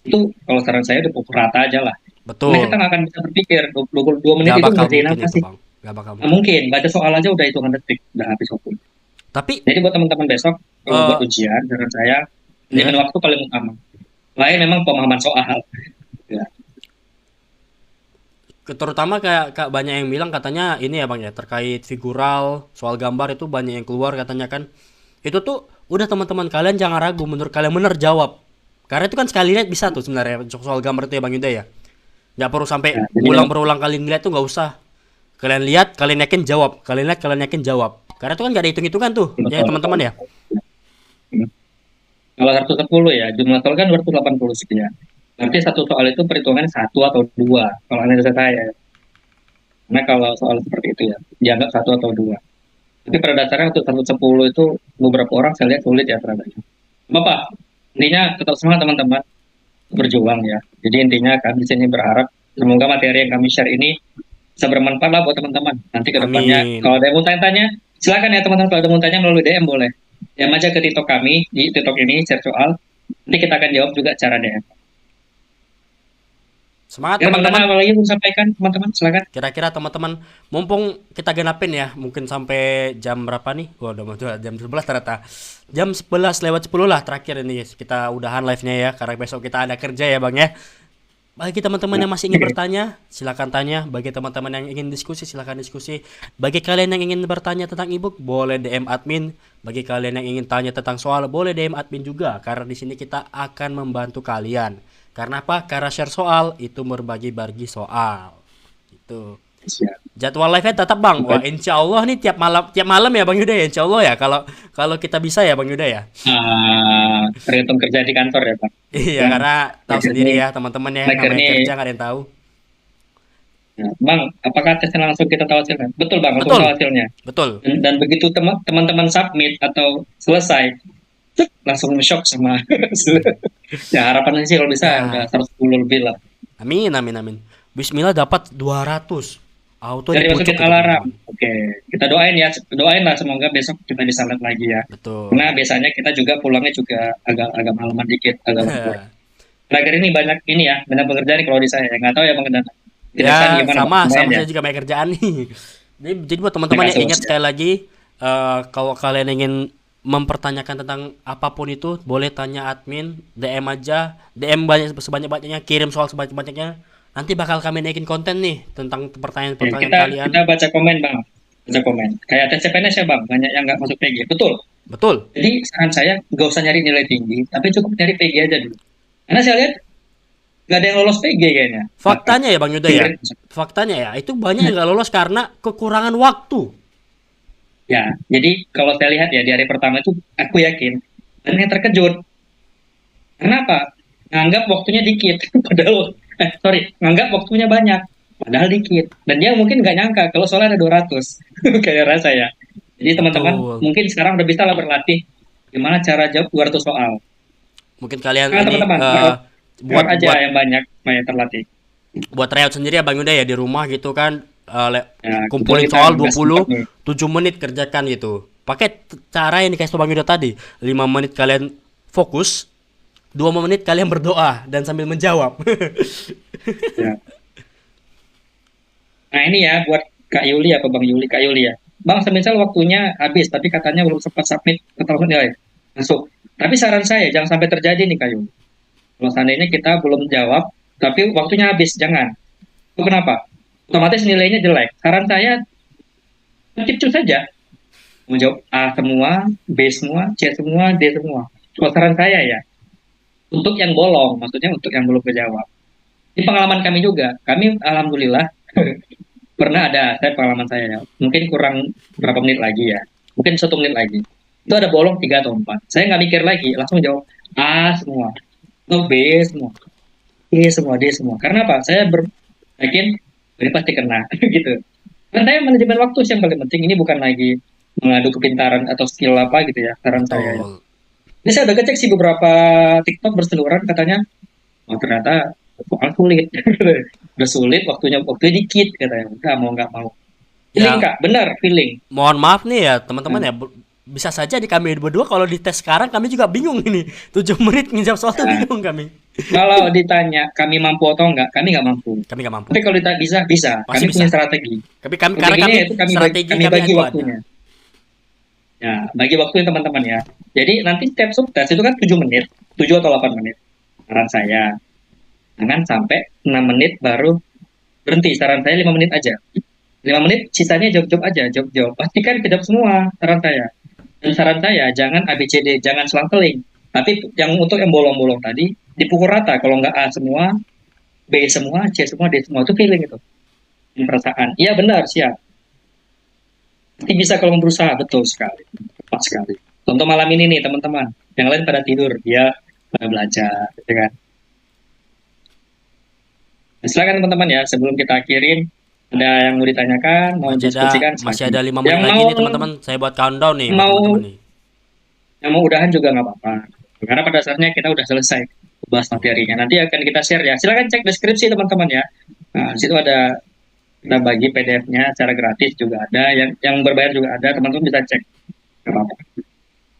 itu kalau saran saya udah pukul rata aja lah. Karena kita Betul. nggak akan bisa berpikir 22 menit Nggak itu bakal ngerjain mungkin apa itu sih? Bang. Nggak bakal Nggak mungkin. mungkin, baca soal aja udah hitungan detik, udah habis waktu. Tapi Jadi buat teman-teman besok, kalau buat eh ujian, saran saya, manajemen ya, waktu paling utama. Lain memang pemahaman soal. Ya, terutama kayak banyak yang bilang katanya ini ya Bang ya, terkait figural, soal gambar itu banyak yang keluar katanya kan. Itu tuh udah teman-teman kalian jangan ragu, menurut kalian bener jawab. Karena itu kan sekali lihat bisa tuh sebenarnya soal gambar itu ya Bang Yuda ya. Nggak perlu sampai nah, jadi ulang memang berulang kali ngeliat tuh nggak usah. Kalian lihat, kalian yakin jawab. Kalian lihat, kalian yakin jawab. Karena itu kan nggak ada hitung-hitungan tuh, ya betul, betul, teman-teman ya. betul. Hmm. Kalau 110 ya, jumlah soal kan 280 sekian. Nanti satu soal itu perhitungan satu atau dua, kalau analisa saya. Karena kalau soal seperti itu ya, dianggap satu atau dua. Tapi pada dasarnya untuk 110 itu beberapa orang saya lihat sulit ya terhadapnya. Bapak, intinya tetap semangat teman-teman, berjuang ya. Jadi intinya kami di sini berharap semoga materi yang kami share ini bisa bermanfaat lah buat teman-teman. Nanti ke depannya, kalau Amin. ada yang mau tanya-tanya, silakan ya teman-teman. Kalau ada yang mau tanya melalui DM boleh. DM aja ke TikTok kami, di TikTok ini share soal. Nanti kita akan jawab juga cara DM. Semangat Ya, Bang Dana, teman-teman. apa lagi mau sampaikan teman-teman? Silakan. Kira-kira teman-teman, mumpung kita genapin ya, mungkin sampai jam berapa nih? Wah, udah mau jam 11 ternyata. Jam 11 lewat 10 lah terakhir ini kita udahan live-nya ya, karena besok kita ada kerja ya Bang ya. Bagi teman-teman Nah, yang masih ingin bertanya, silakan tanya. Bagi teman-teman yang ingin diskusi, silakan diskusi. Bagi kalian yang ingin bertanya tentang ebook, boleh DM admin. Bagi kalian yang ingin tanya tentang soal, boleh DM admin juga. Karena di sini kita akan membantu kalian. Karena apa? Karena share soal itu berbagi-bagi soal. Itu. siap. Jadwal live-nya tetap Bang. Wah, insya Allah nih tiap malam ya Bang Yuda ya. Insya Allah ya. Kalau kalau kita bisa ya Bang Yuda ya. Terhitung kerja di kantor ya Pak. Iya, Ya, karena tahu Mager sendiri nih, ya teman-teman ya, Mager namanya nih, kerja nggak ada yang tahu. Nah, Bang, apakah tesnya langsung kita tahu hasilnya? Betul Bang, langsung tahu Betul, hasilnya. betul. Dan begitu teman-teman submit atau selesai, cek, langsung shock sama ya harapannya sih kalau bisa udah Ya, 110 lebih lah. amin, amin, amin. Bismillah dapat 200. Auto Dari dipucuk masukin itu alarm. teman-teman. Oke, kita doain ya, doain lah semoga besok kita bisa lihat lagi ya. Betul. Karena biasanya kita juga pulangnya juga agak agak malaman dikit, agak lembur. Terakhir ini banyak ini ya, banyak pekerjaan nih kalau di saya. Nggak tahu ya Bang Dana. Kejaksaan Ya, gimana Bang? sama, Lumayan sama ya. saya juga banyak kerjaan nih. Jadi buat Ya teman-teman yang kasus ingat ya. sekali lagi, kalau kalian ingin mempertanyakan tentang apapun itu, boleh tanya admin, DM aja, DM banyak sebanyak-banyaknya, kirim soal sebanyak-banyaknya. Nanti bakal kami naikin konten nih tentang Oke, pertanyaan-pertanyaan kita kalian. kita baca komen Bang. Baca komen. Kayak tes CPNS ya Bang, banyak yang nggak masuk PG. Betul. Betul. Jadi saran saya nggak usah nyari nilai tinggi, tapi cukup nyari PG aja dulu. Karena saya lihat nggak ada yang lolos PG kayaknya. Bahkan Faktanya ya Bang Yuda ya, tinggal faktanya ya, itu banyak yang gak lolos karena kekurangan waktu. ya. Jadi kalau saya lihat ya di hari pertama itu aku yakin dan yang terkejut. Kenapa? Nganggap waktunya dikit, padahal nganggap waktunya banyak, padahal dikit. Dan dia mungkin nggak nyangka kalau soalnya ada 200, kayak rasa ya. Jadi teman-teman Betul. mungkin sekarang udah bisa lah berlatih gimana cara jawab 200 soal. Mungkin kalian Nah ini teman-teman, buat aja buat yang banyak supaya terlatih. buat tryout sendiri ya Bang Yuda ya di rumah gitu kan, Ya, kebetulan kumpulin kita soal nggak sempat 20, nih. 7 menit kerjakan gitu. Pakai cara yang dikasih tau Bang Yuda tadi. 5 menit kalian fokus, 2 menit kalian berdoa dan sambil menjawab. Ya. Nah ini ya buat Kak Yuli apa Bang Yuli, Kak Yuli ya. Bang, semisal waktunya habis, tapi katanya belum sempat submit ke telepon ya. Masuk. Tapi saran saya jangan sampai terjadi nih Kak Yuli. Kalau seandainya kita belum jawab, tapi waktunya habis, jangan. Itu kenapa? Otomatis nilainya jelek. Saran saya, keep choose saja. Mau jawab A semua, B semua, C semua, D semua. Kalau saran saya ya, untuk yang bolong, maksudnya untuk yang belum kejawab. Ini pengalaman kami juga. Kami alhamdulillah pernah ada, saya pengalaman saya ya. Mungkin kurang berapa menit lagi ya. Mungkin 1 menit lagi. Itu ada bolong 3 atau 4. Saya nggak mikir lagi, langsung jawab A semua. Atau B semua. C semua, D semua. Karena apa? Saya yakin ini pasti kena gitu. Dan saya manajemen waktu sih yang paling penting. Ini bukan lagi mengadu kepintaran atau skill apa gitu ya. Saran saya ya. Betul. Ini saya udah ngecek sih beberapa TikTok berseliweran katanya, oh ternyata soal sulit. Udah sulit, waktunya dikit katanya. Nggak mau. Feeling Ya, Kak, benar feeling. mohon maaf nih ya teman-teman Nah, ya. Bisa saja di kami berdua kalau dites sekarang kami juga bingung ini. 7 menit ngejawab soal tuh nah, bingung kami. kalau ditanya kami mampu atau enggak, kami nggak mampu. Kami nggak mampu. Tapi kalau ditanya bisa, bisa. Masih Kami punya bisa. strategi. Karena Strateginya kami yaitu strategi kami kami bagi itu ada. waktunya. Ya, bagi waktunya teman-teman ya. Jadi nanti step subtes itu kan 7 menit, 7 atau 8 menit. Saran saya, jangan sampai 6 menit baru berhenti. Saran saya 5 menit aja. 5 menit sisanya jawab-jawab aja, jawab-jawab. Pastikan kejawab semua, saran saya. Dan saran saya, jangan ABCD, jangan selang-seling. Tapi yang untuk yang bolong-bolong tadi, dipukul rata. Kalau nggak A semua, B semua, C semua, D semua. Itu feeling itu. Ini perasaan. Iya benar, siap. Pasti bisa kalau berusaha, betul sekali. Tepat sekali. Contoh malam ini nih, teman-teman. Yang lain pada tidur, dia pada belajar. Gitu kan. Nah, silakan teman-teman ya, sebelum kita akhirin, ada yang mau ditanyakan, mau diskusikan, Masih silakan. ada 5 Yang menit lagi mau nih teman-teman. Saya buat countdown nih buat mau teman-teman nih. yang mau udahan juga nggak apa-apa. Karena pada saatnya kita udah selesai bahas materinya. Nanti akan kita share ya. Silakan cek deskripsi teman-teman ya. Nah, di situ ada kita bagi PDF-nya secara gratis juga ada. Yang berbayar juga ada. Teman-teman bisa cek. Nggak apa-apa.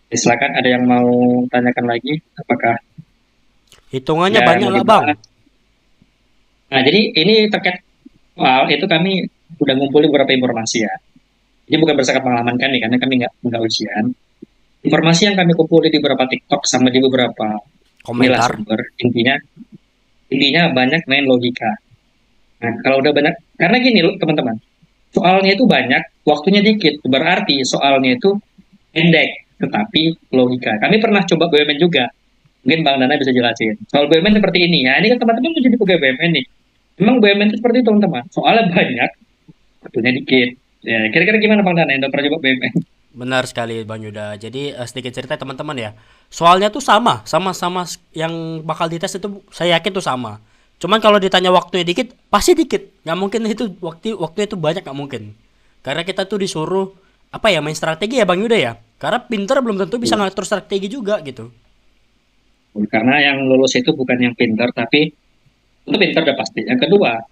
Jadi, silakan ada yang mau tanyakan lagi. Apakah Hitungannya ada yang banyak mau nggak Bang? dibahas? Nah, jadi ini terkait soal itu kami udah ngumpulin beberapa informasi ya. Ini bukan berdasarkan pengalaman kami karena kami nggak ujian. Informasi yang kami kumpulin di beberapa TikTok sama di beberapa inilah Komentar. sumber intinya banyak main logika. Nah, kalau udah banyak, karena gini loh teman-teman, soalnya itu banyak, waktunya dikit, berarti soalnya itu pendek, tetapi logika. Kami pernah coba BUMN juga, mungkin Bang Dana bisa jelasin. Soal BUMN seperti ini, ya ini kan teman-teman mau jadi pegawai BUMN nih. Memang BUMN itu seperti itu teman-teman, soalnya banyak, waktunya dikit. Ya, kira-kira gimana Bang Dana yang udah pernah coba BUMN? Benar sekali Bang Yuda. Jadi sedikit cerita teman-teman ya. Soalnya tuh sama yang bakal dites itu saya yakin tuh sama. Cuman kalau ditanya waktunya dikit, pasti dikit. Nggak mungkin itu waktunya itu banyak, nggak mungkin. Karena kita tuh disuruh apa ya, main strategi ya Bang Yuda ya. Karena pinter belum tentu bisa ngatur strategi juga gitu. Karena yang lulus itu bukan yang pintar, tapi itu pintar udah pasti. Yang kedua,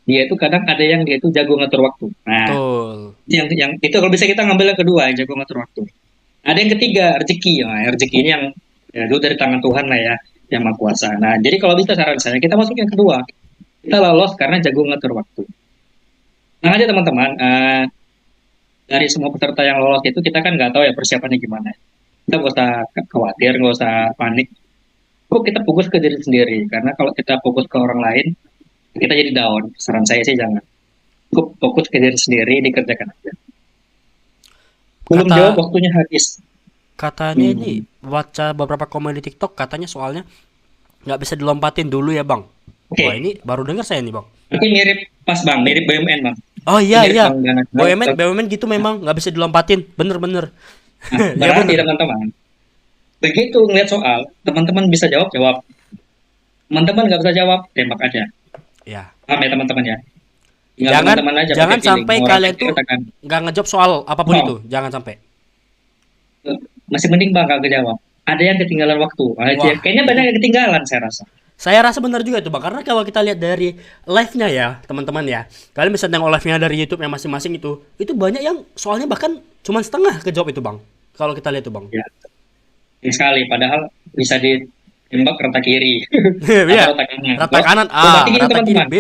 dia itu kadang ada yang dia itu jago ngatur waktu. Nah, Betul. yang itu kalau bisa kita ngambil yang kedua, yang jago ngatur waktu. Ada yang ketiga, rezeki. Nah, rezeki ini yang ya, itu dari tangan Tuhan lah ya, yang Maha Kuasa. Nah, jadi kalau bisa saran saya, kita masuk yang kedua. Kita lolos karena jago ngatur waktu. Nah aja teman-teman, dari semua peserta yang lolos itu kita kan nggak tahu ya persiapannya gimana. Kita nggak usah khawatir, nggak usah panik. Kok kita fokus ke diri sendiri, karena kalau kita fokus ke orang lain, kita jadi down. Saran saya sih jangan. Cukup fokus ke diri sendiri, dikerjakan aja. Belum Kata jawab, waktunya habis. katanya ini Hmm. baca beberapa komen di TikTok, katanya soalnya nggak bisa dilompatin dulu ya Bang. Oke, Wah ini baru dengar saya nih Bang. tapi mirip pas bang, mirip BUMN bang. Oh iya Mirip iya, bang Dana. BUMN gitu memang nggak bisa dilompatin, bener-bener. Nah, Ya berarti bener. teman-teman, begitu ngeliat soal, teman-teman bisa jawab, jawab. Teman-teman nggak bisa jawab, tembak aja. Ya. Paham ya teman-teman ya? Tinggal Jangan teman-teman aja pakai jangan feeling. sampai Mau orang kalian kecil tuh katakan, nggak ngejawab soal apapun oh, itu, jangan sampai. masih mending bang nggak kejawab. Ada yang ketinggalan waktu. Wah Kayaknya banyak itu yang ketinggalan saya rasa. saya rasa benar juga itu Bang, karena kalau kita lihat dari live-nya ya teman-teman ya, kalian bisa tengok live-nya dari YouTube yang masing-masing itu banyak yang soalnya bahkan cuma setengah kejawab itu Bang. Kalau kita lihat tuh Bang. Ya, ini sekali. Padahal bisa ditembak rata kiri atau Iya, rata kanan. rata kanan Berarti A, gini rata kiri teman-teman. B.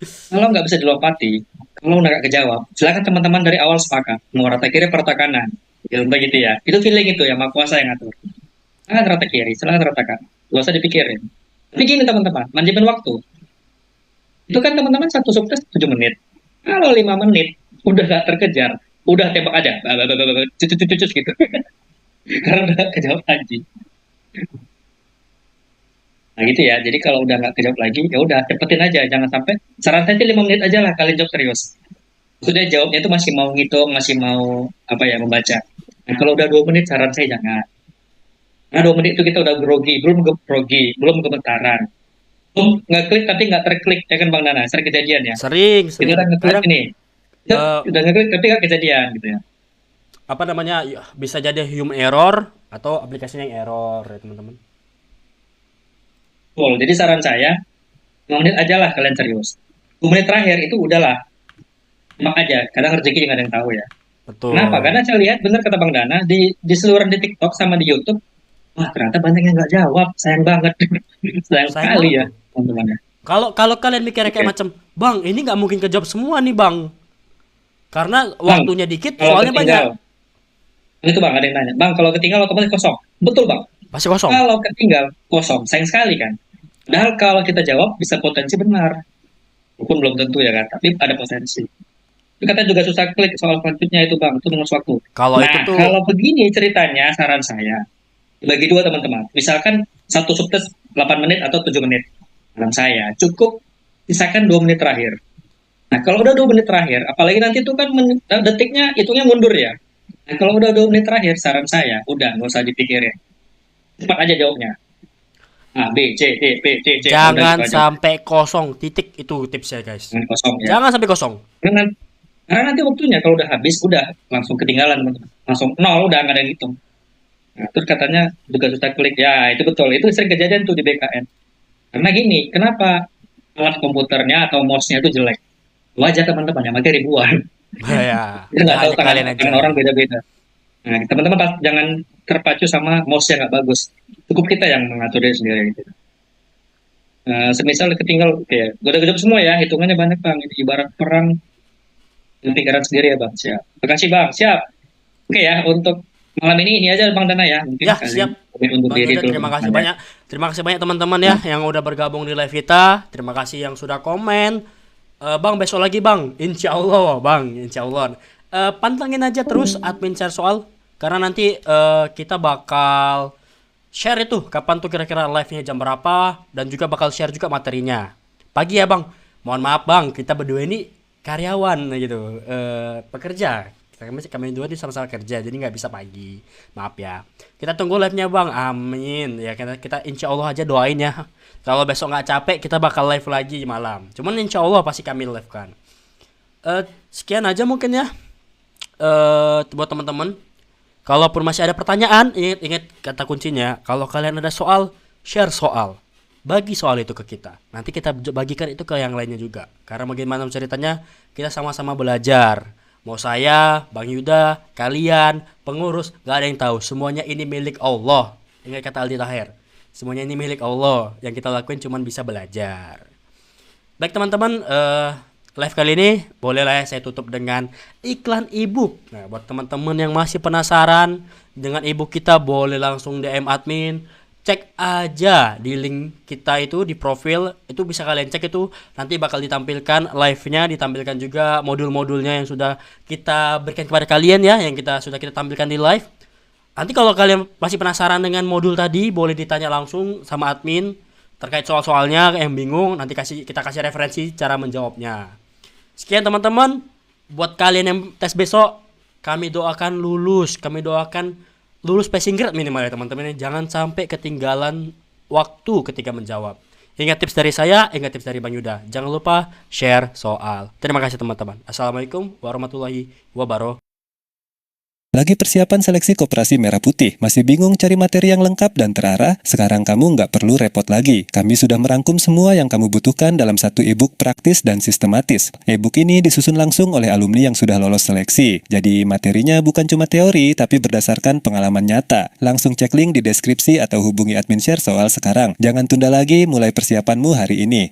Kalau nggak bisa dilompati, kalau nggak kejawab, silakan teman-teman dari awal sepakat. Mau rata kiri atau rata kanan. Ya, untuk gitu ya. Itu feeling itu ya, Maha Kuasa yang ngatur. Silakan rata kiri, silakan rata kanan. Gak usah dipikirin. Tapi gini teman-teman, manajemen waktu. Itu kan teman-teman satu sukses 7 menit. Kalau 5 menit, udah nggak terkejar. Udah tembak aja. Cucus gitu. Karena udah nggak kejawab lagi. Nah gitu ya. Jadi kalau udah nggak kejawab lagi, ya udah cepetin aja. Jangan sampai. Saran saya sih 5 menit aja lah kalian jawab serius. Sudah jawabnya itu masih mau ngitung, masih mau apa ya membaca. Nah kalau udah 2 menit, saran saya jangan. Nah 2 menit itu kita udah grogi, belum gemetaran. Belum ngeklik tapi nggak terklik, ya kan Bang Nana? Sering kejadian ya. Sering, Kita sering. udah ngeklik Kadang ini. Kita eh, udah ngeklik tapi nggak kejadian gitu ya. apa namanya, ya, bisa jadi human error atau aplikasinya yang error ya teman-teman. Betul. Jadi saran saya 5 menit aja lah kalian serius. 2 menit terakhir itu udahlah. Emak aja. Kadang rezeki nggak ada yang tahu ya. Kenapa? Betul. Karena saya lihat benar kata Bang Dana di seluruh di TikTok sama di YouTube. Wah ternyata banyak yang nggak jawab. Sayang banget. Sayang Sayang sekali banget ya tuh. teman-teman ya. Kalau kalau kalian mikirnya kayak Oke. macam, Bang, ini nggak mungkin kejawab semua nih, Bang. Karena Bang, waktunya dikit, kalau soalnya banyak. ketinggal. Itu Bang ada yang tanya. Bang kalau ketinggal otomatis kosong. Betul Bang. Pasti kosong. Kalau ketinggal kosong. Sayang sekali kan. Padahal kalau kita jawab bisa potensi benar. Walaupun belum tentu ya kan. Tapi ada potensi. Tapi katanya juga susah klik soal selanjutnya itu Bang. Itu menurut waktu. Kalau itu Nah, tuh kalau begini ceritanya, saran saya, bagi dua teman-teman. Misalkan satu sukses 8 menit atau 7 menit. Saran saya, cukup sisakan 2 menit terakhir. Nah, kalau udah 2 menit terakhir, apalagi nanti itu kan detiknya, hitungnya mundur ya. Nah, kalau udah 2 menit terakhir, saran saya, udah, nggak usah dipikirin. Cepat aja jawabnya. A, B, C, D, P, C, C. Udah jangan gitu aja. sampai kosong. Titik itu tipsnya, guys. Jangan kosong ya. Jangan sampai kosong. Karena nanti waktunya, kalau udah habis, udah langsung ketinggalan, teman-teman. Langsung nol, udah nggak ada yang hitung. Nah, terus katanya juga susah klik. Ya, itu betul. Itu sering kejadian tuh di BKN. Karena gini, kenapa alat komputernya atau mouse-nya itu jelek? Wajar teman-teman, yang pakai ribuan. Ya, Kita nggak tahu hanya tangan, kalian aja. tangan orang beda-beda. Nah, teman-teman jangan terpacu sama mouse yang nggak bagus. Cukup kita yang mengaturnya sendiri. Gitu. Semisal ketinggal, oke, udah kejawab semua ya, hitungannya banyak bang. Ini ibarat perang dengan pikiran sendiri ya bang. Siap. Terima kasih bang. Siap. Oke ya, untuk malam ini aja bang Dana ya. Mungkin Ya, kalian siap. untuk Bang diri Yuda, dulu. terima kasih teman-teman, ya. banyak. Terima kasih banyak teman-teman ya yang udah bergabung di live kita. Terima kasih yang sudah komen. Bang, besok lagi bang. Insya Allah bang. Insya Allah. Pantengin aja terus admin share soal. Karena nanti kita bakal share itu. Kapan tuh kira-kira live-nya jam berapa. Dan juga bakal share juga materinya. Pagi ya bang. Mohon maaf bang. Kita berdua ini karyawan gitu. Pekerja. Kami dua di sama-sama kerja, jadi nggak bisa pagi. Maaf ya. Kita tunggu live-nya bang. Amin. Ya kita insya Allah aja doain ya. Kalau besok nggak capek, kita bakal live lagi malam. Cuman insya Allah pasti kami live kan. Sekian aja mungkin ya. Buat teman-teman. Kalaupun masih ada pertanyaan, ingat kata kuncinya. Kalau kalian ada soal, share soal. Bagi soal itu ke kita. Nanti kita bagikan itu ke yang lainnya juga. Karena bagaimana ceritanya, kita sama-sama belajar. Mau saya, Bang Yuda, kalian, pengurus, gak ada yang tahu. Semuanya ini milik Allah. Ingat kata Aldi Taher. Semuanya ini milik Allah. Yang kita lakuin cuma bisa belajar. Baik teman-teman, live kali ini bolehlah saya tutup dengan iklan ebook. Nah, buat teman-teman yang masih penasaran dengan ebook kita, boleh langsung DM admin. Cek aja di link kita itu di profil, itu bisa kalian cek itu, nanti bakal ditampilkan live-nya, ditampilkan juga modul-modulnya yang sudah kita berikan kepada kalian ya, yang sudah kita tampilkan di live. Nanti kalau kalian masih penasaran dengan modul tadi, boleh ditanya langsung sama admin terkait soal-soalnya yang bingung, nanti kita kasih referensi cara menjawabnya. Sekian teman-teman, buat kalian yang tes besok, kami doakan lulus passing grade minimal ya teman-teman. Jangan sampai ketinggalan waktu ketika menjawab. Ingat tips dari saya, ingat tips dari Bang Yuda. Jangan lupa share soal. Terima kasih teman-teman. Assalamualaikum warahmatullahi wabarakatuh. Lagi persiapan seleksi Koperasi Merah Putih? Masih bingung cari materi yang lengkap dan terarah? Sekarang kamu nggak perlu repot lagi. Kami sudah merangkum semua yang kamu butuhkan dalam satu e-book praktis dan sistematis. E-book ini disusun langsung oleh alumni yang sudah lolos seleksi. Jadi materinya bukan cuma teori, tapi berdasarkan pengalaman nyata. Langsung cek link di deskripsi atau hubungi admin share soal sekarang. Jangan tunda lagi, mulai persiapanmu hari ini.